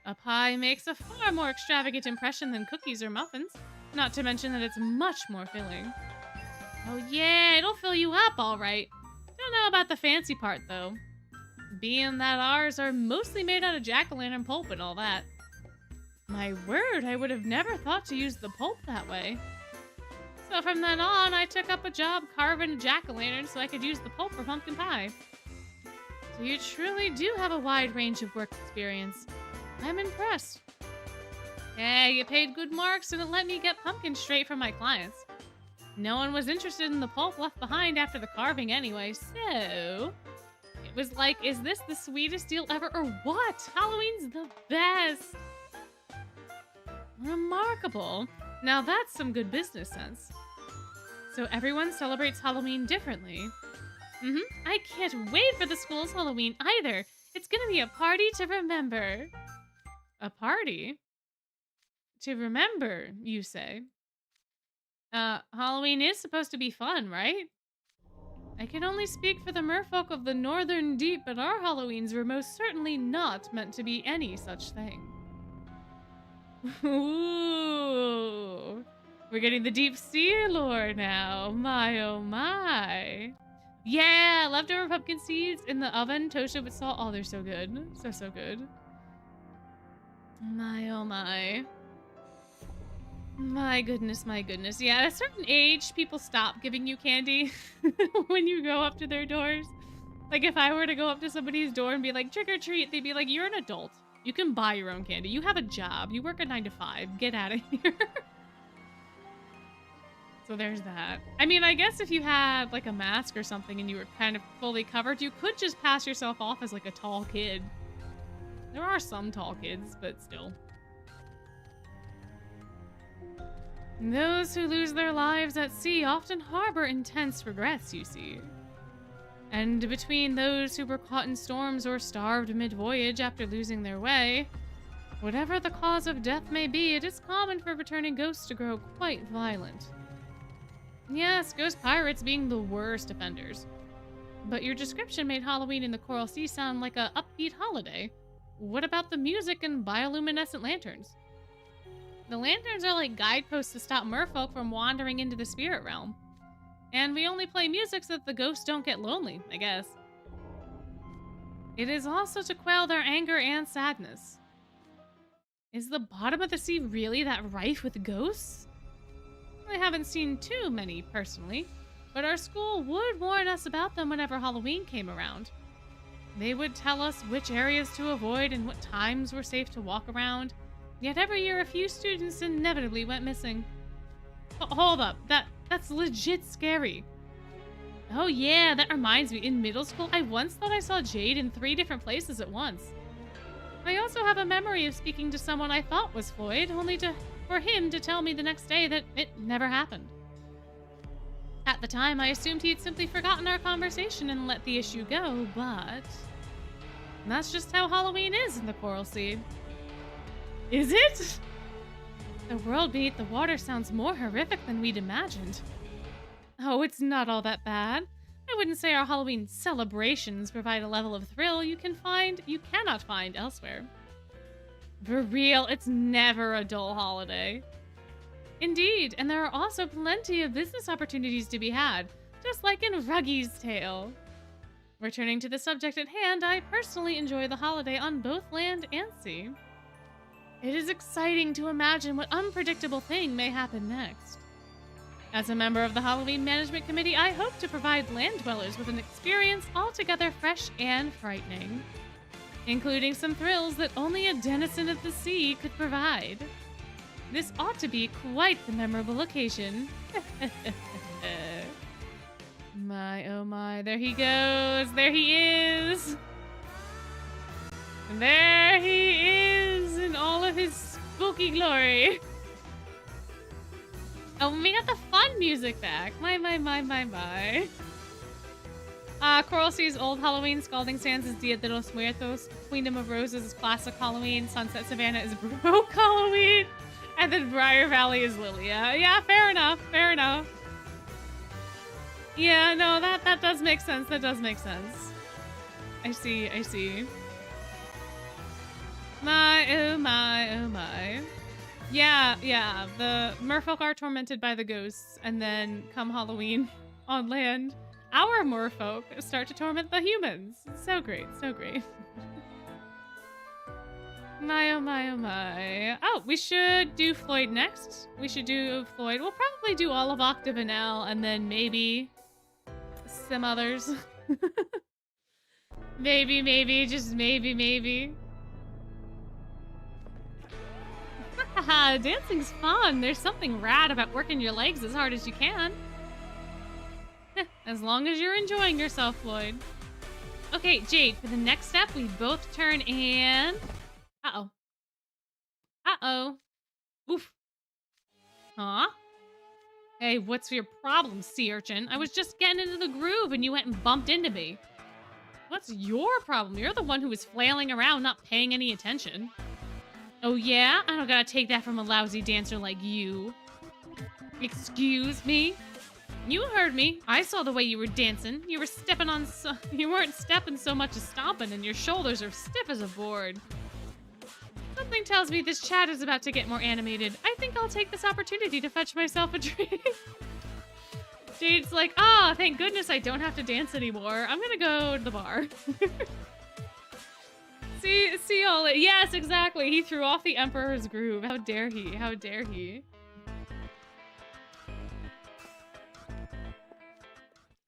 A pie makes a far more extravagant impression than cookies or muffins. Not to mention that it's much more filling. Oh yeah, it'll fill you up, all right. Don't know about the fancy part, though. Being that ours are mostly made out of jack-o'-lantern pulp and all that. My word, I would have never thought to use the pulp that way. So from then on, I took up a job carving a jack-o'-lantern so I could use the pulp for pumpkin pie. So you truly do have a wide range of work experience. I'm impressed. Yeah, you paid good marks and it let me get pumpkin straight from my clients. No one was interested in the pulp left behind after the carving anyway, so... It was like, is this the sweetest deal ever or what? Halloween's the best! Remarkable. Now that's some good business sense. So everyone celebrates Halloween differently. I can't wait for the school's Halloween either. It's gonna be a party to remember. A party? To remember, you say? Halloween is supposed to be fun, right? I can only speak for the merfolk of the Northern Deep, but our Halloweens were most certainly not meant to be any such thing. Ooh, we're getting the deep sea lore now. My oh my. Yeah, leftover pumpkin seeds in the oven, toasted with salt. Oh, they're so good. So good. My oh my. My goodness. Yeah, at a certain age, people stop giving you candy when you go up to their doors. Like, if I were to go up to somebody's door and be like, trick or treat, they'd be like, you're an adult. You can buy your own candy. You have a job. You work a 9 to 5. Get out of here. So there's that. I mean, I guess if you had, like, a mask or something and you were kind of fully covered, you could just pass yourself off as, like, a tall kid. There are some tall kids, but still. Those who lose their lives at sea often harbor intense regrets, you see. And between those who were caught in storms or starved mid-voyage after losing their way, whatever the cause of death may be, it is common for returning ghosts to grow quite violent. Yes, ghost pirates being the worst offenders. But your description made Halloween in the Coral Sea sound like a upbeat holiday. What about the music and bioluminescent lanterns? The lanterns are like guideposts to stop merfolk from wandering into the spirit realm. And we only play music so that the ghosts don't get lonely, I guess. It is also to quell their anger and sadness. Is the bottom of the sea really that rife with ghosts? I haven't seen too many, personally, but our school would warn us about them whenever Halloween came around. They would tell us which areas to avoid and what times were safe to walk around, yet every year a few students inevitably went missing. Hold up, that's legit scary. Oh yeah, that reminds me, in middle school, I once thought I saw Jade in 3 different places at once. I also have a memory of speaking to someone I thought was Floyd, only for him to tell me the next day that it never happened. At the time, I assumed he'd simply forgotten our conversation and let the issue go, but that's just how Halloween is in the Coral Sea. Is it? The world beneath the water sounds more horrific than we'd imagined. Oh, it's not all that bad. I wouldn't say our Halloween celebrations provide a level of thrill you cannot find elsewhere. For real, it's never a dull holiday. Indeed, and there are also plenty of business opportunities to be had, just like in Ruggie's tale. Returning to the subject at hand, I personally enjoy the holiday on both land and sea. It is exciting to imagine what unpredictable thing may happen next. As a member of the Halloween Management Committee, I hope to provide land dwellers with an experience altogether fresh and frightening, including some thrills that only a denizen of the sea could provide. This ought to be quite the memorable occasion. My, oh my, there he goes. There he is. And there he is in all of his spooky glory. Oh, we got the fun music back. My. Coral Sea's Old Halloween, Scalding Sands is Dia de los Muertos, Queendom of Roses is Classic Halloween, Sunset Savannah is Broke Halloween, and then Briar Valley is Lilia. Yeah, fair enough, fair enough. Yeah, no, that does make sense. That does make sense. I see. My, oh my, oh my. Yeah, the merfolk are tormented by the ghosts, and then come Halloween on land, our merfolk start to torment the humans. So great, so great. My, oh my, oh my. Oh, we should do Floyd next. We should do Floyd. We'll probably do all of Octavanel, and then maybe some others. maybe, just maybe. Haha, dancing's fun. There's something rad about working your legs as hard as you can. As long as you're enjoying yourself, Floyd. Okay, Jade, for the next step, we both turn and... Uh-oh. Oof. Huh? Hey, what's your problem, sea urchin? I was just getting into the groove and you went and bumped into me. What's your problem? You're the one who was flailing around, not paying any attention. Oh yeah? I don't gotta take that from a lousy dancer like you. Excuse me? You heard me. I saw the way you were dancing. You were stepping on you weren't stepping so much as stomping, and your shoulders are stiff as a board. Something tells me this chat is about to get more animated. I think I'll take this opportunity to fetch myself a drink. Jade's like, ah, thank goodness I don't have to dance anymore. I'm gonna go to the bar. See all it. Yes, exactly. He threw off the Emperor's groove. How dare he? How dare he?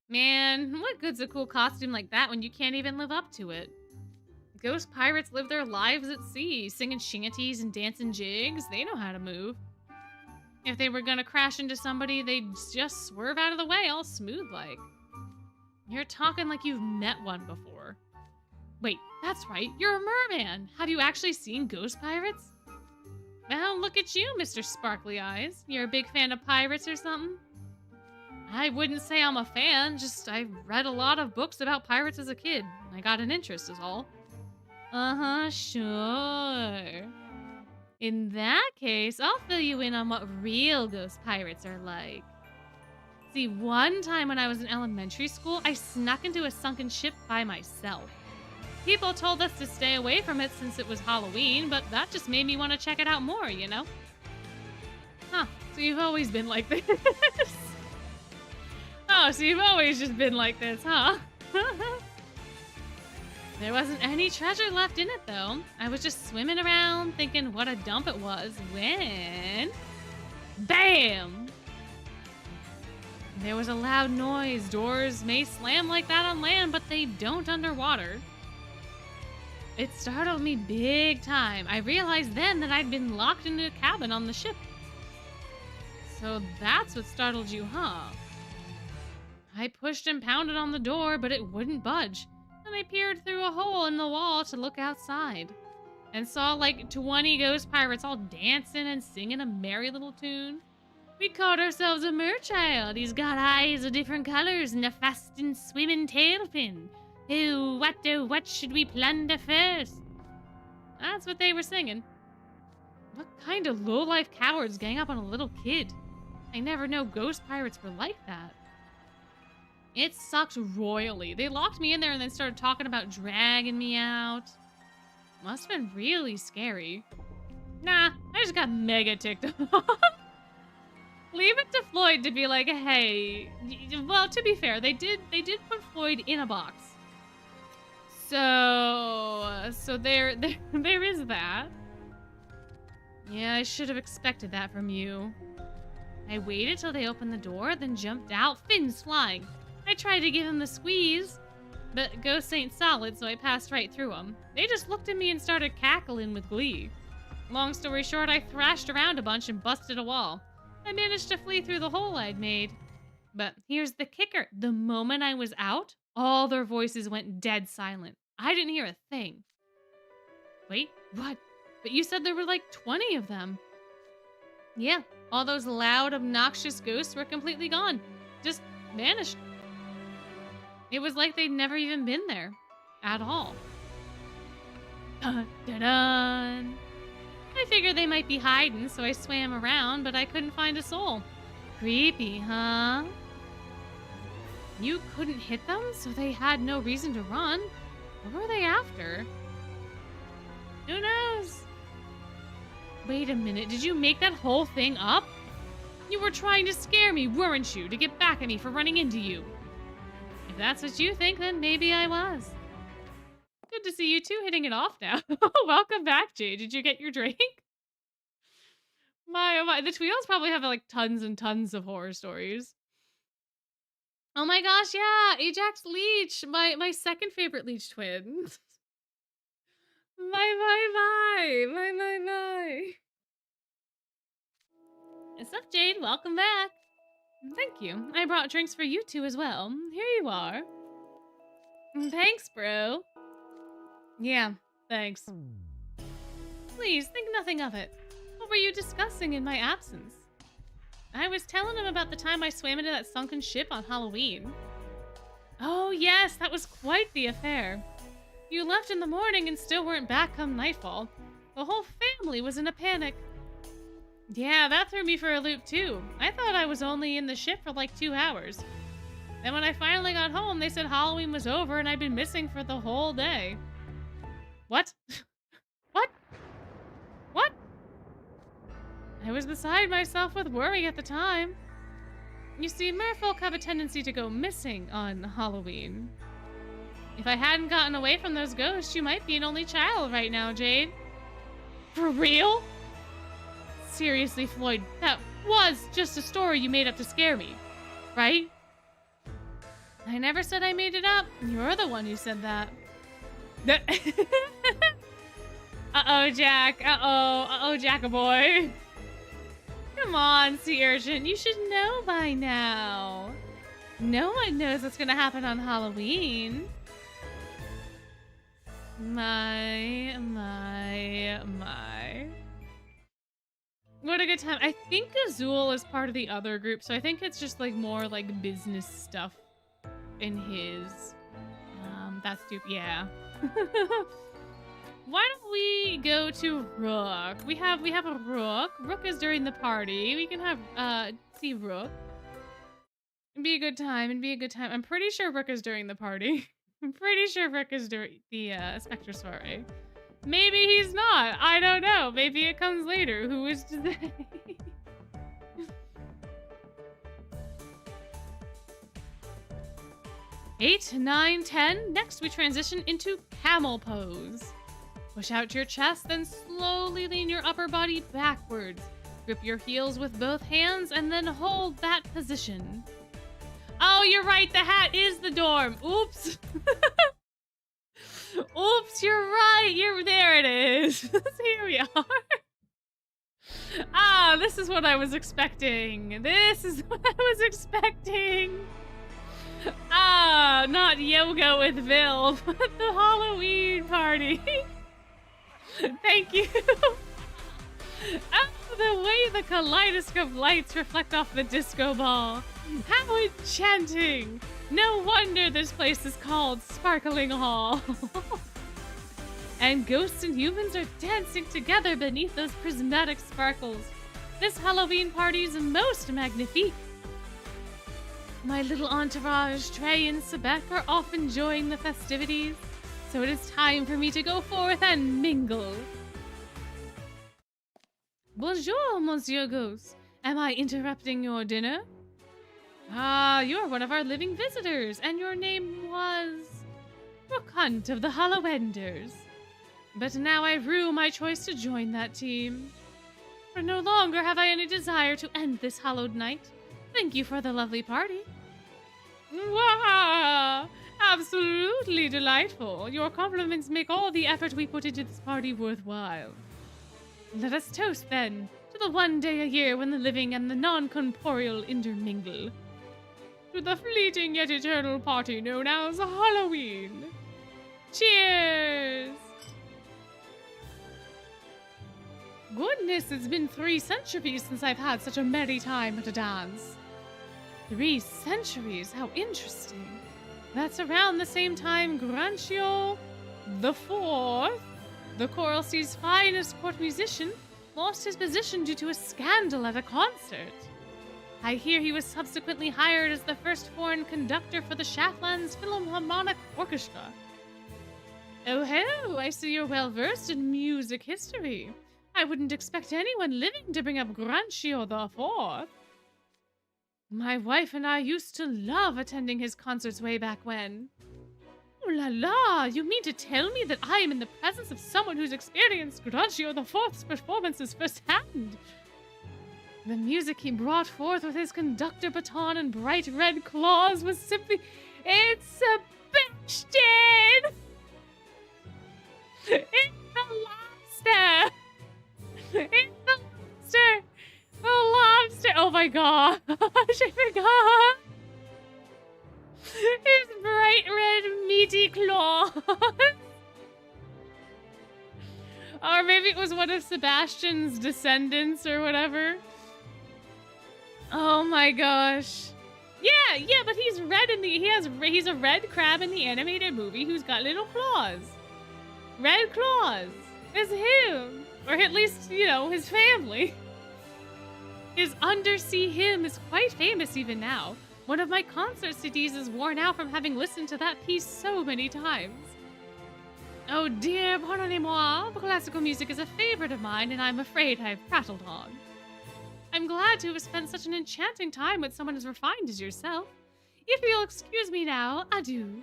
Man, what good's a cool costume like that when you can't even live up to it? Ghost pirates live their lives at sea, singing shanties and dancing jigs. They know how to move. If they were gonna crash into somebody, they'd just swerve out of the way all smooth like. You're talking like you've met one before. Wait, that's right, you're a merman. Have you actually seen ghost pirates? Well, look at you, Mr. Sparkly Eyes. You're a big fan of pirates or something? I wouldn't say I'm a fan, just I read a lot of books about pirates as a kid. I got an interest is all. Uh-huh, sure. In that case, I'll fill you in on what real ghost pirates are like. See, one time when I was in elementary school, I snuck into a sunken ship by myself. People told us to stay away from it since it was Halloween, but that just made me want to check it out more, you know? Huh, so you've always been like this. Oh, so you've always just been like this, huh? There wasn't any treasure left in it, though. I was just swimming around thinking what a dump it was when... BAM! There was a loud noise. Doors may slam like that on land, but they don't underwater. It startled me big time. I realized then that I'd been locked in a cabin on the ship. So that's what startled you, huh? I pushed and pounded on the door, but it wouldn't budge. And I peered through a hole in the wall to look outside. And saw like 20 ghost pirates all dancing and singing a merry little tune. We called ourselves a merchild. He's got eyes of different colors and a fast and swimming tailfin. Oh, what should we plunder first? That's what they were singing. What kind of low-life cowards gang up on a little kid? I never know ghost pirates were like that. It sucked royally. They locked me in there and then started talking about dragging me out. Must have been really scary. Nah, I just got mega ticked off. Leave it to Floyd to be like, hey. Well, to be fair, they did put Floyd in a box. So there is that. Yeah, I should have expected that from you. I waited till they opened the door, then jumped out, fins flying. I tried to give them the squeeze, but ghosts ain't solid, so I passed right through them. They just looked at me and started cackling with glee. Long story short, I thrashed around a bunch and busted a wall. I managed to flee through the hole I'd made. But here's the kicker. The moment I was out, all their voices went dead silent. I didn't hear a thing. Wait, what? But you said there were like 20 of them. Yeah, all those loud, obnoxious ghosts were completely gone. Just vanished. It was like they'd never even been there. At all. Dun-dun-dun. I figured they might be hiding, so I swam around, but I couldn't find a soul. Creepy, huh? You couldn't hit them, so they had no reason to run. What were they after? Who knows? Wait a minute, did you make that whole thing up? You were trying to scare me, weren't you, to get back at me for running into you? If that's what you think, then maybe I was. Good to see you two hitting it off now. Welcome back, Jade. Did you get your drink? My, oh my, the Tweedles probably have like tons and tons of horror stories. Oh my gosh, yeah, Ajax Leech, my second favorite Leech twin. My. What's up, Jade? Welcome back. Thank you. I brought drinks for you two as well. Here you are. Thanks, bro. Yeah, thanks. Please, think nothing of it. What were you discussing in my absence? I was telling him about the time I swam into that sunken ship on Halloween. Oh yes, that was quite the affair. You left in the morning and still weren't back come nightfall. The whole family was in a panic. Yeah, that threw me for a loop too. I thought I was only in the ship for like 2 hours. Then when I finally got home, they said Halloween was over and I'd been missing for the whole day. What? What? I was beside myself with worry at the time. You see, merfolk have a tendency to go missing on Halloween. If I hadn't gotten away from those ghosts, you might be an only child right now, Jade. For real? Seriously, Floyd, that was just a story you made up to scare me, right? I never said I made it up. You're the one who said that. Uh-oh, Jack. Uh-oh, Jack-a-boy. Come on, sea urchin. You should know by now. No one knows what's gonna happen on Halloween. My. What a good time. I think Azul is part of the other group, so I think it's just like more like business stuff in his. That's stupid. Yeah. Why don't we go to Rook? We have a Rook. Rook is during the party. We can have see Rook. It'd be a good time. I'm pretty sure Rook is during the party. I'm pretty sure Rook is during the Spectral Soiree. Maybe he's not. I don't know. Maybe it comes later. Who is to say? 8, 9, 10. Next, we transition into camel pose. Push out your chest, then slowly lean your upper body backwards. Grip your heels with both hands, and then hold that position. Oh, you're right. The hat is the dorm. Oops. Oops, you're right. There it is. Here we are. Ah, this is what I was expecting. Ah, not yoga with Bill, but the Halloween party. Thank you. Oh, the way the kaleidoscope lights reflect off the disco ball. How enchanting. No wonder this place is called Sparkling Hall. And ghosts and humans are dancing together beneath those prismatic sparkles. This Halloween party's most magnifique. My little entourage, Trey and Sebek, are off enjoying the festivities, so it is time for me to go forth and mingle. Bonjour, Monsieur Ghost. Am I interrupting your dinner? Ah, you are one of our living visitors, and your name was... Rook Hunt of the Hallowenders. But now I rue my choice to join that team. For no longer have I any desire to end this hallowed night. Thank you for the lovely party. Wow! Absolutely delightful. Your compliments make all the effort we put into this party worthwhile. Let us toast, then, to the one day a year when the living and the non-corporeal intermingle. To the fleeting yet eternal party known as Halloween. Cheers! Goodness, it's been 3 centuries since I've had such a merry time at a dance. 3 centuries? How interesting. That's around the same time Grancio the Fourth, the Coral Sea's finest court musician, lost his position due to a scandal at a concert. I hear he was subsequently hired as the first foreign conductor for the Shaftlands Philharmonic Orchestra. Oh, hello, I see you're well versed in music history. I wouldn't expect anyone living to bring up Grancio the Fourth. My wife and I used to love attending his concerts way back when. Oh la la, you mean to tell me that I am in the presence of someone who's experienced Grancio the Fourth's performances firsthand? The music he brought forth with his conductor baton and bright red claws was simply... It's Sebastian! It's the lobster! It's the lobster! The lobster! Oh my god! I forgot! His bright red meaty claws! Or maybe it was one of Sebastian's descendants or whatever. Oh my gosh. Yeah, but he's red in the he's a red crab in the animated movie who's got little claws. Red claws. It's him. Or at least, you know, his family. His undersea hymn is quite famous even now. One of my concert CDs is worn out from having listened to that piece so many times. Oh dear, pardonnez-moi, classical music is a favorite of mine, and I'm afraid I've prattled on. I'm glad to have spent such an enchanting time with someone as refined as yourself. If you'll excuse me now, adieu.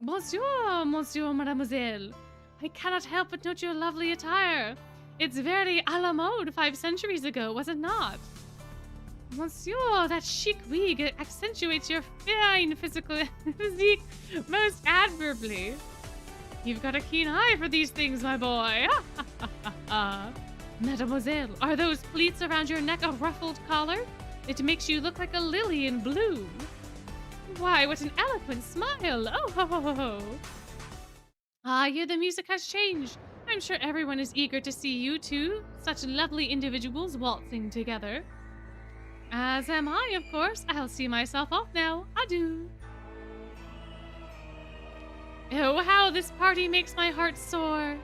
Monsieur, mademoiselle. I cannot help but note your lovely attire. It's very a la mode 5 centuries ago, was it not? Monsieur, that chic wig accentuates your fine physique most admirably. You've got a keen eye for these things, my boy. Mademoiselle, are those pleats around your neck a ruffled collar? It makes you look like a lily in bloom. Why, what an eloquent smile! Oh, ho, ho, ho, ho. Ah, yeah, the music has changed. I'm sure everyone is eager to see you two, such lovely individuals waltzing together. As am I, of course. I'll see myself off now. Adieu. Oh, how this party makes my heart soar.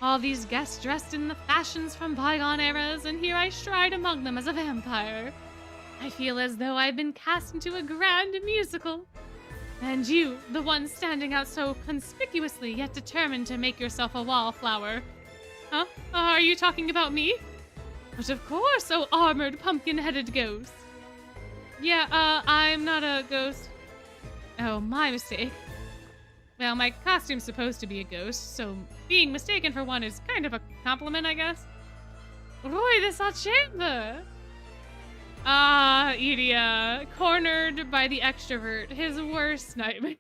All these guests dressed in the fashions from bygone eras, and here I stride among them as a vampire. I feel as though I've been cast into a grand musical. And you, the one standing out so conspicuously yet determined to make yourself a wallflower. Huh? Are you talking about me? But of course, oh armored pumpkin-headed ghost. Yeah, I'm not a ghost. Oh, my mistake. Well, my costume's supposed to be a ghost, so being mistaken for one is kind of a compliment, I guess. Roy de sa chambre! Ah, Idia, cornered by the extrovert, his worst nightmare.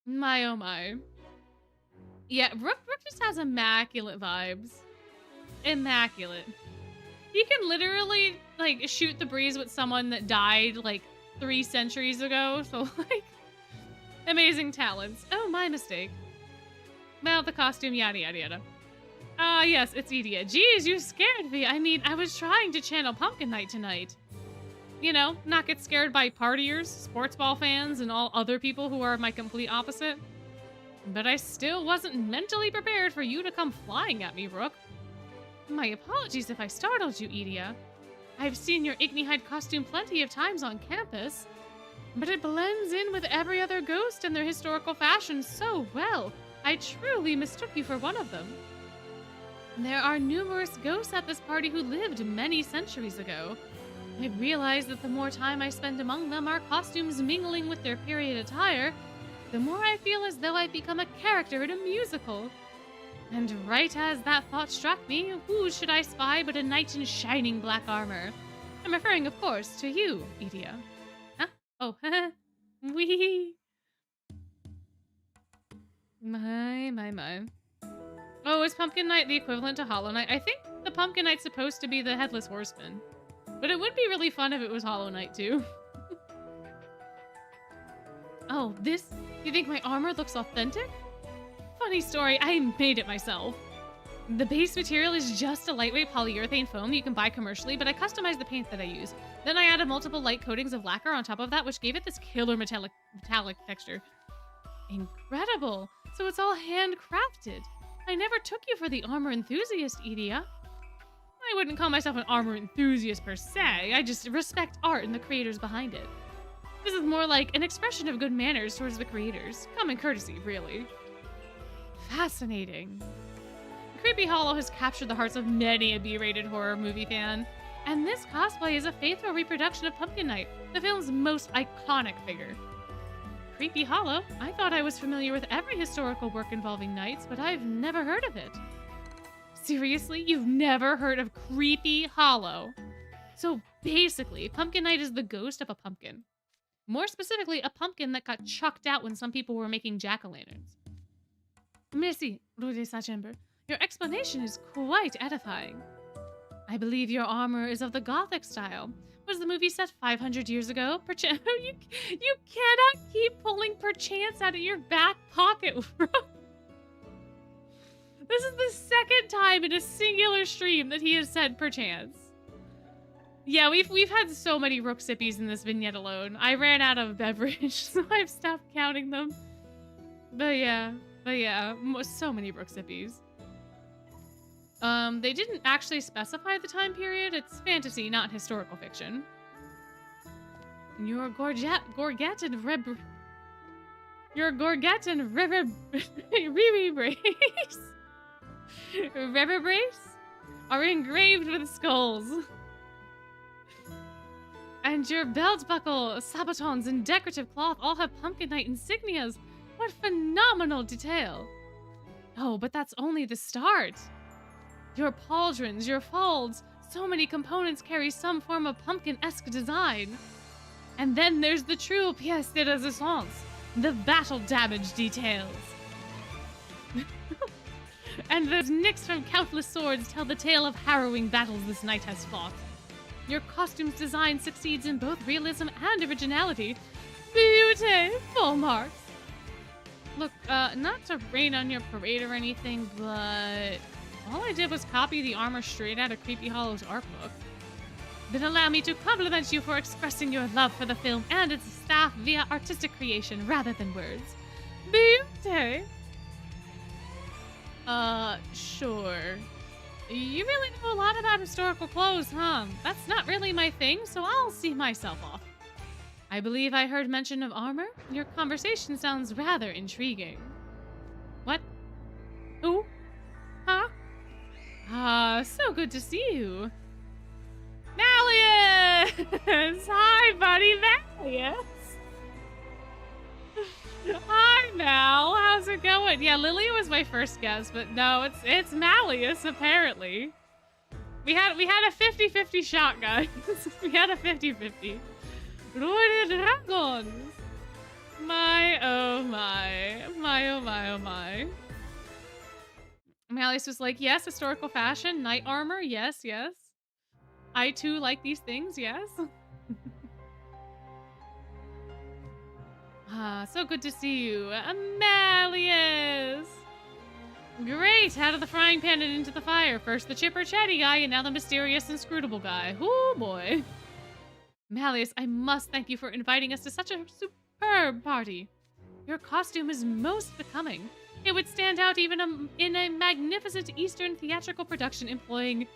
My oh my. Yeah, Rook just has immaculate vibes. Immaculate. He can literally, like, shoot the breeze with someone that died, like, 3 centuries ago, so, like, amazing talents. Oh, my mistake. Well, the costume, yada yada yada. Yes, it's Idia. Jeez, you scared me. I mean, I was trying to channel Pumpkin Night tonight. You know, not get scared by partiers, sports ball fans, and all other people who are my complete opposite. But I still wasn't mentally prepared for you to come flying at me, Rook. My apologies if I startled you, Idia. I've seen your Ignihide costume plenty of times on campus, but it blends in with every other ghost and their historical fashion so well. I truly mistook you for one of them. There are numerous ghosts at this party who lived many centuries ago. I realize that the more time I spend among them, our costumes mingling with their period attire, the more I feel as though I've become a character in a musical. And right as that thought struck me, who should I spy but a knight in shining black armor? I'm referring, of course, to you, Idia. Huh? Oh, wee. My. Oh, is Pumpkin Knight the equivalent to Hollow Knight? I think the Pumpkin Knight's supposed to be the Headless Horseman. But it would be really fun if it was Hollow Knight, too. Oh, this? You think my armor looks authentic? Funny story, I made it myself. The base material is just a lightweight polyurethane foam you can buy commercially, but I customized the paint that I use. Then I added multiple light coatings of lacquer on top of that, which gave it this killer metallic texture. Incredible! So it's all handcrafted. I never took you for the armor enthusiast, Idia. I wouldn't call myself an armor enthusiast per se, I just respect art and the creators behind it. This is more like an expression of good manners towards the creators. Common courtesy, really. Fascinating. Creepy Hollow has captured the hearts of many a B-rated horror movie fan, and this cosplay is a faithful reproduction of Pumpkin Knight, the film's most iconic figure. Creepy Hollow? I thought I was familiar with every historical work involving knights, but I've never heard of it. Seriously? You've never heard of Creepy Hollow? So basically, Pumpkin Knight is the ghost of a pumpkin. More specifically, a pumpkin that got chucked out when some people were making jack-o'-lanterns. Merci, Rue de Sachember. Your explanation is quite edifying. I believe your armor is of the Gothic style. Was the movie set 500 years ago? Perchance you cannot keep pulling perchance out of your back pocket, Rook. This is the second time in a singular stream that he has said perchance. Yeah, we've had so many Rook sippies in this vignette alone. I ran out of beverage, so I've stopped counting them. But yeah, so many Rook sippies. They didn't actually specify the time period. It's fantasy, not historical fiction. Your Gorget and Reverbrace are engraved with skulls. And your belt buckle, sabatons, and decorative cloth all have Pumpkin Knight insignias. What phenomenal detail. Oh, but that's only the start. Your pauldrons, your folds, so many components carry some form of pumpkin-esque design. And then there's the true pièce de résistance, the battle damage details. And those nicks from countless swords tell the tale of harrowing battles this knight has fought. Your costume's design succeeds in both realism and originality. Beauty, full marks. Look, not to rain on your parade or anything, but all I did was copy the armor straight out of Creepy Hollow's art book. Then allow me to compliment you for expressing your love for the film and its staff via artistic creation rather than words. Beauty. Sure. You really know a lot about historical clothes, huh? That's not really my thing, so I'll see myself off. I believe I heard mention of armor. Your conversation sounds rather intriguing. What? Who? Huh? So good to see you. Malleus! Hi, buddy, Malleus! Hi, Mal. How's it going? Yeah, Lilia was my first guess, but no, it's Malleus, apparently. We had a 50-50 shot, guys. We had a 50-50. Roy the Dragons! My, oh my. My, oh my, oh my. Malleus was like, yes, historical fashion, knight armor, yes, yes. I too like these things, yes. So good to see you, Malleus! Great, out of the frying pan and into the fire. First the chipper chatty guy, and now the mysterious inscrutable guy. Oh boy. Malleus, I must thank you for inviting us to such a superb party. Your costume is most becoming. It would stand out even in a magnificent Eastern theatrical production employing,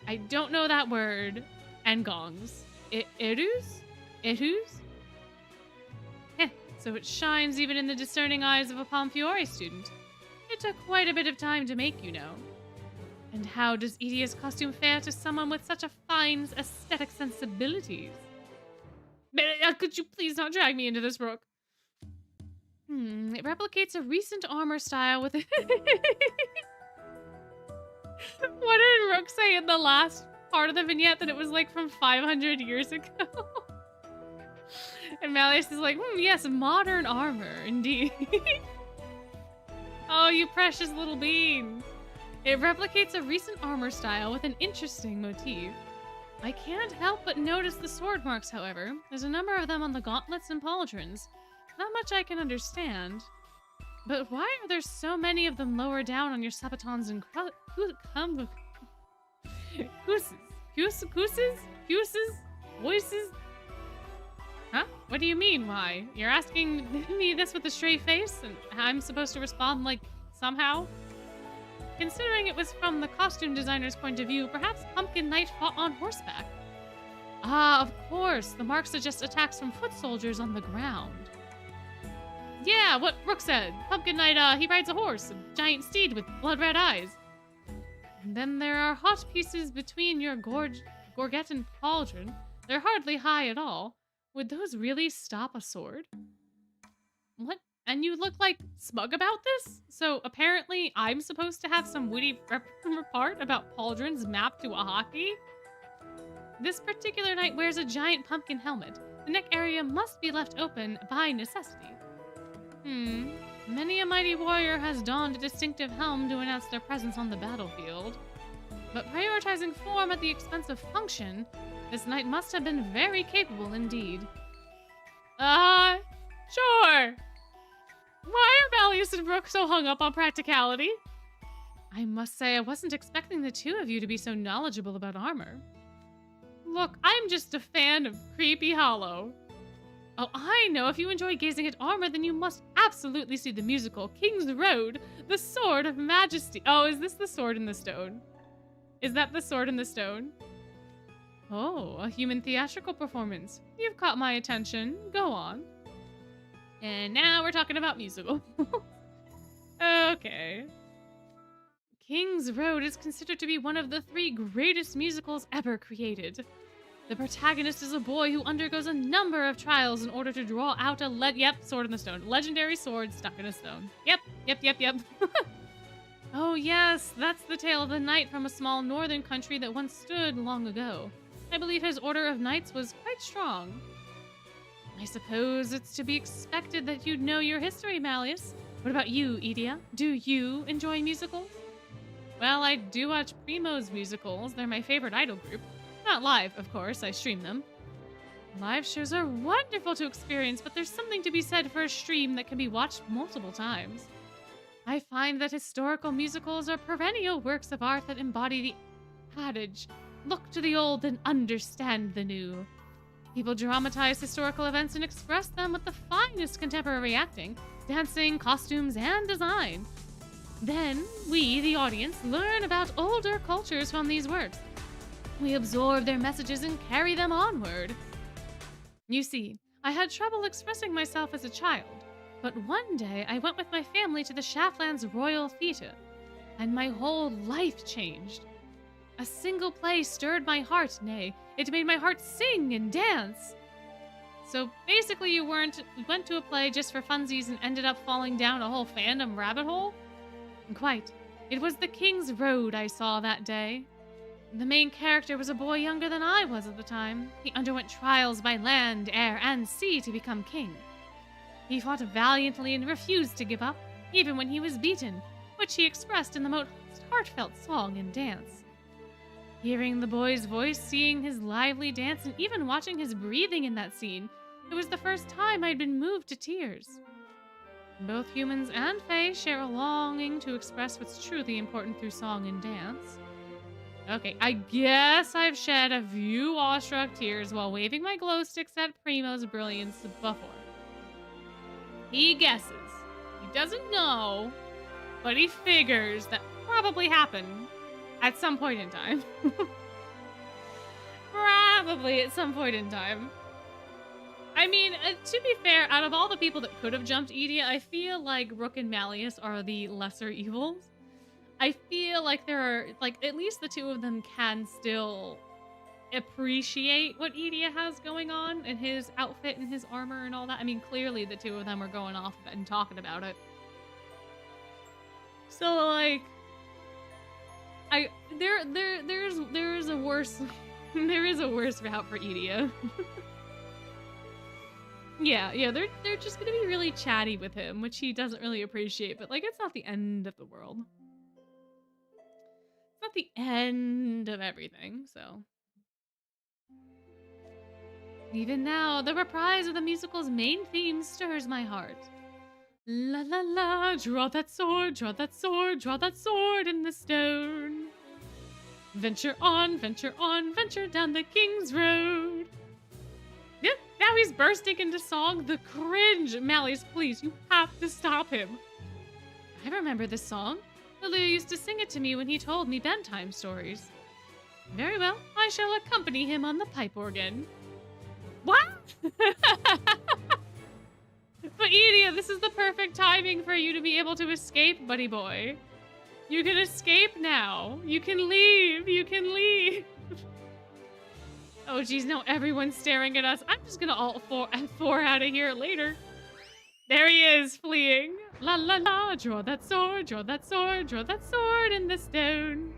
I don't know that word, and gongs. Erus? Erus? Heh, so it shines even in the discerning eyes of a Pomfiore student. It took quite a bit of time to make, you know. And how does Edia's costume fare to someone with such a fine aesthetic sensibilities? Could you please not drag me into this, Rook? It replicates a recent armor style with... What did Rook say in the last part of the vignette? That it was like from 500 years ago? And Malleus is like, yes, modern armor, indeed. Oh, you precious little bean. It replicates a recent armor style with an interesting motif. I can't help but notice the sword marks, however. There's a number of them on the gauntlets and pauldrons. Not much I can understand. But why are there so many of them lower down on your sabatons and voices? Huh? What do you mean, why? You're asking me this with a stray face, and I'm supposed to respond, like, somehow? Considering it was from the costume designer's point of view, perhaps Pumpkin Knight fought on horseback. Ah, of course. The marks suggest attacks from foot soldiers on the ground. Yeah, what Rook said. Pumpkin Knight, he rides a horse, a giant steed with blood-red eyes. And then there are hot pieces between your gorget and pauldron. They're hardly high at all. Would those really stop a sword? What? And you look like smug about this? So apparently I'm supposed to have some witty report about pauldrons mapped to a hockey? This particular knight wears a giant pumpkin helmet. The neck area must be left open by necessity. Many a mighty warrior has donned a distinctive helm to announce their presence on the battlefield. But prioritizing form at the expense of function, this knight must have been very capable indeed. Sure. Why are Malleus and Rook so hung up on practicality? I must say I wasn't expecting the two of you to be so knowledgeable about armor. Look, I'm just a fan of Creepy Hollow. Oh, I know. If you enjoy gazing at armor, then you must absolutely see the musical King's Road, The Sword of Majesty. Oh, is this the Sword in the Stone? Is that the Sword in the Stone? Oh, a human theatrical performance. You've caught my attention. Go on. And now we're talking about musical. Okay. King's Road is considered to be one of the 3 greatest musicals ever created. The protagonist is a boy who undergoes a number of trials in order to draw out a sword in the stone. Legendary sword stuck in a stone. Yep. Oh yes, that's the tale of the knight from a small northern country that once stood long ago. I believe his order of knights was quite strong. I suppose it's to be expected that you'd know your history, Malleus. What about you, Edia? Do you enjoy musicals? Well, I do watch Primo's musicals. They're my favorite idol group. Not live, of course. I stream them. Live shows are wonderful to experience, but there's something to be said for a stream that can be watched multiple times. I find that historical musicals are perennial works of art that embody the adage, look to the old and understand the new. People dramatize historical events and express them with the finest contemporary acting, dancing, costumes, and design. Then, we, the audience, learn about older cultures from these works. We absorb their messages and carry them onward. You see, I had trouble expressing myself as a child, but one day I went with my family to the Shaftlands Royal Theatre, and my whole life changed. A single play stirred my heart, nay, it made my heart sing and dance. So basically you went to a play just for funsies and ended up falling down a whole fandom rabbit hole? Quite. It was The King's Road I saw that day. The main character was a boy younger than I was at the time. He underwent trials by land, air, and sea to become king. He fought valiantly and refused to give up, even when he was beaten, which he expressed in the most heartfelt song and dance. Hearing the boy's voice, seeing his lively dance, and even watching his breathing in that scene, it was the first time I'd been moved to tears. Both humans and fae share a longing to express what's truly important through song and dance. Okay, I guess I've shed a few awestruck tears while waving my glow sticks at Primo's brilliance before. He guesses. He doesn't know, but he figures that probably happened at some point in time. Probably at some point in time. I mean, to be fair, out of all the people that could have jumped Edia, I feel like Rook and Malleus are the lesser evils. I feel like there are, like, at least the two of them can still appreciate what Idia has going on and his outfit and his armor and all that. I mean, clearly the two of them are going off and talking about it. So, like, there's a worse there is a worse route for Idia. yeah, they're just gonna be really chatty with him, which he doesn't really appreciate, but like it's not the end of the world. It's not the end of everything, so. Even now, the reprise of the musical's main theme stirs my heart. La la la, draw that sword, draw that sword, draw that sword in the stone. Venture on, venture on, venture down the King's Road. Yep, now he's bursting into song. The cringe. Malleus, please, you have to stop him. I remember this song. Lilia used to sing it to me when he told me bedtime stories. Very well, I shall accompany him on the pipe organ. What? But Idia, this is the perfect timing for you to be able to escape, buddy boy. You can escape now. You can leave. You can leave. Oh, geez, now everyone's staring at us. I'm just gonna alt F4 out of here later. There he is, fleeing. La la la, draw that sword, draw that sword, draw that sword in the stone.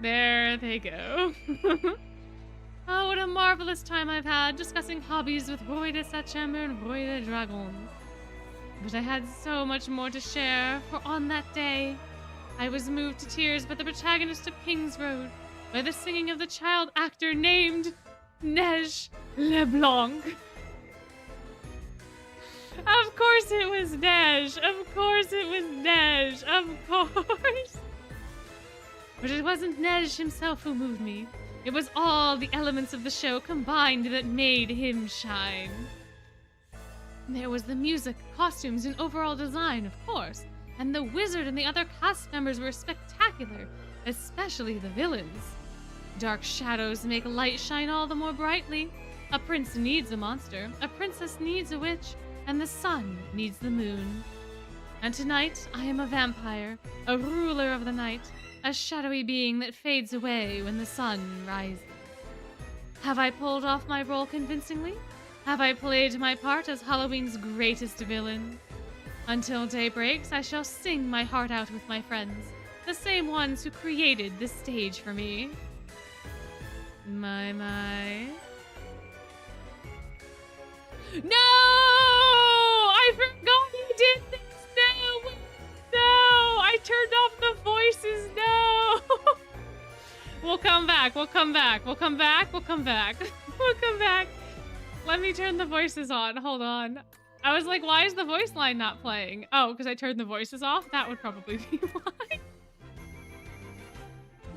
There they go. Oh, what a marvelous time I've had discussing hobbies with Roy de Sachamber and Roy de Dragon. But I had so much more to share, for on that day, I was moved to tears by the protagonist of King's Road, by the singing of the child actor named Neige LeBlanc. Of course it was Neige. Of course it was Neige. Of course. But it wasn't Neige himself who moved me. It was all the elements of the show combined that made him shine. There was the music, costumes, and overall design, of course. And the wizard and the other cast members were spectacular, especially the villains. Dark shadows make light shine all the more brightly. A prince needs a monster, a princess needs a witch, and the sun needs the moon. And tonight, I am a vampire, a ruler of the night, a shadowy being that fades away when the sun rises. Have I pulled off my role convincingly? Have I played my part as Halloween's greatest villain? Until day breaks, I shall sing my heart out with my friends, the same ones who created this stage for me. My. No! I forgot you did this! No! I turned off the voices! No! We'll come back. We'll come back. We'll come back. We'll come back. We'll come back. Let me turn the voices on. Hold on. I was like, why is the voice line not playing? Oh, because I turned the voices off? That would probably be why.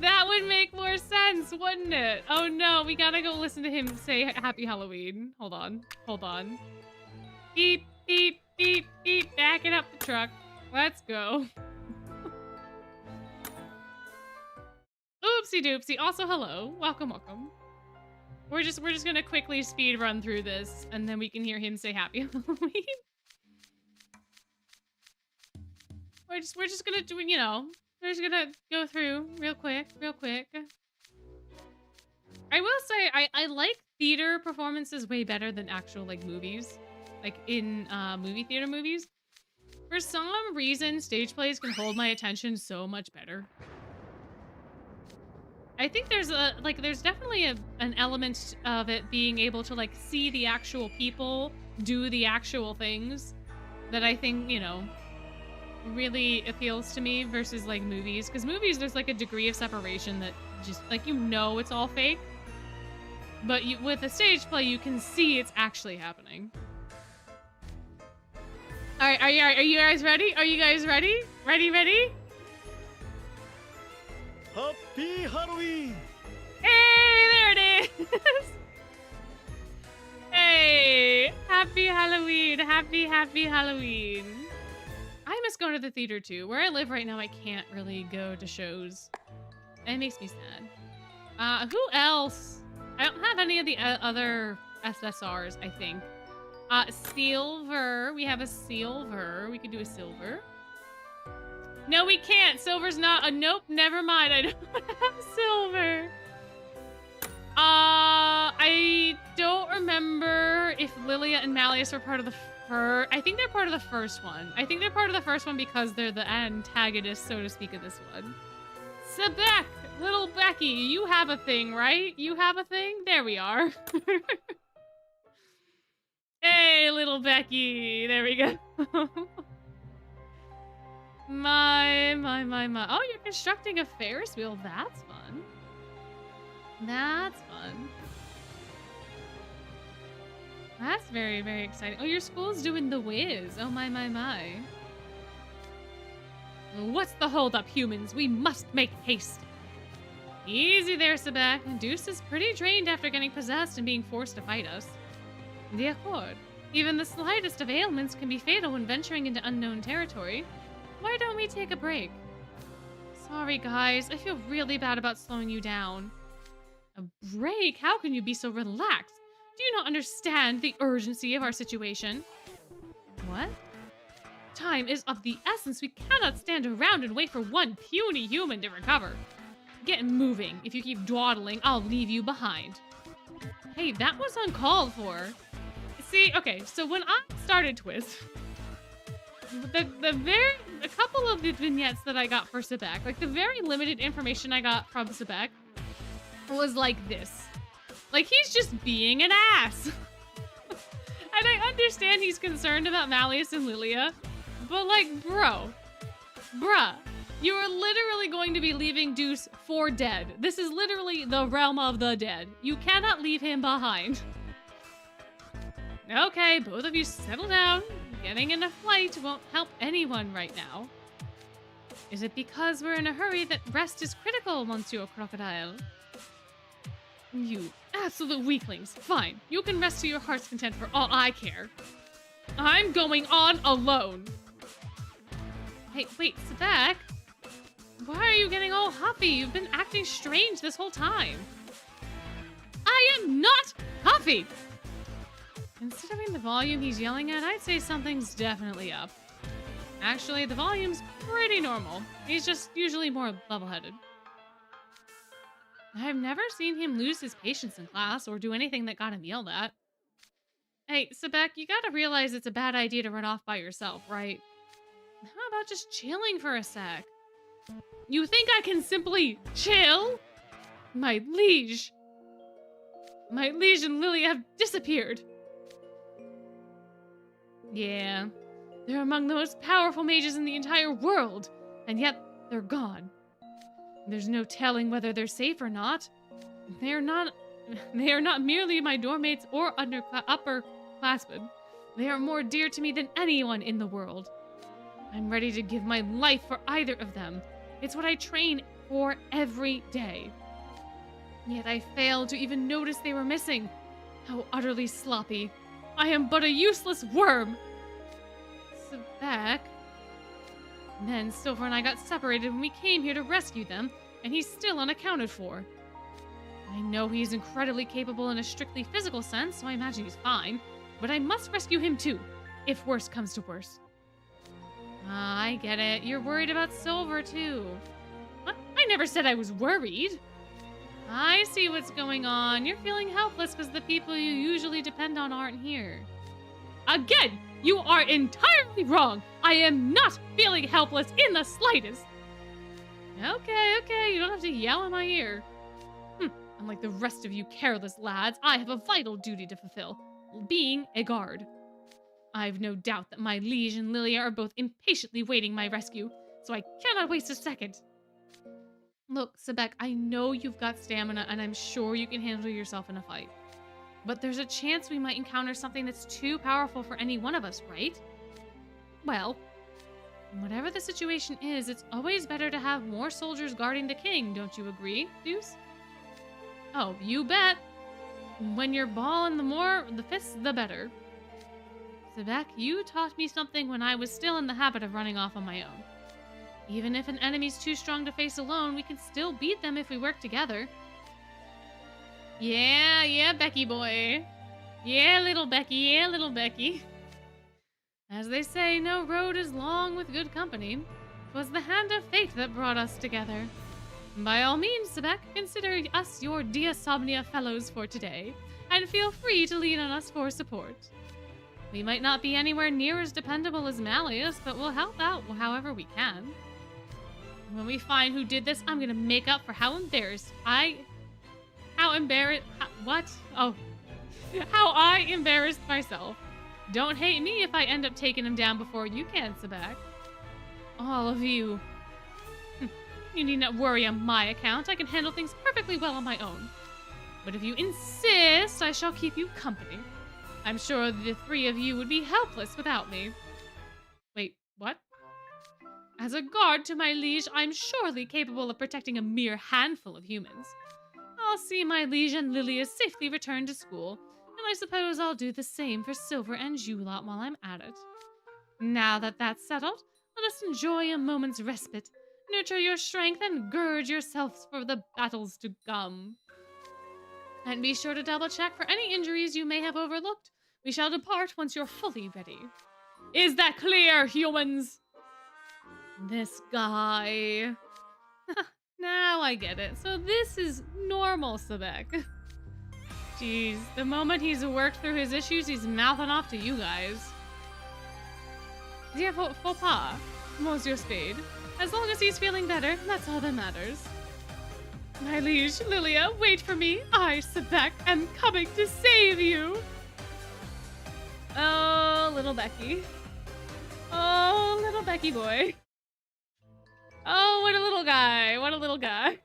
That would make more sense, wouldn't it? Oh no, we gotta go listen to him say Happy Halloween. Hold on. Hold on. Beep, beep, beep, beep. Backing up the truck. Let's go. Oopsie doopsie. Also, hello. Welcome, welcome. We're just gonna quickly speed run through this, and then we can hear him say Happy Halloween. We're just gonna do, you know, we're just gonna go through real quick. I will say I like theater performances way better than actual like movies, like in movie theater movies. For some reason, stage plays can hold my attention so much better. I think there's definitely an element of it being able to like see the actual people do the actual things that I think, you know, really appeals to me versus like movies. Because movies, there's like a degree of separation that just like, you know, it's all fake. But with a stage play, you can see it's actually happening. All right, are you guys ready? Are you guys ready? Ready? Happy Halloween! Hey, there it is! Hey, happy Halloween, happy Halloween. I miss going to the theater too. Where I live right now, I can't really go to shows. It makes me sad. Who else? I don't have any of the other SSRs, I think. Silver, we have a silver. We could do a silver. No, we can't. Silver's not. Nope, never mind. I don't have silver. I don't remember if Lilia and Malleus were part of the I think they're part of the first one. I think they're part of the first one because they're the antagonists, so to speak, of this one. Sebek, little Becky, you have a thing, right? You have a thing? There we are. Hey, little Becky. There we go. My. Oh, you're constructing a Ferris wheel. That's fun. That's fun. That's very, very exciting. Oh, your school's doing the whiz. Oh, my. What's the holdup, humans? We must make haste. Easy there, Sebek. Deuce is pretty drained after getting possessed and being forced to fight us. The Accord. Even the slightest of ailments can be fatal when venturing into unknown territory. Why don't we take a break? Sorry, guys. I feel really bad about slowing you down. A break? How can you be so relaxed? Do you not understand the urgency of our situation? What? Time is of the essence. We cannot stand around and wait for one puny human to recover. Get moving. If you keep dawdling, I'll leave you behind. Hey, that was uncalled for. See, okay, so when I started TWST, a couple of the vignettes that I got for Sebek, like the very limited information I got from Sebek was like this. Like, he's just being an ass. And I understand he's concerned about Malleus and Lilia, but like, bruh, you are literally going to be leaving Deuce for dead. This is literally the realm of the dead. You cannot leave him behind. Okay, both of you settle down. Getting in a flight won't help anyone right now. Is it because we're in a hurry that rest is critical, Monsieur Crocodile? You absolute weaklings. Fine, you can rest to your heart's content for all I care. I'm going on alone. Hey, wait, Sebek? Why are you getting all huffy? You've been acting strange this whole time. I am not huffy! Considering the volume he's yelling at, I'd say something's definitely up. Actually, the volume's pretty normal. He's just usually more level-headed. I've never seen him lose his patience in class or do anything that got him yelled at. Hey, Sebek, you gotta realize it's a bad idea to run off by yourself, right? How about just chilling for a sec? You think I can simply chill? My liege and Lilia have disappeared. Yeah, they're among the most powerful mages in the entire world, and yet they're gone. There's no telling whether they're safe or not. They are not merely my dorm mates or upperclassmen. They are more dear to me than anyone in the world. I'm ready to give my life for either of them. It's what I train for every day. Yet I failed to even notice they were missing. How utterly sloppy. I am but a useless worm. Sebek. Then Silver and I got separated when we came here to rescue them, and he's still unaccounted for. I know he's incredibly capable in a strictly physical sense, so I imagine he's fine, but I must rescue him too, if worse comes to worse. I get it. You're worried about Silver too. What? I never said I was worried. I see what's going on. You're feeling helpless because the people you usually depend on aren't here. Again, you are entirely wrong. I am not feeling helpless in the slightest. Okay, you don't have to yell in my ear. Unlike the rest of you careless lads, I have a vital duty to fulfill, being a guard. I've no doubt that my liege and Lilia are both impatiently waiting my rescue, so I cannot waste a second. Look, Sebek, I know you've got stamina, and I'm sure you can handle yourself in a fight. But there's a chance we might encounter something that's too powerful for any one of us, right? Well, whatever the situation is, it's always better to have more soldiers guarding the king, don't you agree, Deuce? Oh, you bet. When you're balling the fists, the better. Sebek, you taught me something when I was still in the habit of running off on my own. Even if an enemy's too strong to face alone, we can still beat them if we work together. Yeah, Becky boy. Yeah, little Becky. As they say, no road is long with good company. 'Twas the hand of fate that brought us together. By all means, Sebek, consider us your Diasomnia fellows for today, and feel free to lean on us for support. We might not be anywhere near as dependable as Malleus, but we'll help out however we can. When we find who did this, I'm gonna make up for how embarrassed how I embarrassed myself. Don't hate me if I end up taking him down before you can, Sebek. All of you. You need not worry on my account. I can handle things perfectly well on my own. But if you insist, I shall keep you company. I'm sure the three of you would be helpless without me. Wait, what? As a guard to my liege, I'm surely capable of protecting a mere handful of humans. I'll see my liege and Lilia safely return to school, and I suppose I'll do the same for Silver and Julot while I'm at it. Now that that's settled, let us enjoy a moment's respite, nurture your strength, and gird yourselves for the battles to come. And be sure to double-check for any injuries you may have overlooked. We shall depart once you're fully ready. Is that clear, humans? This guy. Now I get it. So this is normal Sebek. Jeez, the moment he's worked through his issues, he's mouthing off to you guys. Yeah, faux pas, Monsieur Spade. As long as he's feeling better, that's all that matters. My liege, Lilia, wait for me. I, Sebek, am coming to save you. Oh, little Becky. Oh, little Becky boy. Oh, what a little guy. What a little guy.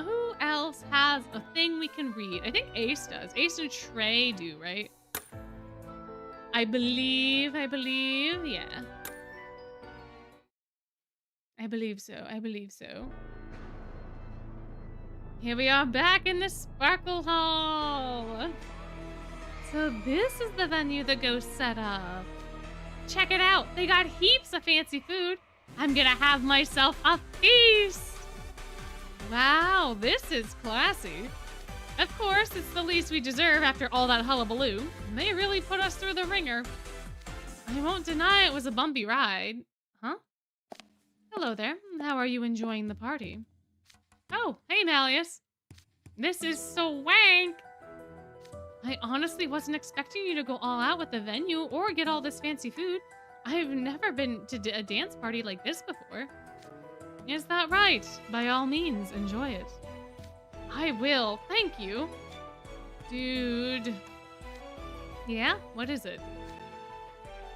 Who else has a thing we can read? I think Ace does. Ace and Trey do, right? I believe, yeah. I believe so. Here we are back in the Sparkle Hall. So this is the venue the ghost set up. Check it out. They got heaps of fancy food. I'm gonna have myself a feast. Wow, this is classy. Of course, it's the least we deserve after all that hullabaloo. They really put us through the ringer. I won't deny it was a bumpy ride. Huh? Hello there. How are you enjoying the party? Oh, hey, Malleus. This is so wank. I honestly wasn't expecting you to go all out with the venue or get all this fancy food. I've never been to a dance party like this before. Is that right? By all means, enjoy it. I will, thank you. Dude. Yeah? What is it?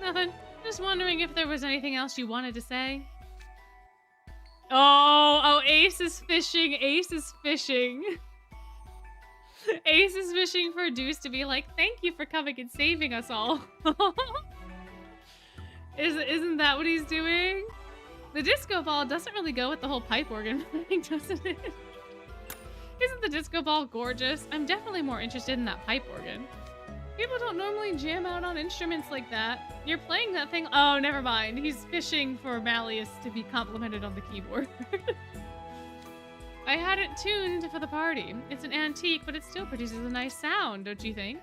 Nothing. Just wondering if there was anything else you wanted to say. Oh, Ace is fishing. Ace is fishing. Ace is fishing for Deuce to be like, thank you for coming and saving us all. Isn't that what he's doing? The disco ball doesn't really go with the whole pipe organ thing, doesn't it? Isn't the disco ball gorgeous? I'm definitely more interested in that pipe organ. People don't normally jam out on instruments like that. You're playing that thing. Oh, never mind. He's fishing for Malleus to be complimented on the keyboard. I had it tuned for the party. It's an antique, but it still produces a nice sound, don't you think?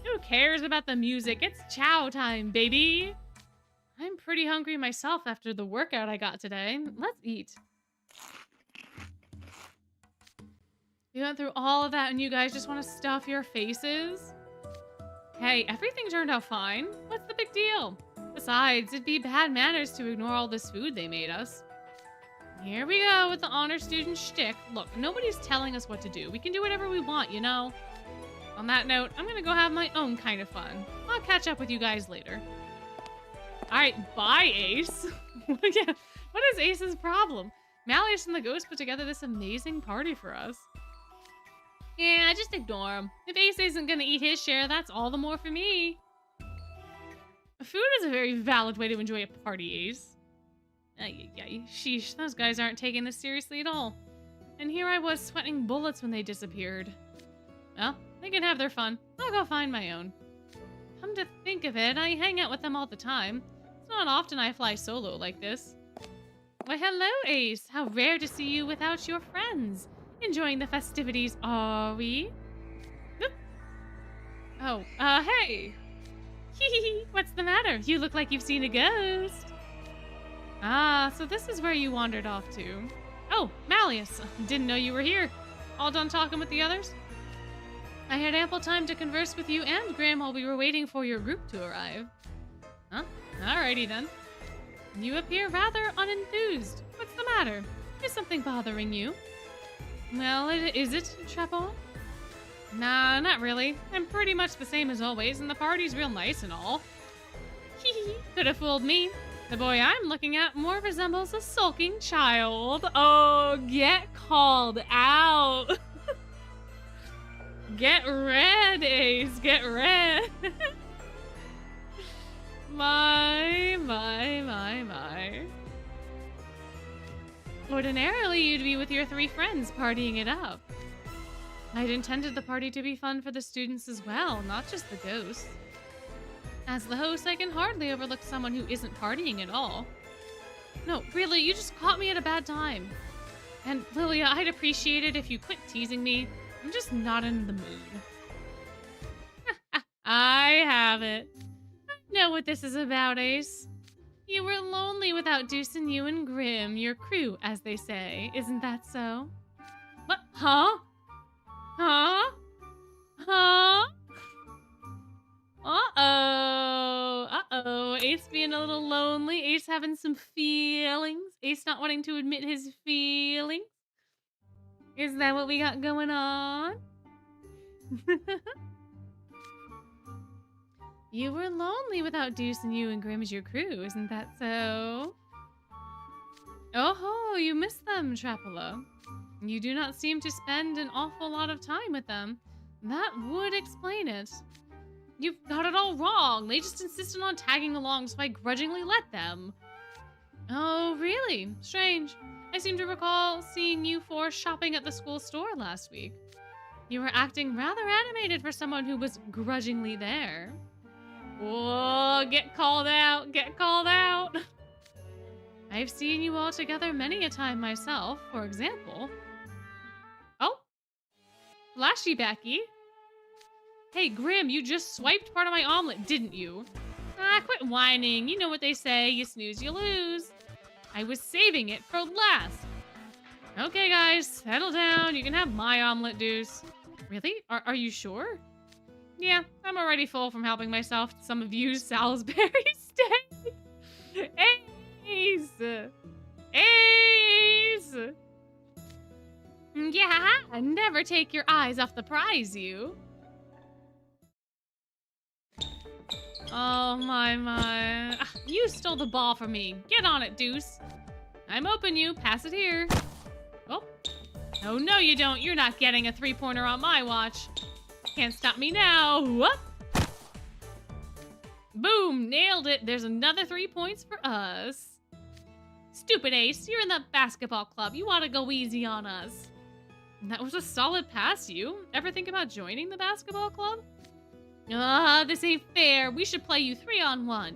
Who cares about the music? It's chow time, baby. I'm pretty hungry myself after the workout I got today. Let's eat. We went through all of that and you guys just want to stuff your faces? Hey, everything turned out fine. What's the big deal? Besides, it'd be bad manners to ignore all this food they made us. Here we go with the honor student shtick. Look, nobody's telling us what to do. We can do whatever we want, you know? On that note, I'm gonna go have my own kind of fun. I'll catch up with you guys later. Alright, bye, Ace. Yeah, what is Ace's problem? Malleus and the ghost put together this amazing party for us. Yeah, just ignore him. If Ace isn't gonna eat his share, that's all the more for me. Food is a very valid way to enjoy a party, Ace. Sheesh, those guys aren't taking this seriously at all. And here I was sweating bullets when they disappeared. Well, they can have their fun. I'll go find my own. Come to think of it, I hang out with them all the time. It's not often I fly solo like this. Why, hello, Ace. How rare to see you without your friends. Enjoying the festivities, are we? Oop. Oh, hey. What's the matter? You look like you've seen a ghost. Ah, so this is where you wandered off to. Oh, Malleus. Didn't know you were here. All done talking with the others? I had ample time to converse with you and Graham while we were waiting for your group to arrive. Huh? Alrighty then. You appear rather unenthused. What's the matter? Is something bothering you? Well, is it, Trapple? Nah, not really. I'm pretty much the same as always, and the party's real nice and all. Hee. Could have fooled me. The boy I'm looking at more resembles a sulking child. Oh, get called out. Get red, Ace. Get red. My. Ordinarily, you'd be with your 3 friends partying it up. I'd intended the party to be fun for the students as well, not just the ghosts. As the host, I can hardly overlook someone who isn't partying at all. No, really, you just caught me at a bad time. And Lilia, I'd appreciate it if you quit teasing me. I'm just not in the mood. I have it. I know what this is about, Ace. You were lonely without Deuce and you and Grim, your crew, as they say. Isn't that so? What? Huh? Huh? Huh? Uh-oh. Uh-oh. Ace being a little lonely. Ace having some feelings. Ace not wanting to admit his feelings. Is that what we got going on? You were lonely without Deuce and you and Grim as your crew, isn't that so? Oh, you miss them, Trappola. You do not seem to spend an awful lot of time with them. That would explain it. You've got it all wrong. They just insisted on tagging along, so I grudgingly let them. Oh, really? Strange. I seem to recall seeing you 4 shopping at the school store last week. You were acting rather animated for someone who was grudgingly there. Whoa, get called out, get called out. I've seen you all together many a time myself, for example. Oh, Flashy Becky. Hey, Grim, you just swiped part of my omelet, didn't you? Ah, quit whining. You know what they say, you snooze, you lose. I was saving it for last. Okay, guys, settle down. You can have my omelet, Deuce. Really? Are you sure? Yeah, I'm already full from helping myself to some of you Salisbury steak. Ace! Ace! Yeah, never take your eyes off the prize, you. Oh, my. You stole the ball from me. Get on it, Deuce. I'm open you. Pass it here. Oh. Oh, no, you don't. You're not getting a 3-pointer on my watch. Can't stop me now. Whoop. Boom. Nailed it. There's another 3 points for us. Stupid Ace. You're in the basketball club. You ought to go easy on us. That was a solid pass, you. Ever think about joining the basketball club? This ain't fair. We should play you 3-on-1.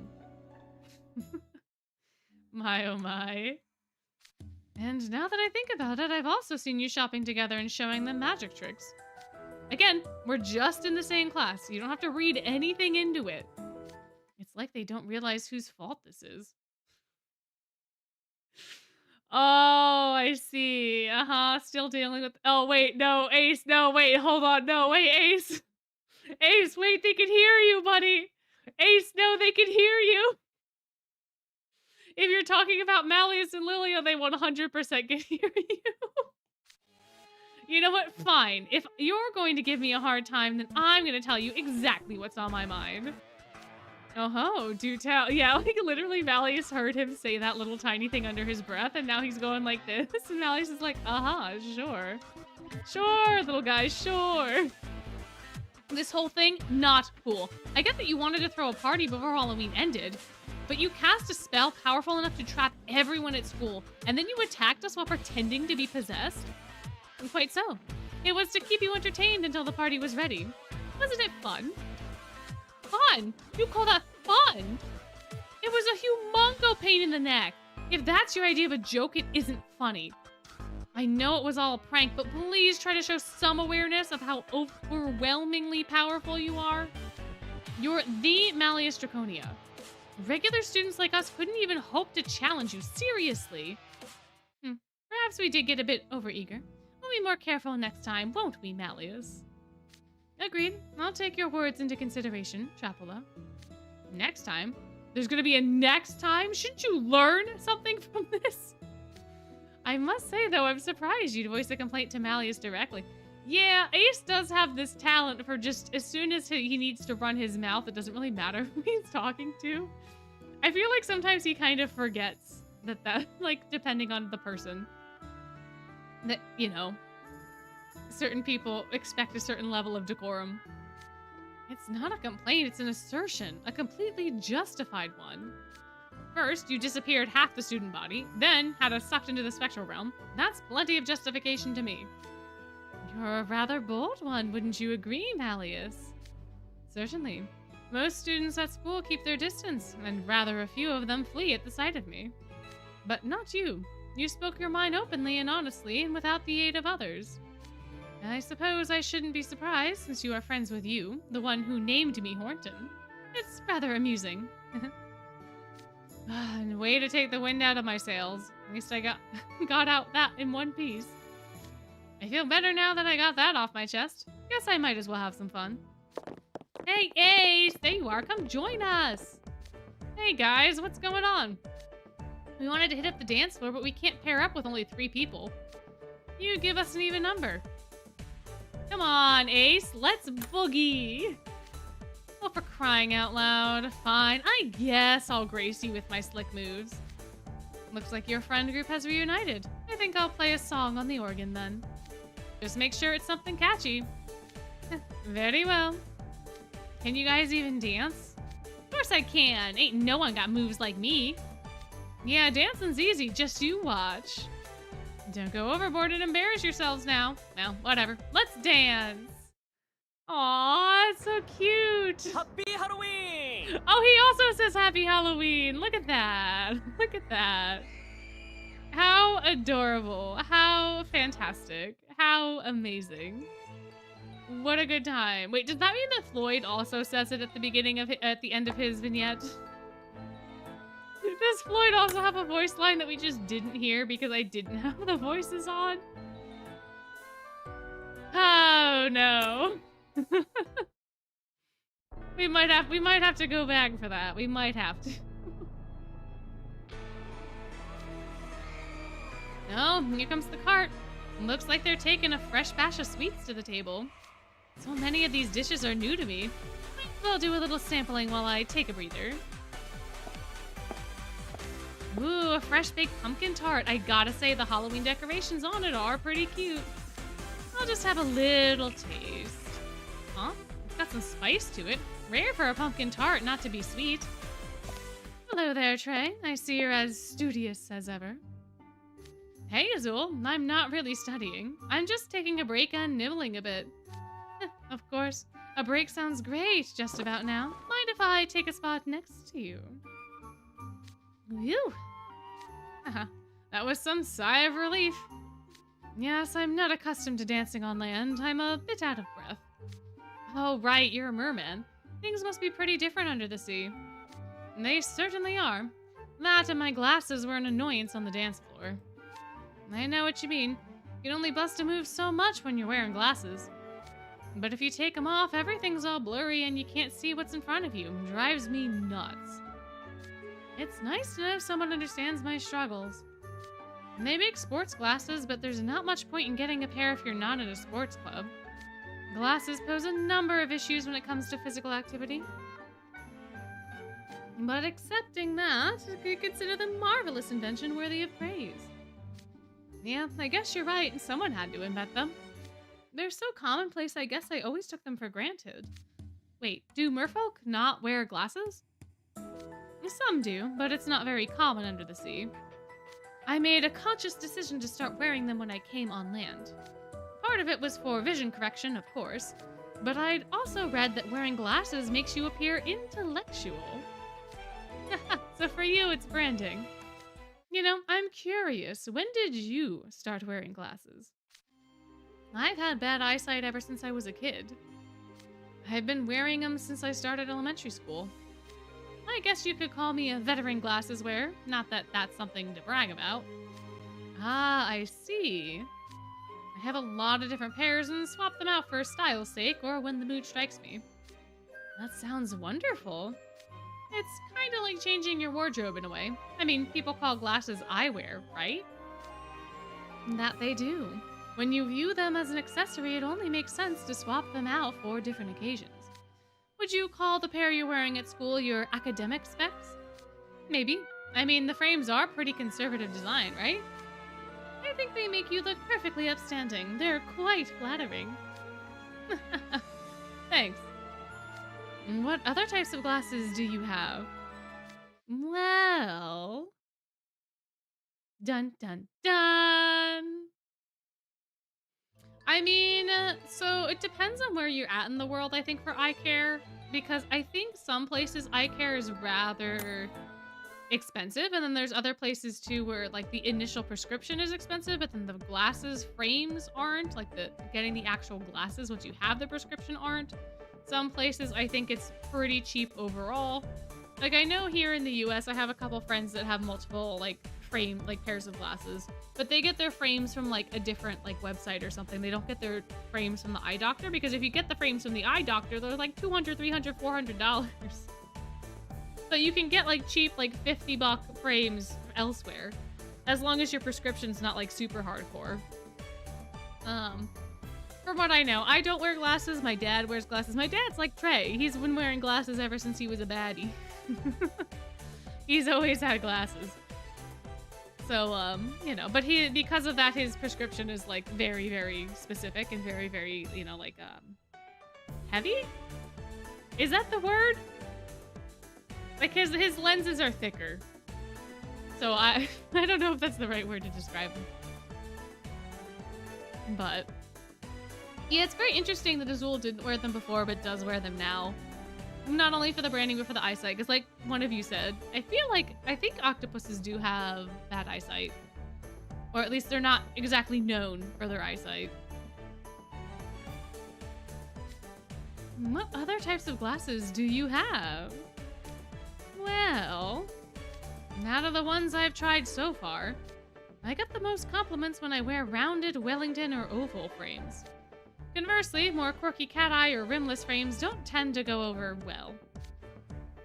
My, oh my. And now that I think about it, I've also seen you shopping together and showing them magic tricks. Again, we're just in the same class. You don't have to read anything into it. It's like they don't realize whose fault this is. Oh, I see. Still dealing with... Oh, wait, no, Ace, no, wait, hold on, no, wait, Ace. Ace, wait, they can hear you, buddy. Ace, no, they can hear you. If you're talking about Malleus and Lilia, they 100% can hear you. You know what? Fine. If you're going to give me a hard time, then I'm going to tell you exactly what's on my mind. Oh, do tell. Yeah, like literally Malleus heard him say that little tiny thing under his breath, and now he's going like this. And Malleus is like, sure. Sure, little guy, sure. This whole thing, not cool. I get that you wanted to throw a party before Halloween ended, but you cast a spell powerful enough to trap everyone at school, and then you attacked us while pretending to be possessed? And quite so. It was to keep you entertained until the party was ready. Wasn't it fun? Fun? You call that fun? It was a humongo pain in the neck. If that's your idea of a joke, it isn't funny. I know it was all a prank, but please try to show some awareness of how overwhelmingly powerful you are. You're the Malleus Draconia. Regular students like us couldn't even hope to challenge you, seriously. Perhaps we did get a bit overeager. We'll be more careful next time, won't we, Malleus? Agreed. I'll take your words into consideration, Trapula. Next time? There's gonna be a next time? Shouldn't you learn something from this? I must say, though, I'm surprised you'd voice a complaint to Malleus directly. Yeah, Ace does have this talent for just, as soon as he needs to run his mouth, it doesn't really matter who he's talking to. I feel like sometimes he kind of forgets that, like, depending on the person, that, you know, certain people expect a certain level of decorum. It's not a complaint, it's an assertion, a completely justified one. First, you disappeared half the student body, then had us sucked into the spectral realm. That's plenty of justification to me. You're a rather bold one, wouldn't you agree, Malleus? Certainly. Most students at school keep their distance, and rather a few of them flee at the sight of me. But not you. You spoke your mind openly and honestly, and without the aid of others. I suppose I shouldn't be surprised, since you are friends with you, the one who named me Horton. It's rather amusing. And way to take the wind out of my sails. At least I got out that in one piece. I feel better now that I got that off my chest. Guess I might as well have some fun. Hey, Ace! There you are. Come join us! Hey, guys. What's going on? We wanted to hit up the dance floor, but we can't pair up with only 3 people. You give us an even number. Come on, Ace. Let's boogie! Oh, for crying out loud. Fine. I guess I'll grace you with my slick moves. Looks like your friend group has reunited. I think I'll play a song on the organ then. Just make sure it's something catchy. Very well. Can you guys even dance? Of course I can. Ain't no one got moves like me. Yeah, dancing's easy. Just you watch. Don't go overboard and embarrass yourselves now. Well, whatever. Let's dance. Aw, it's so cute. Happy Halloween! Oh, he also says Happy Halloween. Look at that. Look at that. How adorable. How fantastic. How amazing. What a good time. Wait, does that mean that Floyd also says it at the beginning of at the end of his vignette? Does Floyd also have a voice line that we just didn't hear because I didn't have the voices on? Oh no. we might have to go back for that. We might have to. Oh, here comes the cart. Looks like they're taking a fresh batch of sweets to the table. So many of these dishes are new to me. I'll do a little sampling while I take a breather. Ooh, a fresh baked pumpkin tart. I gotta say, the Halloween decorations on it are pretty cute. I'll just have a little taste. Huh? It's got some spice to it. Rare for a pumpkin tart not to be sweet. Hello there, Trey. I see you're as studious as ever. Hey, Azul. I'm not really studying. I'm just taking a break and nibbling a bit. Of course. A break sounds great just about now. Mind if I take a spot next to you? Whew. That was some sigh of relief. Yes, I'm not accustomed to dancing on land. I'm a bit out of breath. Oh, right, you're a merman. Things must be pretty different under the sea. They certainly are. That and my glasses were an annoyance on the dance floor. I know what you mean. You can only bust a move so much when you're wearing glasses. But if you take them off, everything's all blurry and you can't see what's in front of you. It drives me nuts. It's nice to know someone understands my struggles. They make sports glasses, but there's not much point in getting a pair if you're not in a sports club. Glasses pose a number of issues when it comes to physical activity. But accepting that, I could consider them marvelous invention worthy of praise. Yeah, I guess you're right. Someone had to invent them. They're so commonplace, I guess I always took them for granted. Wait, do merfolk not wear glasses? Some do, but it's not very common under the sea. I made a conscious decision to start wearing them when I came on land. Part of it was for vision correction, of course, but I'd also read that wearing glasses makes you appear intellectual. So for you, it's branding. You know, I'm curious, when did you start wearing glasses? I've had bad eyesight ever since I was a kid. I've been wearing them since I started elementary school. I guess you could call me a veteran glasses wearer. Not that that's something to brag about. Ah, I see. I have a lot of different pairs and swap them out for style's sake or when the mood strikes me. That sounds wonderful. It's kind of like changing your wardrobe in a way. I mean, people call glasses eyewear, right? That they do. When you view them as an accessory, it only makes sense to swap them out for different occasions. Would you call the pair you're wearing at school your academic specs? Maybe. I mean, the frames are pretty conservative design, right? I think they make you look perfectly upstanding. They're quite flattering. Thanks. What other types of glasses do you have? Well... Dun dun dun! I mean, so it depends on where you're at in the world, I think, for eye care. Because I think some places eye care is rather expensive, and then there's other places too where like the initial prescription is expensive, but then the glasses frames aren't. Like getting the actual glasses once you have the prescription aren't. Some places I think it's pretty cheap overall. Like I know here in the US I have a couple friends that have multiple like pairs of glasses, but they get their frames from like a different like website or something. They don't get their frames from the eye doctor, because if you get the frames from the eye doctor, they're like $200, $300, $400. But you can get like cheap like $50 frames elsewhere, as long as your prescription's not like super hardcore. From what I know, I don't wear glasses. My dad wears glasses. My dad's like Trey. He's been wearing glasses ever since he was a baddie. He's always had glasses. So, you know, but because of that, his prescription is like very, very specific and very, very, you know, like, heavy? Is that the word? Like his lenses are thicker. So I don't know if that's the right word to describe them. But yeah, it's very interesting that Azul didn't wear them before, but does wear them now. Not only for the branding, but for the eyesight. Because like one of you said, I think octopuses do have bad eyesight. Or at least they're not exactly known for their eyesight. What other types of glasses do you have? Well, out of the ones I've tried so far, I get the most compliments when I wear rounded Wellington or oval frames. Conversely, more quirky cat eye or rimless frames don't tend to go over well.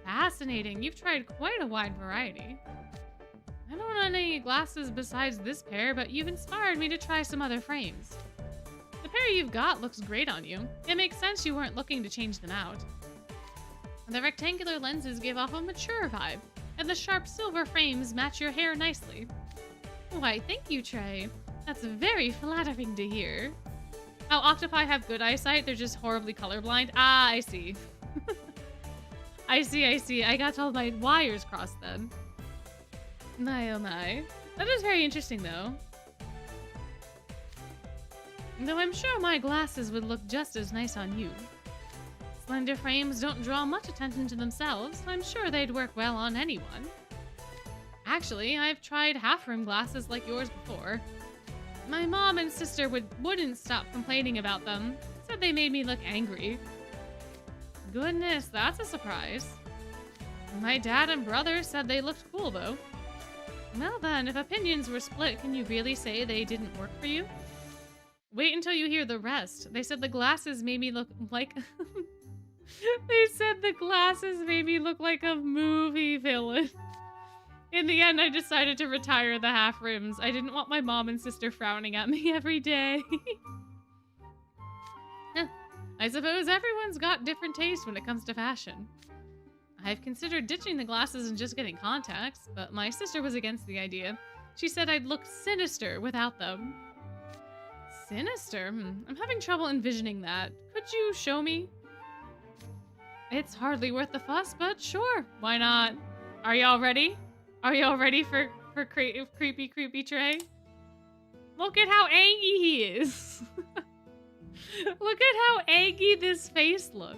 Fascinating, you've tried quite a wide variety. I don't own any glasses besides this pair, but you've inspired me to try some other frames. The pair you've got looks great on you. It makes sense you weren't looking to change them out. The rectangular lenses give off a mature vibe, and the sharp silver frames match your hair nicely. Why, thank you, Trey. That's very flattering to hear. Oh, octopi have good eyesight, they're just horribly colorblind. Ah, I see. I see. I got all my wires crossed then. My oh my. That is very interesting though. Though I'm sure my glasses would look just as nice on you. Slender frames don't draw much attention to themselves, so I'm sure they'd work well on anyone. Actually, I've tried half-rim glasses like yours before. My mom and sister wouldn't stop complaining about them. Said they made me look angry. Goodness, that's a surprise. My dad and brother said they looked cool though. Well then, if opinions were split, can you really say they didn't work for you? Wait until you hear the rest. They said the glasses made me look like... They said the glasses made me look like a movie villain. In the end, I decided to retire the half rims. I didn't want my mom and sister frowning at me every day. I suppose everyone's got different taste when it comes to fashion. I've considered ditching the glasses and just getting contacts, but my sister was against the idea. She said I'd look sinister without them. Sinister? I'm having trouble envisioning that. Could you show me? It's hardly worth the fuss, but sure, why not? Are y'all ready? Are y'all ready for creepy Trey? Look at how angry he is. Look at how angry this face looks.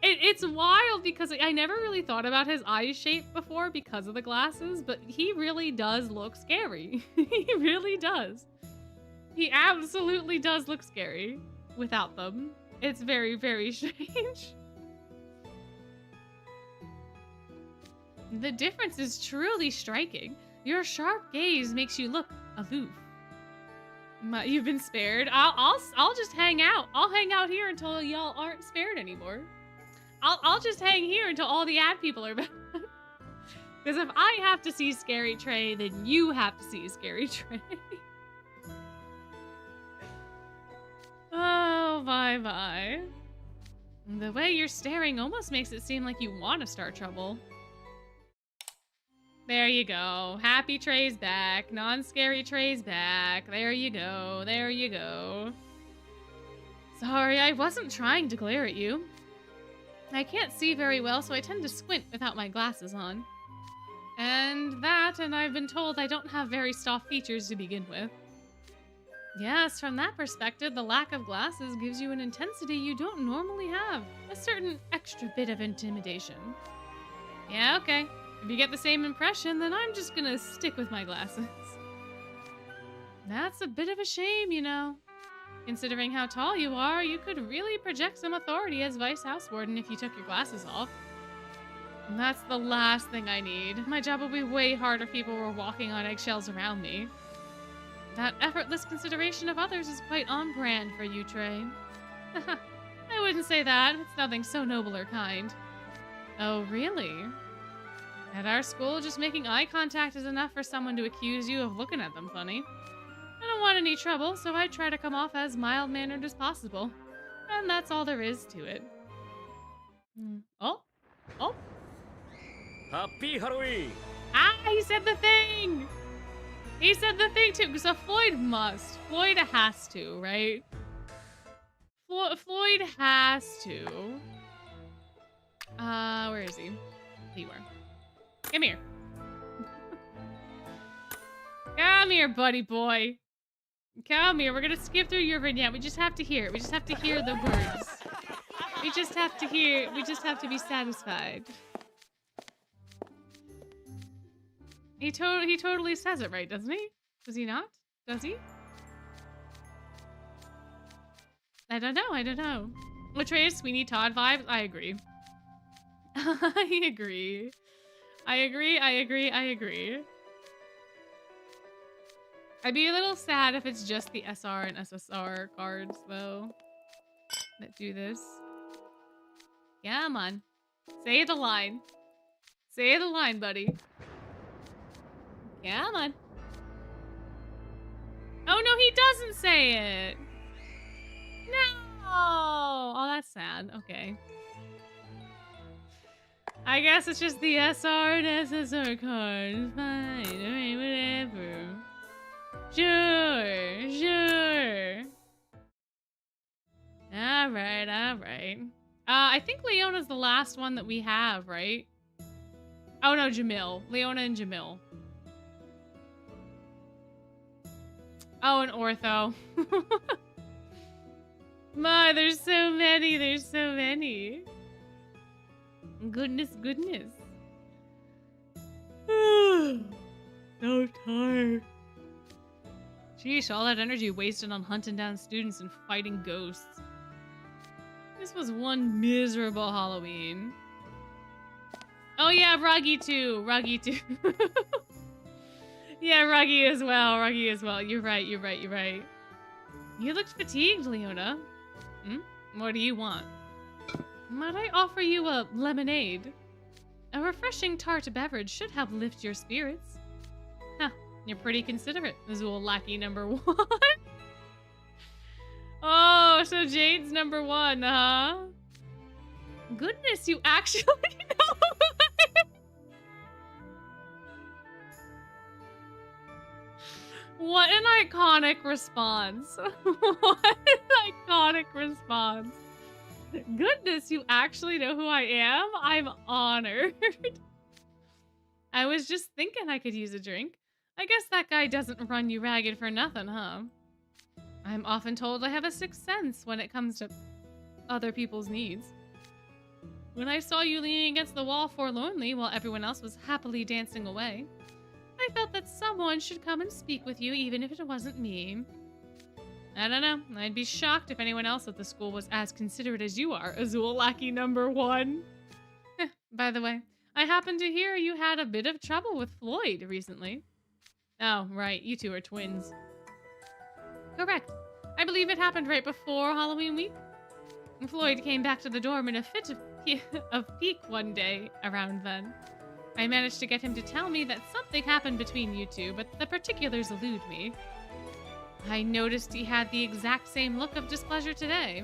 It's wild because I never really thought about his eye shape before because of the glasses, but he really does look scary. He really does. He absolutely does look scary without them. It's very, very strange. The difference is truly striking. Your sharp gaze makes you look aloof. You've been spared. I'll just hang out. I'll hang out here until y'all aren't spared anymore. I'll just hang here until all the ad people are back. Because if I have to see Scary Trey, then you have to see Scary Trey. Oh, bye-bye. The way you're staring almost makes it seem like you want to start trouble. There you go. Happy Trey's back. Non-scary Trey's back. There you go. There you go. Sorry, I wasn't trying to glare at you. I can't see very well, so I tend to squint without my glasses on. And I've been told I don't have very soft features to begin with. Yes, from that perspective, the lack of glasses gives you an intensity you don't normally have. A certain extra bit of intimidation. Yeah, okay. If you get the same impression, then I'm just gonna stick with my glasses. That's a bit of a shame, you know. Considering how tall you are, you could really project some authority as Vice House Warden if you took your glasses off. And that's the last thing I need. My job would be way harder if people were walking on eggshells around me. That effortless consideration of others is quite on brand for you, Trey. I wouldn't say that. It's nothing so noble or kind. Oh, really? At our school, just making eye contact is enough for someone to accuse you of looking at them funny. I don't want any trouble, so I try to come off as mild-mannered as possible. And that's all there is to it. Oh? Oh? Happy Halloween! Ah, he said the thing! He said the thing too, so Floyd must. Floyd has to, right? Floyd has to. Where is he? There you are. Come here. Come here, buddy boy. Come here. We're gonna skip through your vignette. We just have to hear it. We just have to hear the words. We just have to hear. We just have to be satisfied. He totally says it right, doesn't he? Does he not? Does he? I don't know. I don't know. Atreus, Sweeney Todd vibes. I agree. I agree. I agree. I agree. I agree. I'd be a little sad if it's just the SR and SSR cards, though, that do this. Yeah, man. Say the line. Say the line, buddy. Yeah, man. Oh, no, he doesn't say it. No. Oh, that's sad. Okay. I guess it's just the SR and SSR cards. Fine. Alright, whatever. Sure. Sure. Alright, alright. I think Leona's the last one that we have, right? Oh, no, Jamil. Leona and Jamil. Oh, and Ortho. My, there's so many. There's so many. Goodness, goodness. So tired. Sheesh, all that energy wasted on hunting down students and fighting ghosts. This was one miserable Halloween. Oh yeah, Ruggie too. Ruggie too. Yeah, Ruggie as well. Ruggie as well. You're right, you're right, you're right. You looked fatigued, Leona. What do you want? Might I offer you a lemonade? A refreshing tart beverage should help lift your spirits. Huh, you're pretty considerate, Azul Lackey number 1. Oh, so Jade's number 1, huh? Goodness, you actually know. What an iconic response. What an iconic response. Goodness, you actually know who I am? I'm honored. I was just thinking I could use a drink. I guess that guy doesn't run you ragged for nothing, huh? I'm often told I have a sixth sense when it comes to other people's needs. When I saw you leaning against the wall forlornly while everyone else was happily dancing away, I felt that someone should come and speak with you even if it wasn't me. I don't know. I'd be shocked if anyone else at the school was as considerate as you are, Azul Lackey number 1. By the way, I happen to hear you had a bit of trouble with Floyd recently. Oh, right. You two are twins. Correct. I believe it happened right before Halloween week. Floyd came back to the dorm in a fit of pique one day around then. I managed to get him to tell me that something happened between you two, but the particulars elude me. I noticed he had the exact same look of displeasure today.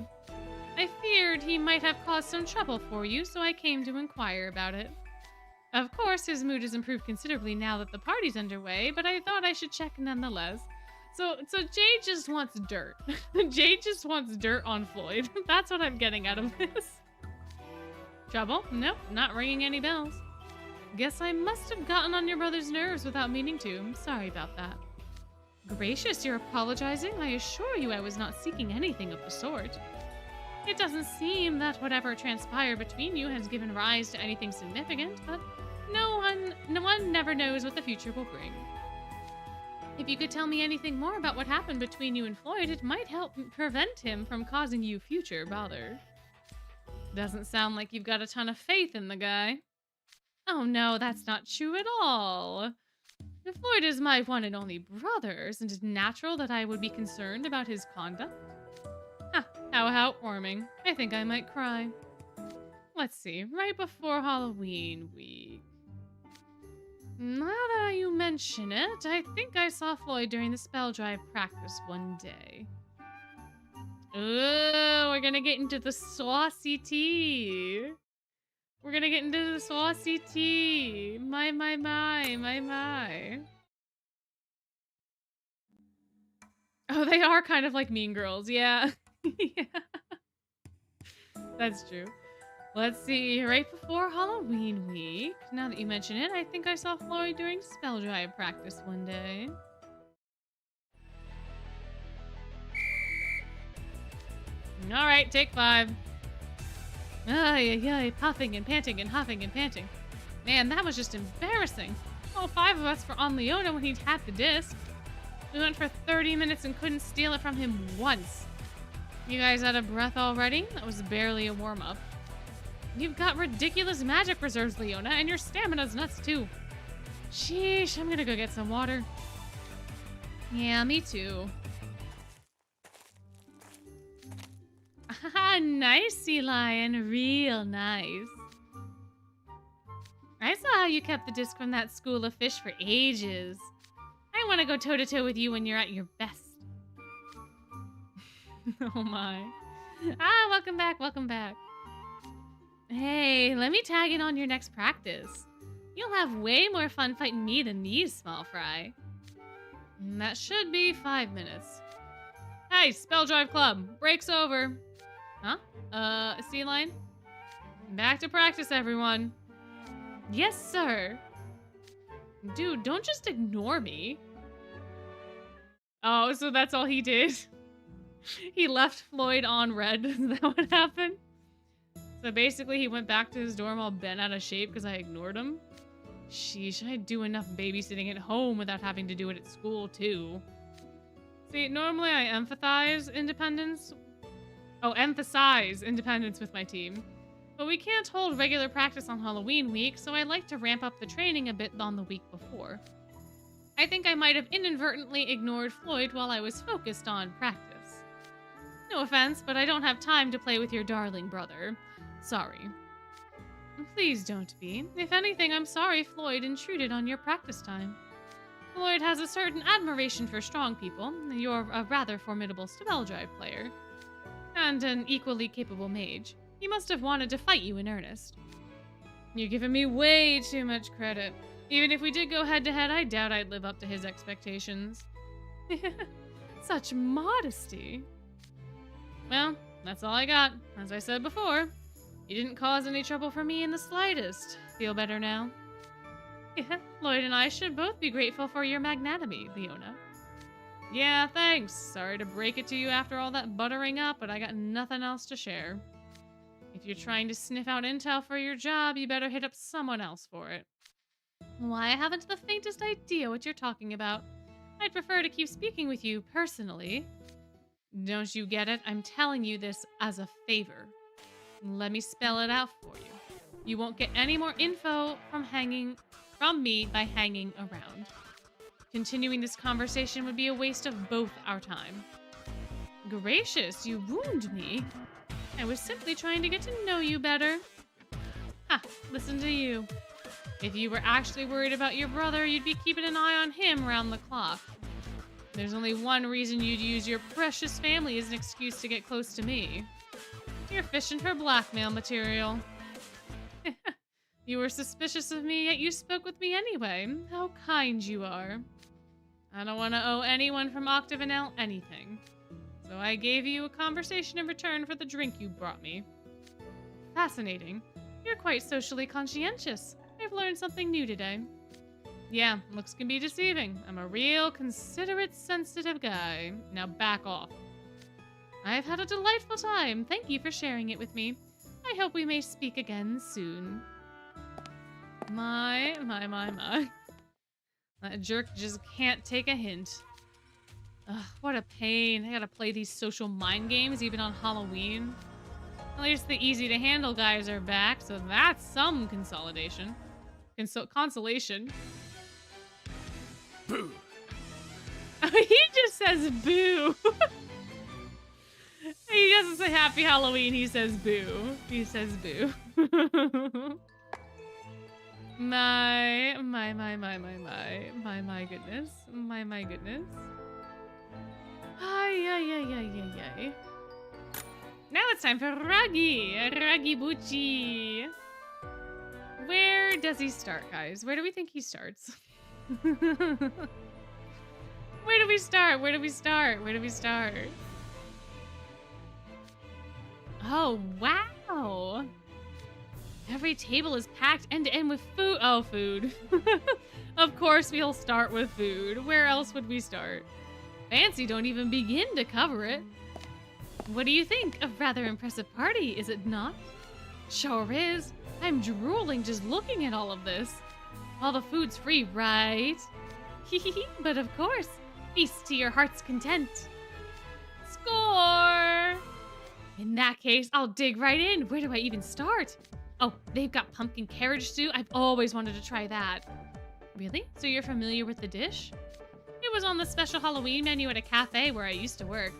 I feared he might have caused some trouble for you, so I came to inquire about it. Of course, his mood has improved considerably now that the party's underway, but I thought I should check nonetheless. So Jade just wants dirt. Jade just wants dirt on Floyd. That's what I'm getting out of this. Trouble? Nope, not ringing any bells. Guess I must have gotten on your brother's nerves without meaning to. I'm sorry about that. Gracious, you're apologizing? I assure you I was not seeking anything of the sort. It doesn't seem that whatever transpired between you has given rise to anything significant, but no one never knows what the future will bring. If you could tell me anything more about what happened between you and Floyd, it might help prevent him from causing you future bother. Doesn't sound like you've got a ton of faith in the guy. Oh no, that's not true at all. If Floyd is my one and only brother, isn't it natural that I would be concerned about his conduct? Ah, how heartwarming. I think I might cry. Let's see, right before Halloween week. Now that you mention it, I think I saw Floyd during the spell drive practice one day. Ooh, we're gonna get into the saucy tea. We're gonna get into the saucy tea. My. Oh, they are kind of like Mean Girls, yeah. Yeah. That's true. Let's see, right before Halloween week. Now that you mention it, I think I saw Floyd during spell drive practice one day. All right, take 5. Ay, puffing and panting and huffing and panting. Man, that was just embarrassing. All 5 of us were on Leona when he'd had the disc. We went for 30 minutes and couldn't steal it from him once. You guys out of breath already? That was barely a warm-up. You've got ridiculous magic reserves, Leona, and your stamina's nuts too. Sheesh, I'm gonna go get some water. Yeah, me too. Haha, nice, sea lion. Real nice. I saw how you kept the disc from that school of fish for ages. I want to go toe-to-toe with you when you're at your best. Oh my. Ah, welcome back, welcome back. Hey, let me tag in on your next practice. You'll have way more fun fighting me than these small fry. That should be 5 minutes. Hey, Spell Drive Club, break's over. Huh? Sea Lion? Back to practice, everyone. Yes, sir. Dude, don't just ignore me. Oh, so that's all he did? He left Floyd on red. Is that what happened? So basically he went back to his dorm all bent out of shape because I ignored him? Sheesh, I do enough babysitting at home without having to do it at school, too. See, normally I emphasize independence with my team. But we can't hold regular practice on Halloween week, so I like to ramp up the training a bit on the week before. I think I might have inadvertently ignored Floyd while I was focused on practice. No offense, but I don't have time to play with your darling brother. Sorry. Please don't be. If anything, I'm sorry Floyd intruded on your practice time. Floyd has a certain admiration for strong people. You're a rather formidable spell drive player. And an equally capable mage. He must have wanted to fight you in earnest. You're giving me way too much credit. Even if we did go head-to-head, I doubt I'd live up to his expectations. Such modesty. Well, that's all I got. As I said before, you didn't cause any trouble for me in the slightest. Feel better now? Yeah, Floyd and I should both be grateful for your magnanimity, Leona. Yeah, thanks. Sorry to break it to you after all that buttering up, but I got nothing else to share. If you're trying to sniff out intel for your job, you better hit up someone else for it. Why, I haven't the faintest idea what you're talking about. I'd prefer to keep speaking with you personally. Don't you get it? I'm telling you this as a favor. Let me spell it out for you. You won't get any more info from me by hanging around. Continuing this conversation would be a waste of both our time. Gracious, you wound me. I was simply trying to get to know you better. Ha, listen to you. If you were actually worried about your brother, you'd be keeping an eye on him round the clock. There's only one reason you'd use your precious family as an excuse to get close to me. You're fishing for blackmail material. You were suspicious of me, yet you spoke with me anyway. How kind you are. I don't want to owe anyone from Octavanel anything. So I gave you a conversation in return for the drink you brought me. Fascinating. You're quite socially conscientious. I've learned something new today. Yeah, looks can be deceiving. I'm a real considerate, sensitive guy. Now back off. I've had a delightful time. Thank you for sharing it with me. I hope we may speak again soon. My. That jerk just can't take a hint. Ugh, what a pain. I gotta play these social mind games even on Halloween. At least the easy-to-handle guys are back, so that's some consolidation. Consolation. Boo. He just says boo. He doesn't say happy Halloween, he says boo. He says boo. My goodness. My goodness. Ay. Now it's time for Ruggie. Ruggie Bucci. Where does he start, guys? Where do we think he starts? Where do we start? Where do we start? Where do we start? Oh, wow. Every table is packed end to end with food. Oh, food. Of course we'll start with food. Where else would we start? Fancy don't even begin to cover it. What do you think? A rather impressive party, is it not? Sure is. I'm drooling just looking at all of this. All the food's free, right? But of course, feast to your heart's content. Score! In that case, I'll dig right in. Where do I even start? Oh, they've got pumpkin carriage stew. I've always wanted to try that. Really? So you're familiar with the dish? It was on the special Halloween menu at a cafe where I used to work.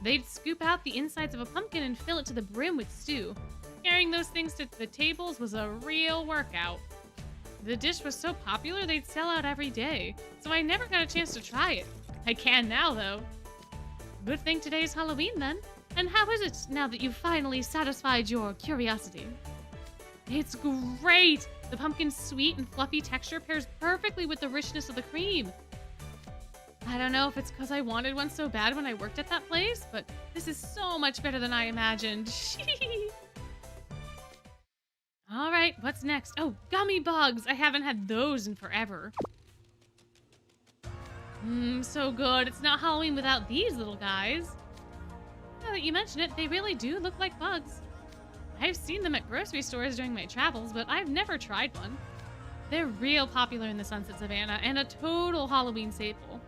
They'd scoop out the insides of a pumpkin and fill it to the brim with stew. Carrying those things to the tables was a real workout. The dish was so popular they'd sell out every day, so I never got a chance to try it. I can now, though. Good thing today's Halloween, then. And how is it now that you've finally satisfied your curiosity? It's great! The pumpkin's sweet and fluffy texture pairs perfectly with the richness of the cream. I don't know if it's because I wanted one so bad when I worked at that place, but this is so much better than I imagined. All right, what's next? Oh, gummy bugs! I haven't had those in forever. So good. It's not Halloween without these little guys. Now that you mention it, they really do look like bugs. I've seen them at grocery stores during my travels, but I've never tried one. They're real popular in the Sunset Savannah and a total Halloween staple.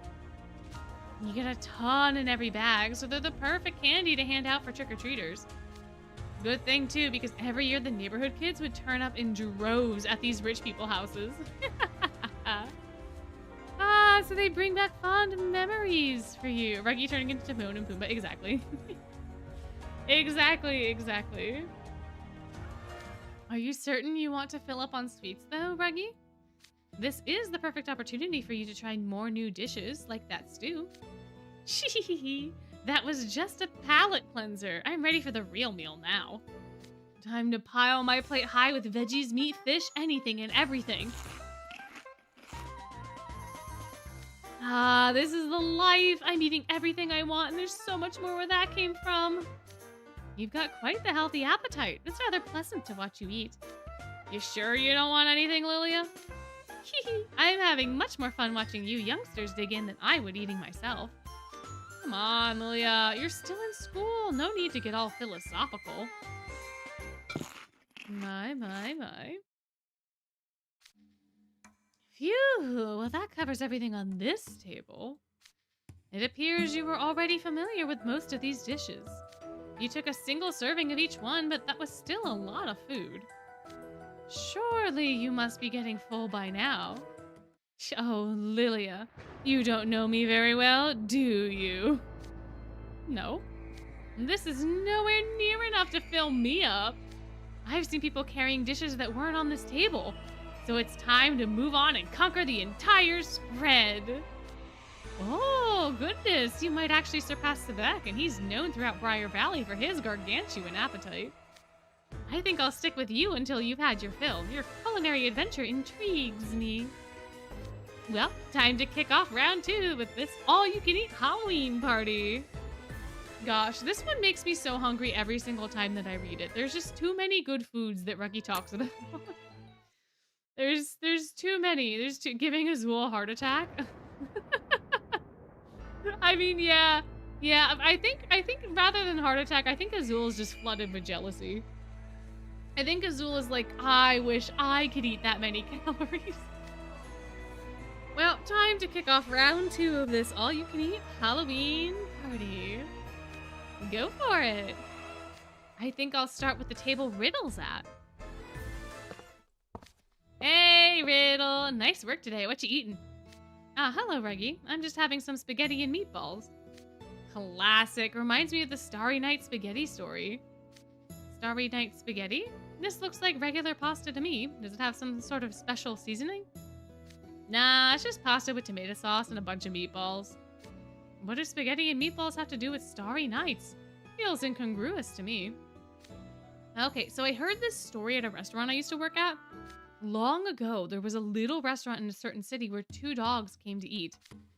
You get a ton in every bag, so they're the perfect candy to hand out for trick-or-treaters. Good thing, too, because every year the neighborhood kids would turn up in droves at these rich people houses. So they bring back fond memories for you. Ruggie turning into Timon and Pumbaa, exactly. Exactly. Are you certain you want to fill up on sweets, though, Ruggie? This is the perfect opportunity for you to try more new dishes, like that stew. That was just a palate cleanser. I'm ready for the real meal now. Time to pile my plate high with veggies, meat, fish, anything and everything. This is the life. I'm eating everything I want, and there's so much more where that came from. You've got quite the healthy appetite. It's rather pleasant to watch you eat. You sure you don't want anything, Lilia? I'm having much more fun watching you youngsters dig in than I would eating myself. Come on, Lilia. You're still in school. No need to get all philosophical. My. Phew. Well, that covers everything on this table. It appears you were already familiar with most of these dishes. You took a single serving of each one, but that was still a lot of food. Surely you must be getting full by now. Oh, Lilia, you don't know me very well, do you? No. This is nowhere near enough to fill me up. I've seen people carrying dishes that weren't on this table, so it's time to move on and conquer the entire spread. Oh, goodness, you might actually surpass Sebek, and he's known throughout Briar Valley for his gargantuan appetite. I think I'll stick with you until you've had your fill. Your culinary adventure intrigues me. Well, time to kick off round 2 with this all-you-can-eat Halloween party. Gosh, this one makes me so hungry every single time that I read it. There's just too many good foods that Ruggie talks about. There's too many. There's giving Azul a heart attack. I mean, yeah. I think rather than heart attack, I think Azul is just flooded with jealousy. I think Azul is like, I wish I could eat that many calories. Well, time to kick off round 2 of this all-you-can-eat Halloween party. Go for it. I think I'll start with the table Riddle's at. Hey, Riddle. Nice work today. What you eating? Ah, hello, Ruggie. I'm just having some spaghetti and meatballs. Classic. Reminds me of the Starry Night spaghetti story. Starry Night spaghetti? This looks like regular pasta to me. Does it have some sort of special seasoning? Nah, it's just pasta with tomato sauce and a bunch of meatballs. What do spaghetti and meatballs have to do with Starry Nights? Feels incongruous to me. Okay, so I heard this story at a restaurant I used to work at. Long ago, there was a little restaurant in a certain city where 2 dogs came to eat.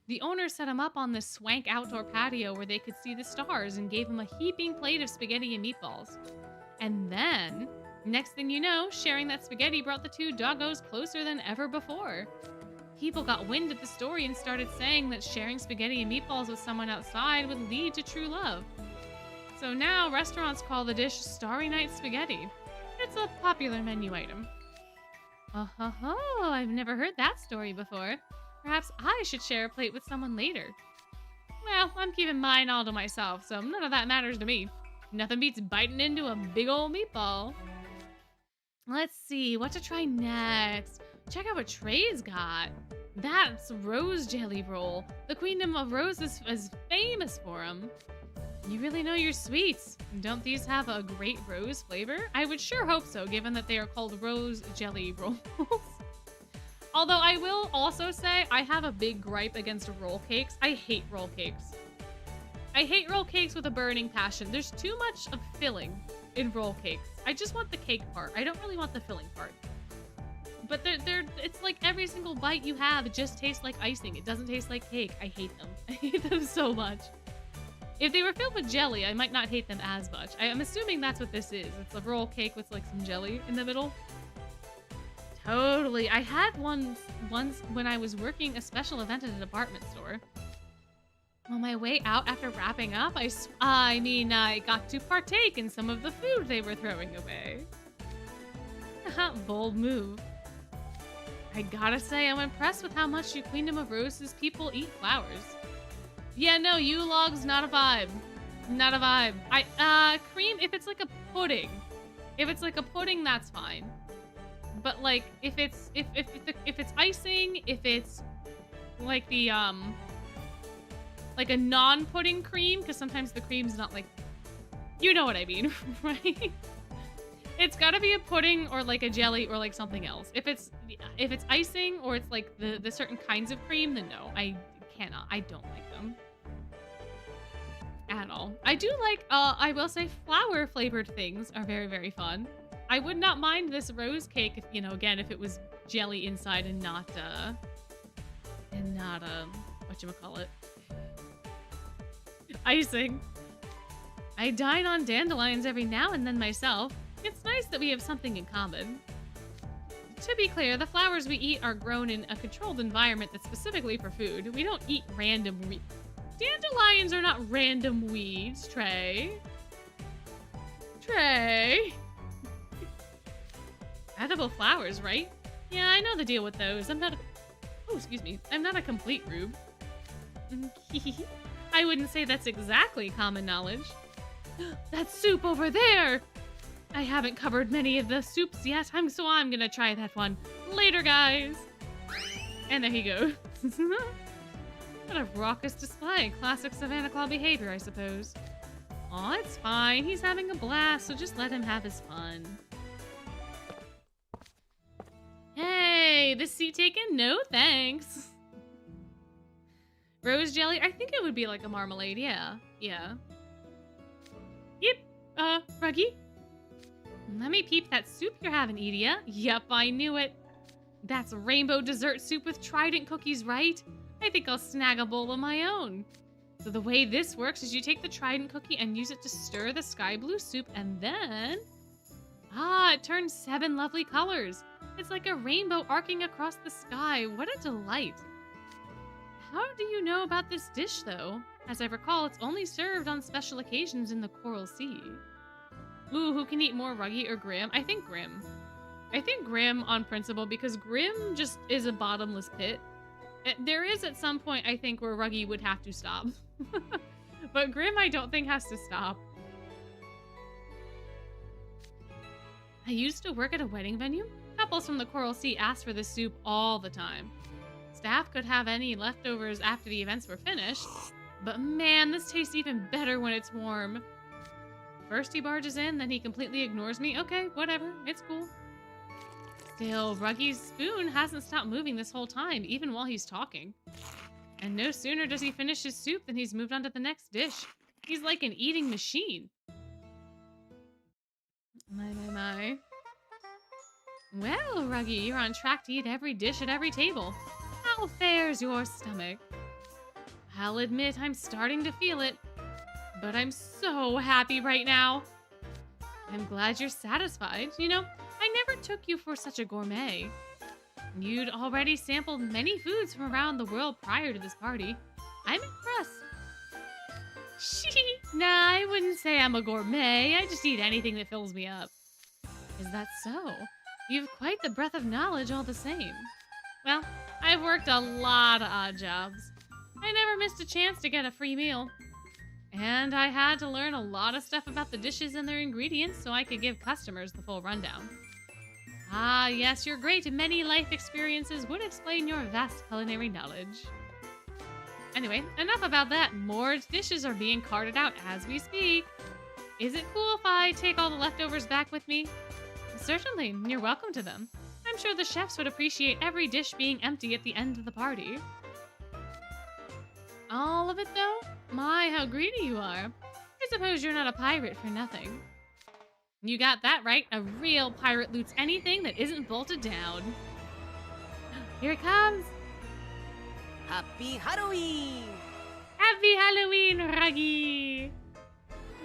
The owner set them up on this swank outdoor patio where they could see the stars and gave them a heaping plate of spaghetti and meatballs. And then, next thing you know, sharing that spaghetti brought the 2 doggos closer than ever before. People got wind of the story and started saying that sharing spaghetti and meatballs with someone outside would lead to true love. So now restaurants call the dish Starry Night Spaghetti. It's a popular menu item. Oh, I've never heard that story before. Perhaps I should share a plate with someone later. Well, I'm keeping mine all to myself, so none of that matters to me. Nothing beats biting into a big old meatball. Let's see, what to try next? Check out what Trey's got. That's rose jelly roll. The Queendom of Rose is famous for them. You really know your sweets. Don't these have a great rose flavor? I would sure hope so, given that they are called rose jelly rolls. Although I will also say I have a big gripe against roll cakes. I hate roll cakes. I hate roll cakes with a burning passion. There's too much of filling in roll cakes. I just want the cake part. I don't really want the filling part. But it's like every single bite you have, it just tastes like icing. It doesn't taste like cake. I hate them. I hate them so much. If they were filled with jelly, I might not hate them as much. I'm assuming that's what this is. It's a roll cake with like some jelly in the middle. Totally. I had one once when I was working a special event at a department store. On my way out after wrapping up, I got to partake in some of the food they were throwing away. Bold move. I gotta say, I'm impressed with how much you Queendom of Roses people eat flowers. Yeah, no, U-Log's not a vibe. Not a vibe. Cream, if it's like a pudding. If it's like a pudding, that's fine. But like, if it's icing, if it's like the, like a non-pudding cream, because sometimes the cream's not like, you know what I mean, right? It's gotta be a pudding or like a jelly or like something else. If it's icing or it's like the certain kinds of cream, then no, I cannot. I don't like them at all. I do like, I will say flower flavored things are very, very fun. I would not mind this rose cake if, you know, again, if it was jelly inside and not whatchamacallit, icing. I dine on dandelions every now and then myself. It's nice that we have something in common. To be clear, the flowers we eat are grown in a controlled environment that's specifically for food. We don't eat random weeds. Dandelions are not random weeds, Trey. Trey. Edible flowers, right? Yeah, I know the deal with those. I'm not a complete rube. I wouldn't say that's exactly common knowledge. That soup over there! I haven't covered many of the soups yet, so I'm gonna try that one. Later, guys! And there he goes. What a raucous display. Classic Savannah Claw behavior, I suppose. Aw, it's fine. He's having a blast, so just let him have his fun. Hey, this seat taken? No, thanks. Rose jelly? I think it would be like a marmalade, yeah. Yeah. Yep, Ruggie? Let me peep that soup you're having, Edia. Yep, I knew it. That's rainbow dessert soup with trident cookies, right? I think I'll snag a bowl of my own. So the way this works is you take the trident cookie and use it to stir the sky blue soup, and then... Ah, it turns 7 lovely colors. It's like a rainbow arcing across the sky. What a delight. How do you know about this dish, though? As I recall, it's only served on special occasions in the Coral Sea. Ooh, who can eat more, Ruggie or Grim? I think Grim. I think Grim on principle, because Grim just is a bottomless pit. There is at some point, I think, where Ruggie would have to stop. But Grim, I don't think, has to stop. I used to work at a wedding venue. Couples from the Coral Sea asked for this soup all the time. Staff could have any leftovers after the events were finished. But man, this tastes even better when it's warm. First he barges in, then he completely ignores me. Okay, whatever, it's cool. Still, Ruggie's spoon hasn't stopped moving this whole time, even while he's talking. And no sooner does he finish his soup than he's moved on to the next dish. He's like an eating machine. My. Well, Ruggie, you're on track to eat every dish at every table. How fares your stomach? I'll admit I'm starting to feel it, but I'm so happy right now. I'm glad you're satisfied. You know, I never took you for such a gourmet. You'd already sampled many foods from around the world prior to this party. I'm impressed. Nah, I wouldn't say I'm a gourmet. I just eat anything that fills me up. Is that so? You've quite the breadth of knowledge all the same. Well, I've worked a lot of odd jobs. I never missed a chance to get a free meal. And I had to learn a lot of stuff about the dishes and their ingredients so I could give customers the full rundown. Ah, yes, your great many life experiences would explain your vast culinary knowledge. Anyway, enough about that. More dishes are being carted out as we speak. Is it cool if I take all the leftovers back with me? Certainly, you're welcome to them. I'm sure the chefs would appreciate every dish being empty at the end of the party. All of it, though? My, how greedy you are. I suppose you're not a pirate for nothing. You got that right. A real pirate loots anything that isn't bolted down. Here it comes. Happy Halloween! Happy Halloween, Ruggie!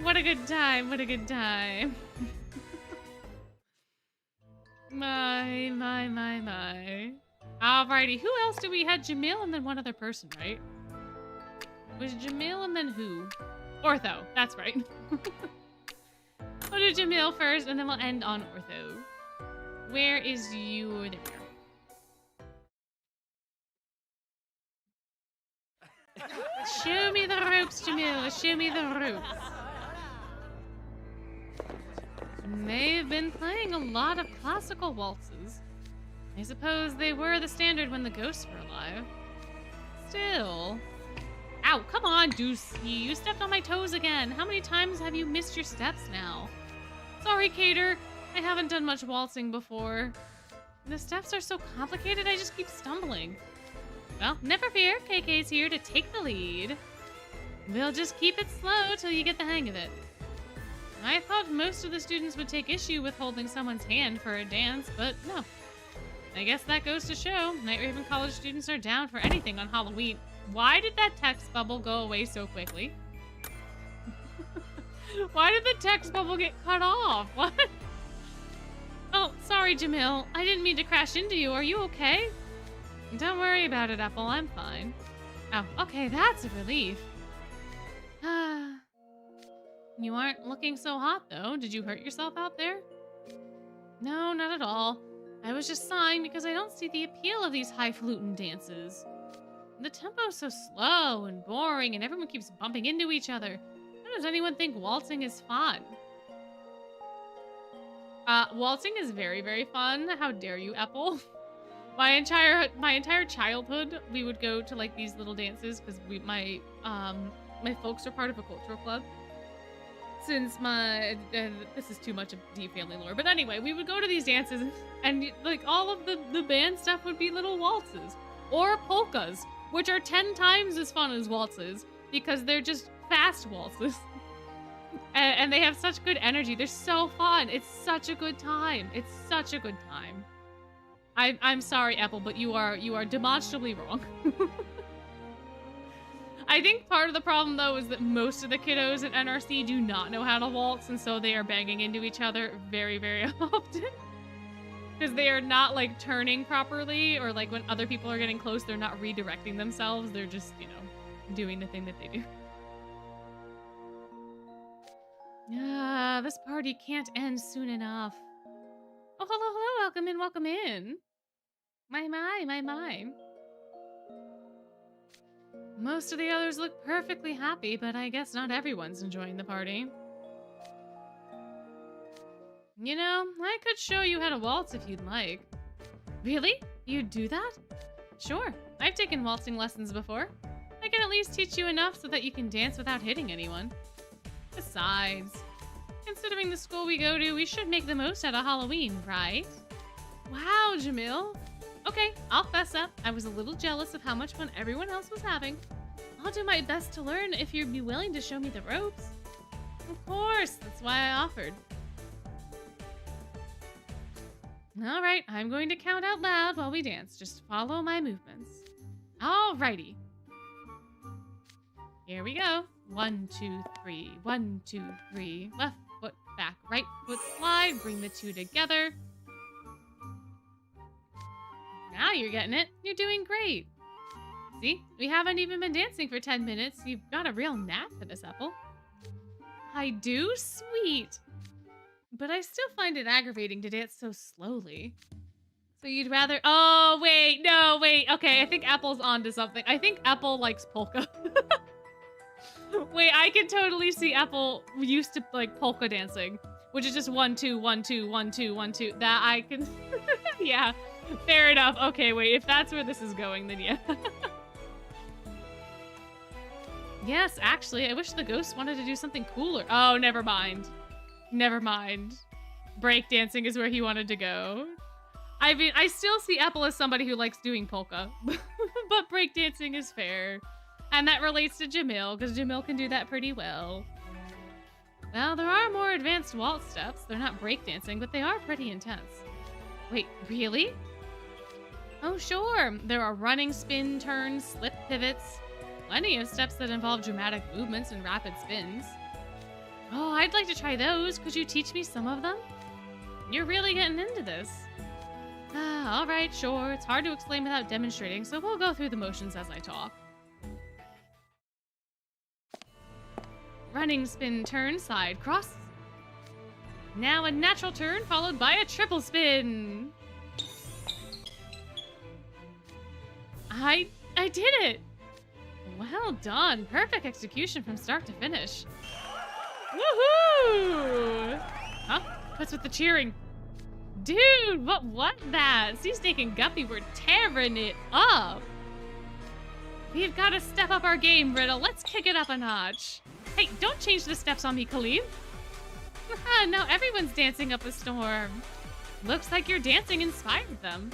What a good time, what a good time. My. Alrighty, who else did we had? Jamil and then one other person, right? It was Jamil and then who? Ortho, that's right. We'll do Jamil first and then we'll end on Ortho. Where is you there? Show me the ropes, Jamil. Show me the ropes. They've been playing a lot of classical waltzes. I suppose they were the standard when the ghosts were alive. Still... Ow, come on, Deucey. You stepped on my toes again. How many times have you missed your steps now? Sorry, Cater. I haven't done much waltzing before. The steps are so complicated, I just keep stumbling. Well, never fear. KK's here to take the lead. We'll just keep it slow till you get the hang of it. I thought most of the students would take issue with holding someone's hand for a dance, but no. I guess that goes to show Night Raven College students are down for anything on Halloween. Why did that text bubble go away so quickly? Why did the text bubble get cut off? What? Oh, sorry, Jamil. I didn't mean to crash into you. Are you okay? Don't worry about it, Apple. I'm fine. Oh, okay. That's a relief. You aren't looking so hot, though. Did you hurt yourself out there? No, not at all. I was just sighing because I don't see the appeal of these highfalutin dances. The tempo's so slow and boring, and everyone keeps bumping into each other. How does anyone think waltzing is fun? Waltzing is very, very fun. How dare you, Apple? My entire childhood, we would go to like these little dances because my folks are part of a cultural club. Since this is too much of deep family lore, but anyway, we would go to these dances and like all of the band stuff would be little waltzes or polkas, which are 10 times as fun as waltzes because they're just fast waltzes. And they have such good energy. They're so fun. It's such a good time. It's such a good time. I'm sorry, Apple, but you are demonstrably wrong. I think part of the problem, though, is that most of the kiddos at NRC do not know how to waltz, and so they are banging into each other very, very often. Because they are not, like, turning properly, or, like, when other people are getting close, they're not redirecting themselves. They're just, you know, doing the thing that they do. This party can't end soon enough. Oh, hello, welcome in, welcome in. My. Most of the others look perfectly happy, but I guess not everyone's enjoying the party. You know, I could show you how to waltz if you'd like. Really? You'd do that? Sure, I've taken waltzing lessons before. I can at least teach you enough so that you can dance without hitting anyone. Besides, considering the school we go to, we should make the most out of Halloween, right? Wow, Jamil. Okay, I'll fess up. I was a little jealous of how much fun everyone else was having. I'll do my best to learn if you'd be willing to show me the ropes. Of course, that's why I offered. All right, I'm going to count out loud while we dance. Just follow my movements. Alrighty. Here we go. 1, 2, 3. 1, 2, 3. Left foot back, right foot slide. Bring the two together. Now you're getting it. You're doing great. See, we haven't even been dancing for 10 minutes. You've got a real knack for this, Apple. I do? Sweet. But I still find it aggravating to dance so slowly. So you'd rather... Oh, wait. No, wait. Okay, I think Apple's onto something. I think Apple likes polka. Wait, I can totally see Apple used to like polka dancing, which is just 1, 2, 1, 2, 1, 2, 1, 2. That I can... Yeah, fair enough. Okay, wait, if that's where this is going, then yeah. Yes, actually, I wish the ghost wanted to do something cooler. Oh, never mind. Never mind. Breakdancing is where he wanted to go. I mean, I still see Apple as somebody who likes doing polka, but breakdancing is fair. And that relates to Jamil, because Jamil can do that pretty well. Well, there are more advanced waltz steps. They're not breakdancing, but they are pretty intense. Wait, really? Oh, sure. There are running, spin, turns, slip pivots. Plenty of steps that involve dramatic movements and rapid spins. Oh, I'd like to try those. Could you teach me some of them? You're really getting into this. All right, sure. It's hard to explain without demonstrating, so we'll go through the motions as I talk. Running, spin, turn, side, cross. Now a natural turn followed by a triple spin. I did it! Well done. Perfect execution from start to finish. Woohoo! Huh? What's with the cheering? Dude, what that? Sea Snake and Guppy were tearing it up. We've got to step up our game, Riddle. Let's kick it up a notch. Hey, don't change the steps on me, Khalid. Now everyone's dancing up a storm. Looks like your dancing inspired them.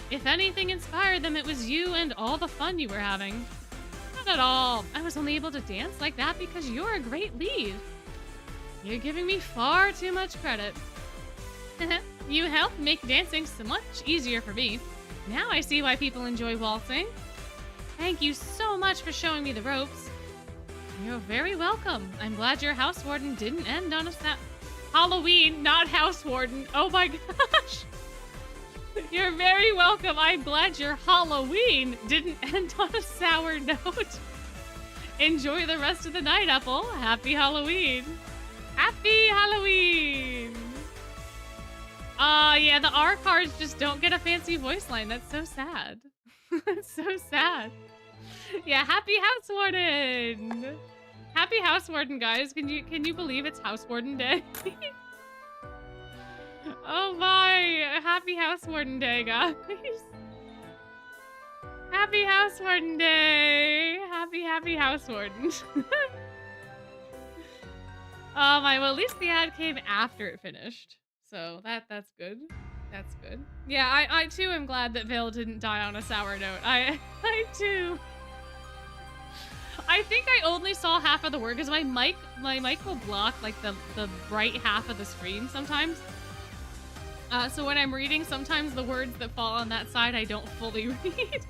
If anything inspired them, it was you and all the fun you were having. Not at all. I was only able to dance like that because you're a great lead. You're giving me far too much credit. You helped make dancing so much easier for me. Now I see why people enjoy waltzing. Thank you so much for showing me the ropes. You're very welcome. I'm glad your house warden didn't end on a Halloween, not house warden. Oh my gosh. You're very welcome. I'm glad your Halloween didn't end on a sour note. Enjoy the rest of the night, Apple. Happy Halloween. Happy Halloween. Yeah, the R cards just don't get a fancy voice line. That's so sad. It's so sad. Yeah, happy House Warden! Happy House Warden, guys. Can you believe it's House Warden Day? Oh my! Happy House Warden Day, guys. Happy House Warden Day! Happy House Warden. Oh my, well at least the ad came after it finished. So that's good. That's good. Yeah, I too am glad that Vale didn't die on a sour note. I too. I think I only saw half of the word because my mic will block like the bright half of the screen sometimes. So when I'm reading, sometimes the words that fall on that side I don't fully read.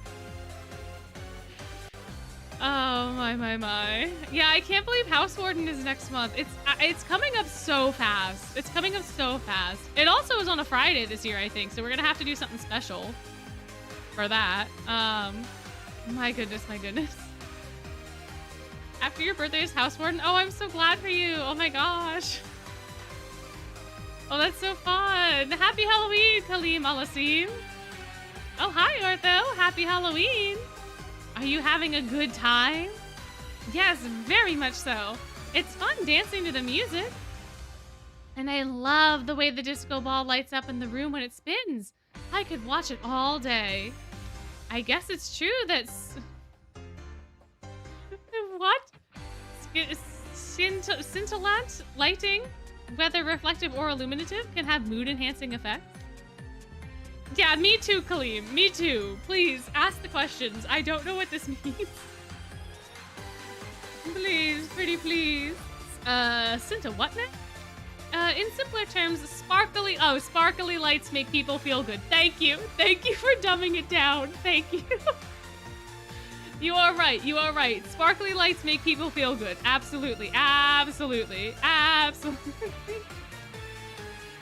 Oh my. Yeah, I can't believe House Warden is next month. It's coming up so fast. It's coming up so fast. It also is on a Friday this year, I think, so we're gonna have to do something special for that. My goodness. After your birthday is House Warden? Oh, I'm so glad for you. Oh my gosh. Oh, that's so fun. Happy Halloween, Kaleem Alasim. Oh, hi, Ortho. Happy Halloween. Are you having a good time? Yes, very much so. It's fun dancing to the music. And I love the way the disco ball lights up in the room when it spins. I could watch it all day. I guess it's true that... What? Scintillant lighting, whether reflective or illuminative, can have mood-enhancing effects. Yeah, me too, Kaleem. Me too. Please, ask the questions. I don't know what this means. Please, pretty please. Scinta what now? In simpler terms, sparkly lights make people feel good. Thank you. Thank you for dumbing it down. Thank you. You are right. Sparkly lights make people feel good. Absolutely.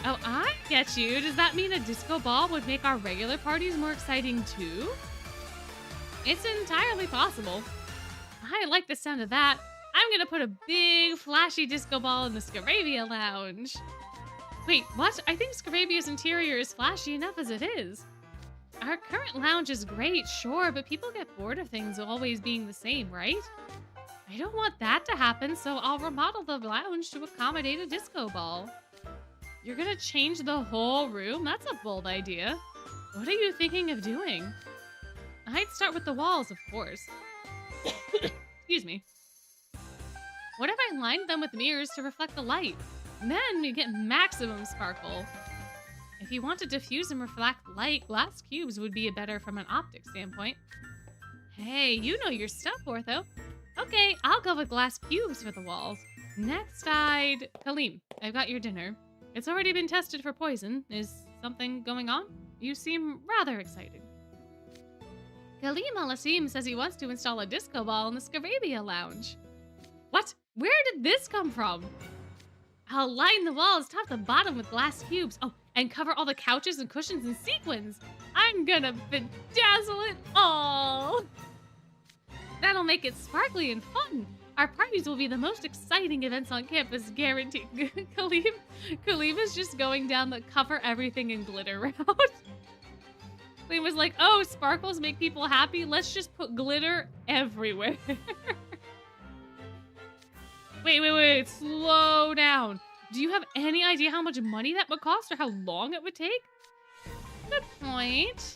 Oh, I get you. Does that mean a disco ball would make our regular parties more exciting too? It's entirely possible. I like the sound of that. I'm gonna put a big flashy disco ball in the Scarabia lounge. Wait, what? I think Scarabia's interior is flashy enough as it is. Our current lounge is great, sure, but people get bored of things always being the same, right? I don't want that to happen, so I'll remodel the lounge to accommodate a disco ball. You're gonna change the whole room? That's a bold idea. What are you thinking of doing? I'd start with the walls, of course. Excuse me. What if I lined them with mirrors to reflect the light? Then we get maximum sparkle. If you want to diffuse and reflect light, glass cubes would be better from an optic standpoint. Hey, you know your stuff, Ortho. Okay, I'll go with glass cubes for the walls. Next, Kaleem, I've got your dinner. It's already been tested for poison. Is something going on? You seem rather excited. Kaleem Alasim says he wants to install a disco ball in the Scarabia lounge. What? Where did this come from? I'll line the walls top to bottom with glass cubes. Oh, and cover all the couches and cushions in sequins. I'm gonna bedazzle it all. That'll make it sparkly and fun. Our parties will be the most exciting events on campus, guaranteed. Kaleem is just going down the cover everything in glitter route. Kaleem was like, oh, sparkles make people happy. Let's just put glitter everywhere. Wait, slow down. Do you have any idea how much money that would cost or how long it would take? Good point.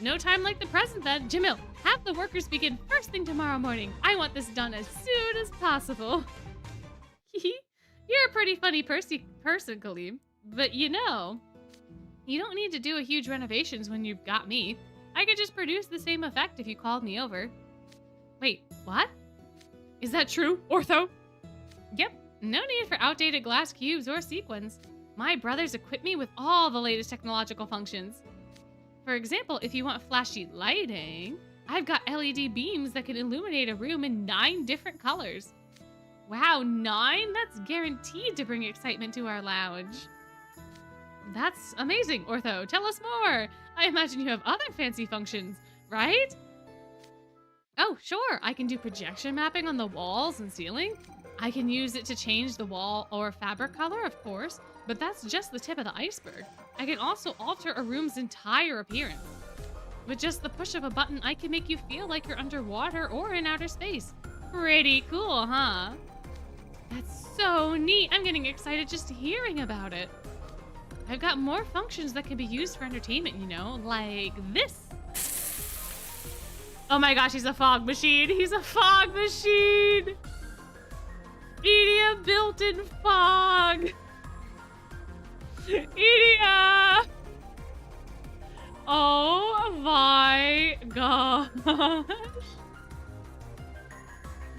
No time like the present then. Jamil, have the workers begin first thing tomorrow morning. I want this done as soon as possible. You're a pretty funny person, Kaleem. But you know, you don't need to do a huge renovations when you've got me. I could just produce the same effect if you called me over. Wait, what? Is that true, Ortho? Yep. No need for outdated glass cubes or sequins. My brothers equip me with all the latest technological functions. For example, if you want flashy lighting, I've got LED beams that can illuminate a room in 9 different colors. Wow, 9? That's guaranteed to bring excitement to our lounge. That's amazing, Ortho. Tell us more. I imagine you have other fancy functions, right? Oh, sure. I can do projection mapping on the walls and ceiling. I can use it to change the wall or fabric color, of course, but that's just the tip of the iceberg. I can also alter a room's entire appearance. With just the push of a button, I can make you feel like you're underwater or in outer space. Pretty cool, huh? That's so neat. I'm getting excited just hearing about it. I've got more functions that can be used for entertainment, you know, like this. Oh my gosh, he's a fog machine. He's a fog machine. Media built-in fog. Media. Oh my gosh.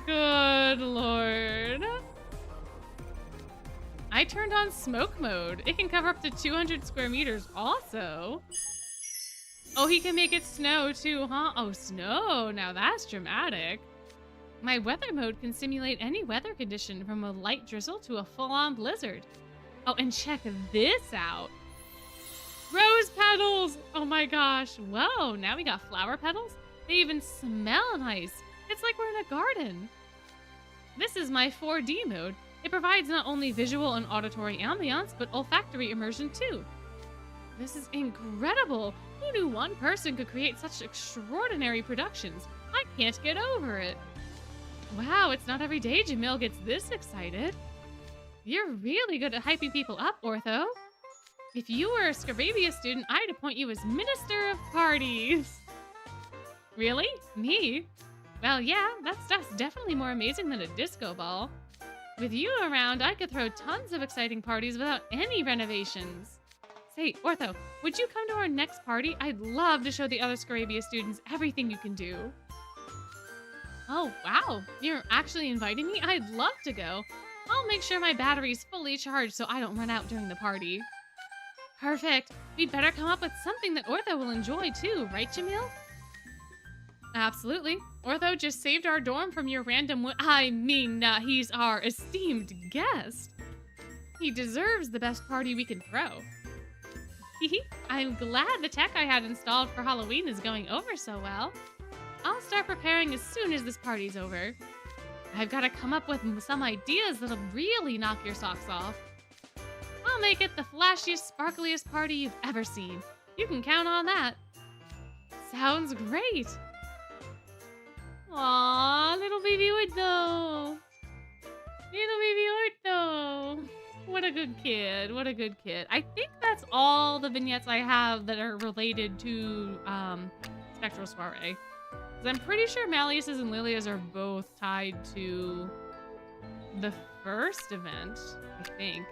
Good lord. I turned on smoke mode. It can cover up to 200 square meters also. Oh, he can make it snow too, huh? Oh, snow. Now that's dramatic. My weather mode can simulate any weather condition from a light drizzle to a full-on blizzard. Oh, and check this out. Rose petals! Oh my gosh. Whoa, now we got flower petals? They even smell nice. It's like we're in a garden. This is my 4D mode. It provides not only visual and auditory ambiance, but olfactory immersion too. This is incredible. Who knew one person could create such extraordinary productions? I can't get over it. Wow, it's not every day Jamil gets this excited. You're really good at hyping people up, Ortho. If you were a Scarabia student, I'd appoint you as Minister of Parties. Really? Me? Well, yeah, that stuff's definitely more amazing than a disco ball. With you around, I could throw tons of exciting parties without any renovations. Say, Ortho, would you come to our next party? I'd love to show the other Scarabia students everything you can do. Oh, wow. You're actually inviting me? I'd love to go. I'll make sure my battery's fully charged so I don't run out during the party. Perfect. We'd better come up with something that Ortho will enjoy too, right, Jamil? Absolutely. Ortho just saved our dorm from your random he's our esteemed guest. He deserves the best party we can throw. I'm glad the tech I had installed for Halloween is going over so well. I'll start preparing as soon as this party's over. I've got to come up with some ideas that'll really knock your socks off. I'll make it the flashiest, sparkliest party you've ever seen. You can count on that. Sounds great. Aww, little baby Ortho. Little baby Ortho. What a good kid. What a good kid. I think that's all the vignettes I have that are related to Spectral Soiree. Because I'm pretty sure Malleus and Lilia's are both tied to the first event, I think.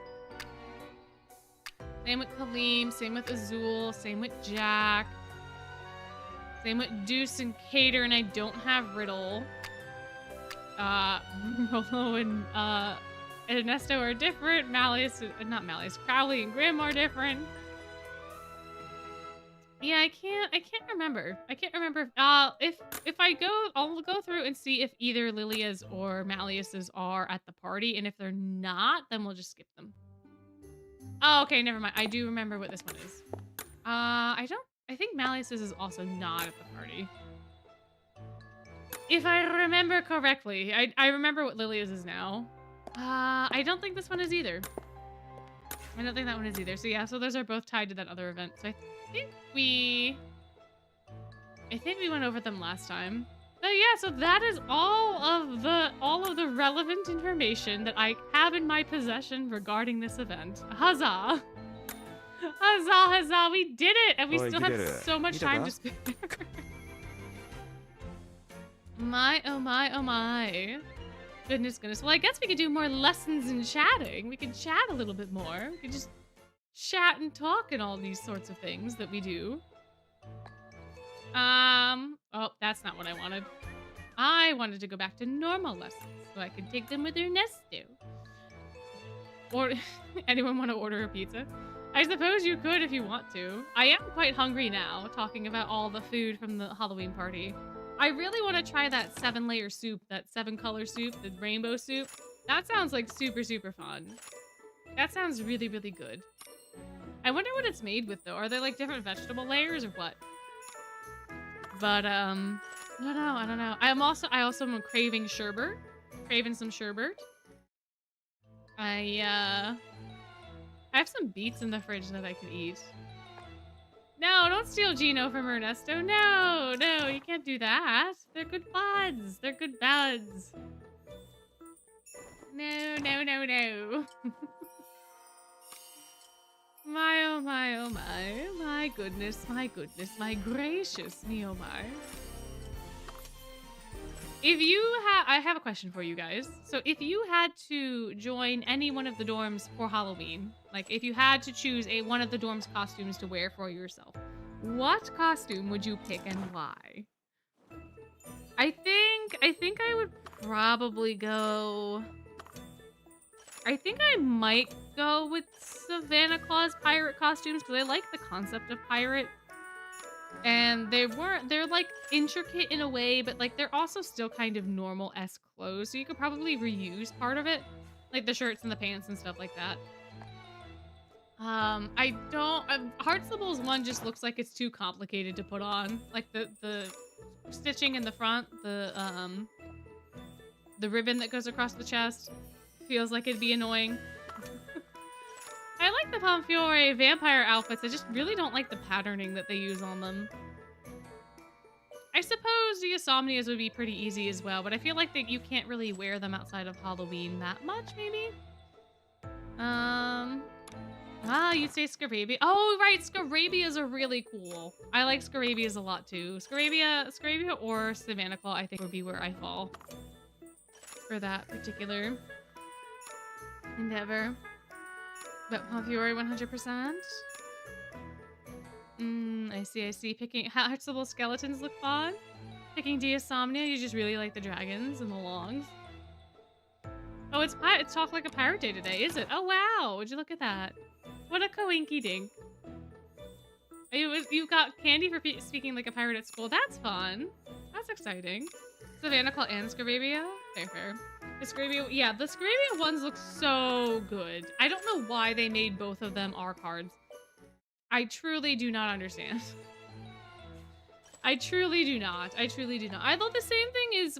Same with Kaleem, same with Azul, same with Jack. Same with Deuce and Cater, and I don't have Riddle. Rolo and Ernesto are different. Crowley and Grim are different. Yeah, I can't remember. I can't remember if I'll go through and see if either Lilia's or Malleus's are at the party, and if they're not, then we'll just skip them. Oh, okay, never mind. I do remember what this one is. I think Malleus's is also not at the party. If I remember correctly. I remember what Lilia's is now. I don't think this one is either. I don't think that one is either. So yeah, so those are both tied to that other event. So I think we went over them last time. But yeah, so that is all of the relevant information that I have in my possession regarding this event. Huzzah! Huzzah, huzzah, we did it! And we still have so much time to spare. My, oh my, oh my. Goodness, goodness. Well, I guess we could do more lessons in chatting. We could chat a little bit more. We could just chat and talk and all these sorts of things that we do. Oh, that's not what I wanted. I wanted to go back to normal lessons so I could take them with Ernesto. Or, anyone want to order a pizza? I suppose you could if you want to. I am quite hungry now, talking about all the food from the Halloween party. I really want to try that 7-layer soup, that 7-color soup, the rainbow soup. That sounds like super, super fun. That sounds really, really good. I wonder what it's made with, though. Are there, like, different vegetable layers or what? But, I don't know. I also am craving sherbet. Craving some sherbet. I have some beets in the fridge that I could eat. No, don't steal Gino from Ernesto. No, no, you can't do that. They're good buds. They're good buds. No, no, no, no. My, oh my, oh my. My goodness, my goodness, my gracious me, oh my. If you I have a question for you guys. So if you had to join any one of the dorms for Halloween, like if you had to choose one of the dorms costumes to wear for yourself, what costume would you pick and why? I think I would probably go... I think I might go with Savannah Claus pirate costumes because I like the concept of pirate. And they're like intricate in a way, but like they're also still kind of normal-esque clothes. So you could probably reuse part of it, like the shirts and the pants and stuff like that. Heartsible's one just looks like it's too complicated to put on. Like the stitching in the front, the ribbon that goes across the chest feels like it'd be annoying. I like the Pomfiore vampire outfits. I just really don't like the patterning that they use on them. I suppose the Insomnias would be pretty easy as well, but I feel like that you can't really wear them outside of Halloween that much, maybe? You'd say Scarabia. Oh, right, Scarabias are really cool. I like Scarabias a lot, too. Scarabia or Savannah Claw, I think, would be where I fall for that particular endeavor. But Pomfiore 100%. I see. Picking Heartsable skeletons look fun. Picking Diasomnia, you just really like the dragons and the longs. Oh, it's Talk Like a Pirate Day today, is it? Oh wow, would you look at that? What a coinky dink. You got candy for speaking like a pirate at school. That's fun. That's exciting. Savannah Claw and Scarabia. Fair. The Scarabia ones look so good. I don't know why they made both of them our cards. I truly do not understand. I truly do not. I thought the same thing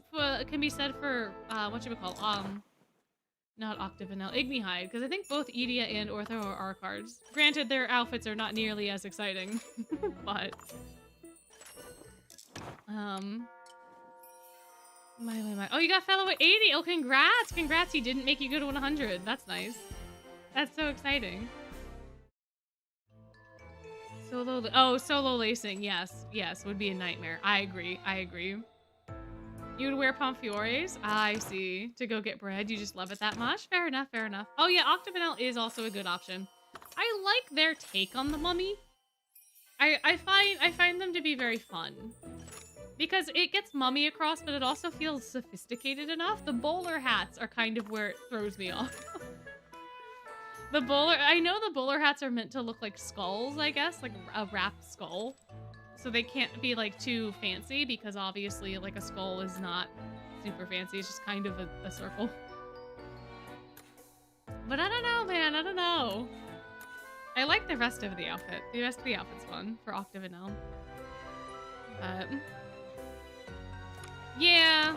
can be said for not Octavanel, Ignihide, because I think both Edia and Ortho are our cards. Granted, their outfits are not nearly as exciting, but my. Oh, you got fellow at 80. Oh, congrats. He didn't make you go to 100. That's nice. That's so exciting. Solo lacing. Yes, would be a nightmare. I agree. You would wear Pomfiores? I see. To go get bread, you just love it that much? Fair enough. Oh yeah, Octavanel is also a good option. I like their take on the mummy. I find them to be very fun. Because it gets mummy across, but it also feels sophisticated enough. The bowler hats are kind of where it throws me off. I know the bowler hats are meant to look like skulls, I guess, like a wrapped skull. So they can't be like too fancy because obviously like a skull is not super fancy. It's just kind of a circle. But I don't know, man. I don't know. I like the rest of the outfit. The rest of the outfit's fun for Octavanel. But yeah,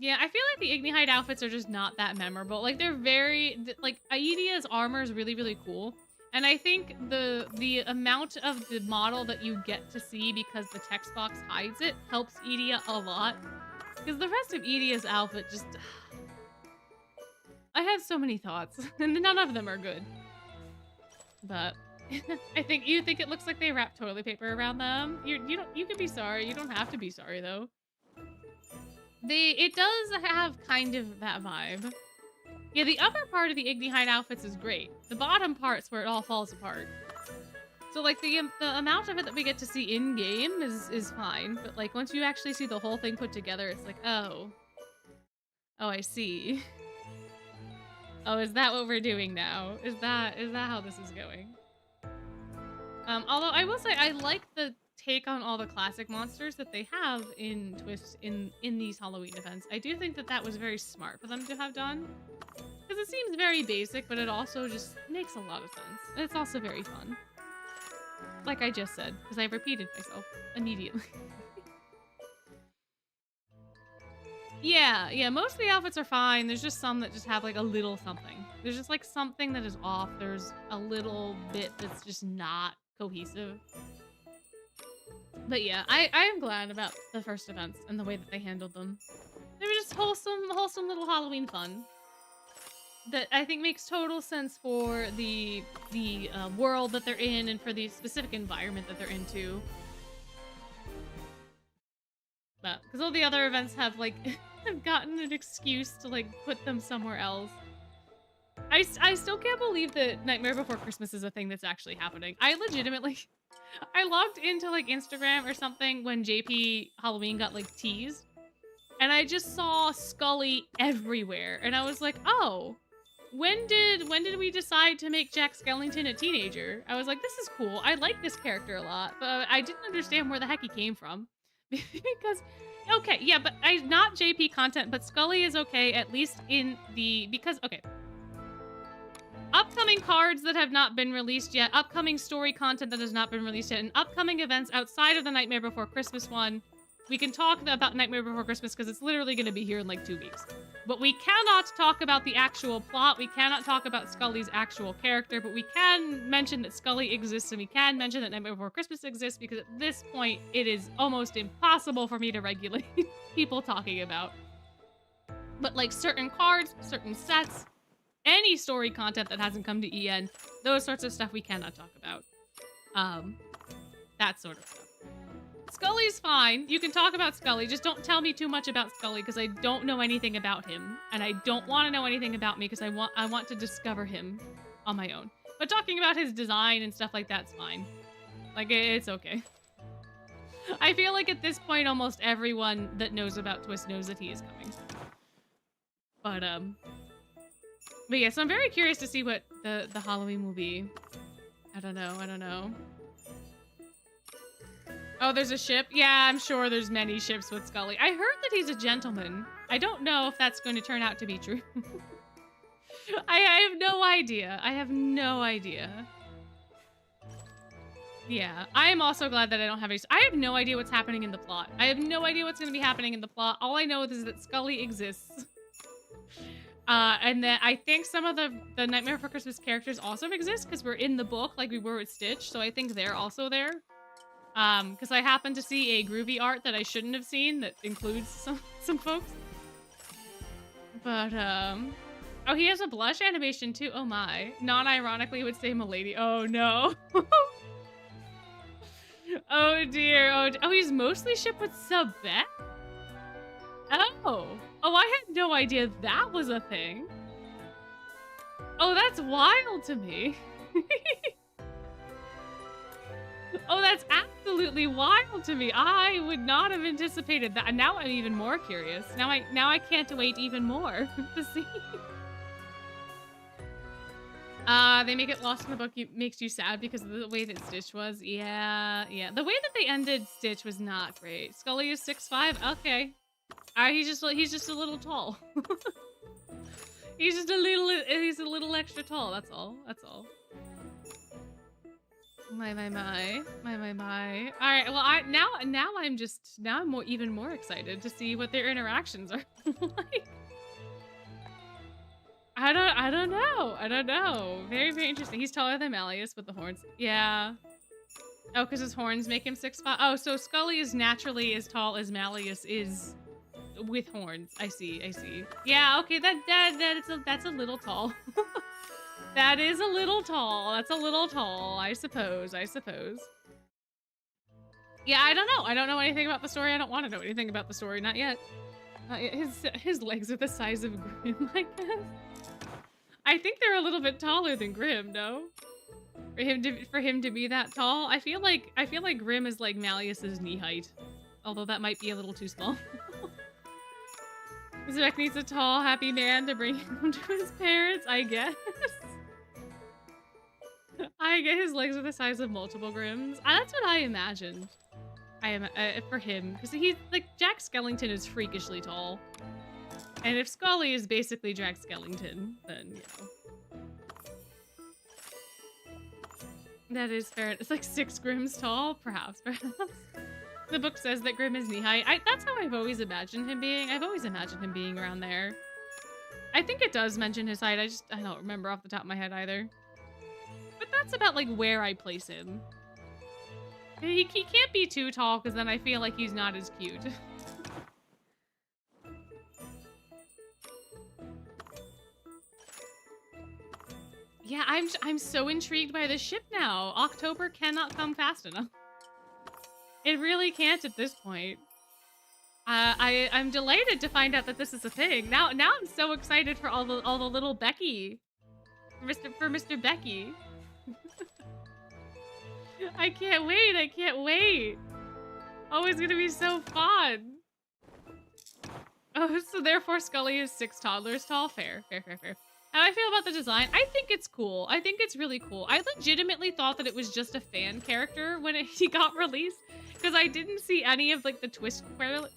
I feel like the Ignihide outfits are just not that memorable. Like they're like Aedia's armor is really, really cool. And I think the amount of the model that you get to see because the text box hides it helps Edia a lot. Because the rest of Edia's outfit just... I have so many thoughts, and none of them are good. But I think you think it looks like they wrap toilet paper around them. You can be sorry. You don't have to be sorry though. It does have kind of that vibe. Yeah, the upper part of the Ignihide outfits is great. The bottom part's where it all falls apart. So like the amount of it that we get to see in game is fine, but like once you actually see the whole thing put together, it's like, oh, I see. Oh, is that what we're doing now? Is that how this is going? Although I will say I like the take on all the classic monsters that they have in TWST in these Halloween events. I do think that was very smart for them to have done. Because it seems very basic, but it also just makes a lot of sense. And it's also very fun. Like I just said, because I repeated myself immediately. Yeah, most of the outfits are fine. There's just some that just have like a little something. There's just like something that is off. There's a little bit that's just not cohesive. But yeah, I am glad about the first events and the way that they handled them. They were just wholesome little Halloween fun that I think makes total sense for the world that they're in and for the specific environment that they're into. But because all the other events have like have gotten an excuse to like put them somewhere else. I still can't believe that Nightmare Before Christmas is a thing that's actually happening. I legitimately, I logged into like Instagram or something when JP Halloween got like teased, and I just saw Scully everywhere, and I was like, oh, when did we decide to make Jack Skellington a teenager? I was like, this is cool. I like this character a lot, but I didn't understand where the heck he came from. Because, okay, yeah, but not JP content, but Scully is okay, at least in the, because, okay. Upcoming cards that have not been released yet, upcoming story content that has not been released yet, and upcoming events outside of the Nightmare Before Christmas one. We can talk about Nightmare Before Christmas because it's literally going to be here in like 2 weeks. But we cannot talk about the actual plot. We cannot talk about Scully's actual character, but we can mention that Scully exists, and we can mention that Nightmare Before Christmas exists, because at this point, it is almost impossible for me to regulate people talking about. But like certain cards, certain sets, any story content that hasn't come to EN, those sorts of stuff we cannot talk about. That sort of stuff. Scully's fine. You can talk about Scully. Just don't tell me too much about Scully because I don't know anything about him. And I don't want to know anything about me because I want to discover him on my own. But talking about his design and stuff like that's fine. Like, it's okay. I feel like at this point, almost everyone that knows about Twist knows that he is coming. But yeah, so I'm very curious to see what the Halloween will be. I don't know. Oh, there's a ship? Yeah, I'm sure there's many ships with Scully. I heard that he's a gentleman. I don't know if that's going to turn out to be true. I have no idea. I have no idea. Yeah, I am also glad that I don't have any... I have no idea what's happening in the plot. I have no idea what's going to be happening in the plot. All I know is that Scully exists. And then I think some of the Nightmare Before Christmas characters also exist because we're in the book like we were with Stitch, so I think they're also there. Because I happened to see a groovy art that I shouldn't have seen that includes some folks. But, oh, he has a blush animation too. Oh my. Non-ironically would say Milady. Oh no. Oh dear. Oh, he's mostly shipped with Sebek? Oh. Oh, I had no idea that was a thing. Oh, that's wild to me. Oh, that's absolutely wild to me. I would not have anticipated that. Now I'm even more curious. Now I can't wait even more to see. They make it lost in the book makes you sad because of the way that Stitch was. Yeah. The way that they ended Stitch was not great. Scully is 6'5". Okay. He's just a little tall. He's a little extra tall. That's all. My. All right. Well, now I'm even more excited to see what their interactions are like. I don't know. Very, very interesting. He's taller than Malleus with the horns. Yeah. Oh, because his horns make him 6'5". Oh, so Scully is naturally as tall as Malleus is with horns. I see. Yeah. Okay. That's a little tall. That is a little tall. That's a little tall. I suppose. Yeah, I don't know. I don't know anything about the story. I don't want to know anything about the story. Not yet. His legs are the size of Grim, I guess. I think they're a little bit taller than Grim, no? For him to be that tall, I feel like Grim is like Malleus's knee height. Although that might be a little too small. Sebek needs a tall, happy man to bring him to his parents, I guess. I get his legs are the size of multiple Grims. That's what I imagined. For him, because he's like Jack Skellington is freakishly tall, and if Scully is basically Jack Skellington, then you know that is fair. It's like 6 Grims tall, perhaps. The book says that Grim is knee height. That's how I've always imagined him being. I've always imagined him being around there. I think it does mention his height. I don't remember off the top of my head either. But that's about like where I place him. He can't be too tall because then I feel like he's not as cute. Yeah, I'm so intrigued by this ship now. October cannot come fast enough. It really can't at this point. I'm delighted to find out that this is a thing. Now I'm so excited for all the little Becky, for Mr. Becky. I can't wait. I can't wait. Oh, it's gonna be so fun. Oh, so therefore Scully is 6 toddlers tall. Fair. How I feel about the design? I think it's cool. I think it's really cool. I legitimately thought that it was just a fan character when he got released, because I didn't see any of like the twist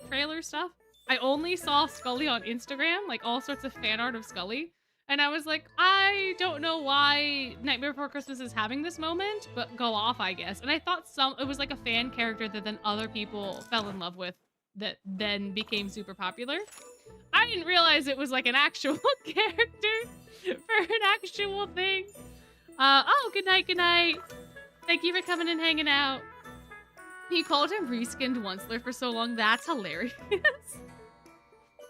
trailer stuff. I only saw Scully on Instagram, like all sorts of fan art of Scully. And I was like, I don't know why Nightmare Before Christmas is having this moment, but go off, I guess. And I thought it was like a fan character that then other people fell in love with that then became super popular. I didn't realize it was like an actual character for an actual thing. Oh, good night, good night. Thank you for coming and hanging out. He called him reskinned Onceler for so long. That's hilarious.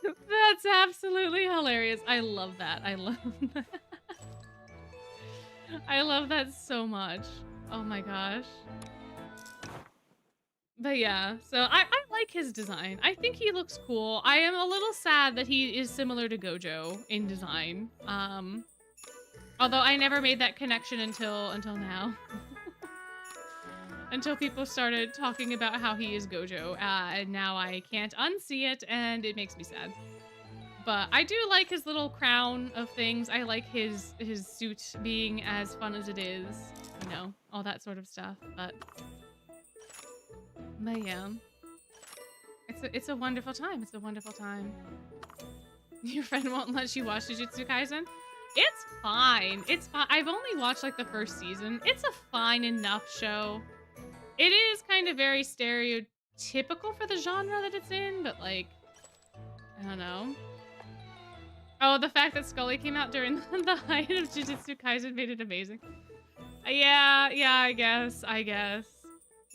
That's absolutely hilarious. I love that. I love that. I love that so much. Oh my gosh. But yeah, so I like his design. I think he looks cool. I am a little sad that he is similar to Gojo in design. Although I never made that connection until now. Until people started talking about how he is Gojo, and now I can't unsee it, and it makes me sad. But I do like his little crown of things. I like his suit being as fun as it is, you know, all that sort of stuff. But yeah, it's a wonderful time. It's a wonderful time. Your friend won't let you watch Jujutsu Kaisen? It's fine. It's fine. I've only watched like the first season. It's a fine enough show. It is kind of very stereotypical for the genre that it's in, but like, I don't know. Oh, the fact that Scully came out during the height of Jujutsu Kaisen made it amazing. Yeah, I guess.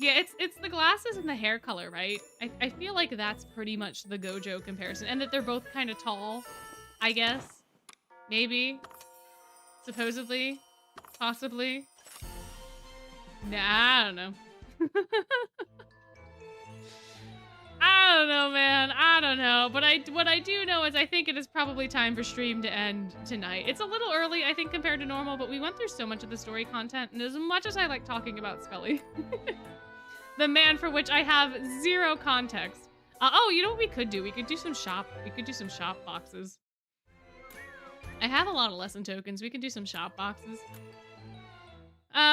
Yeah, it's the glasses and the hair color, right? I feel like that's pretty much the Gojo comparison, and that they're both kind of tall, I guess. Maybe. Supposedly. Possibly. Nah, I don't know. I don't know, man. I don't know. But what I do know is I think it is probably time for stream to end tonight. It's a little early, I think, compared to normal, but we went through so much of the story content, and as much as I like talking about Scully, the man for which I have zero context. Oh, you know what we could do? We could do some shop boxes. I have a lot of lesson tokens. We could do some shop boxes.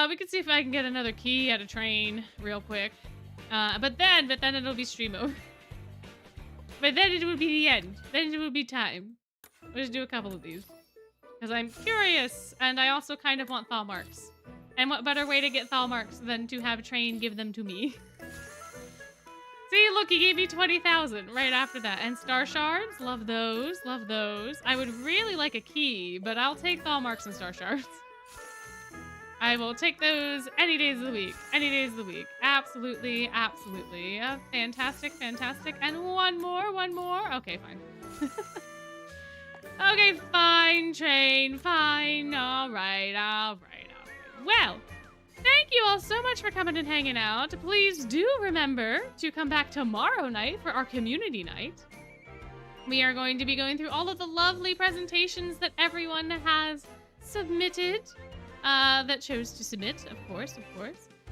We could see if I can get another key at a train real quick. But then it'll be stream over. But then it will be the end. Then it will be time. We'll just do a couple of these. Because I'm curious, and I also kind of want thaw marks. And what better way to get thaw marks than to have Train give them to me? See, look, he gave me 20,000 right after that. And star shards, love those, love those. I would really like a key, but I'll take thaw marks and star shards. I will take those any days of the week. Any days of the week. Absolutely, absolutely. Fantastic, fantastic. And one more. Okay, fine. Okay, fine, Train, fine. All right. Well, thank you all so much for coming and hanging out. Please do remember to come back tomorrow night for our community night. We are going to be going through all of the lovely presentations that everyone has submitted. That chose to submit, of course.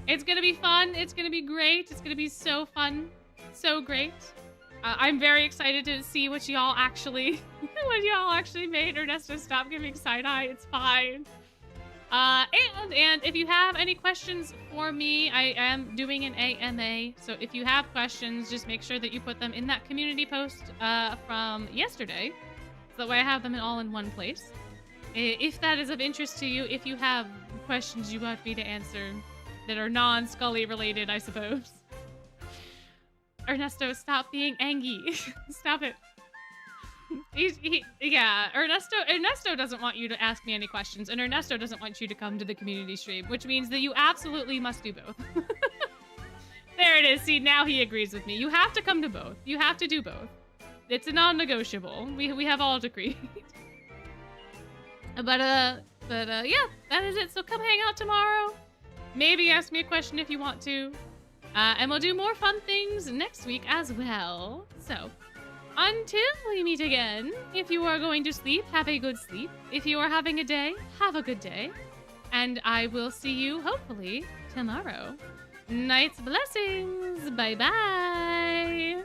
It's gonna be fun. It's gonna be great. It's gonna be so fun. So great. I'm very excited to see what y'all actually made. Ernesto, stop giving side eye. It's fine. And if you have any questions for me, I am doing an AMA. So if you have questions, just make sure that you put them in that community post from yesterday. So that way I have them all in one place. If that is of interest to you, if you have questions you want me to answer that are non-Scully related, I suppose. Ernesto, stop being angry. Stop it. Yeah, Ernesto doesn't want you to ask me any questions, and Ernesto doesn't want you to come to the community stream, which means that you absolutely must do both. There it is. See, now he agrees with me. You have to come to both. You have to do both. It's a non-negotiable. We have all agreed. But yeah, that is it. So come hang out tomorrow. Maybe ask me a question if you want to. And we'll do more fun things next week as well. So, until we meet again, if you are going to sleep, have a good sleep. If you are having a day, have a good day. And I will see you, hopefully, tomorrow. Night's blessings. Bye-bye.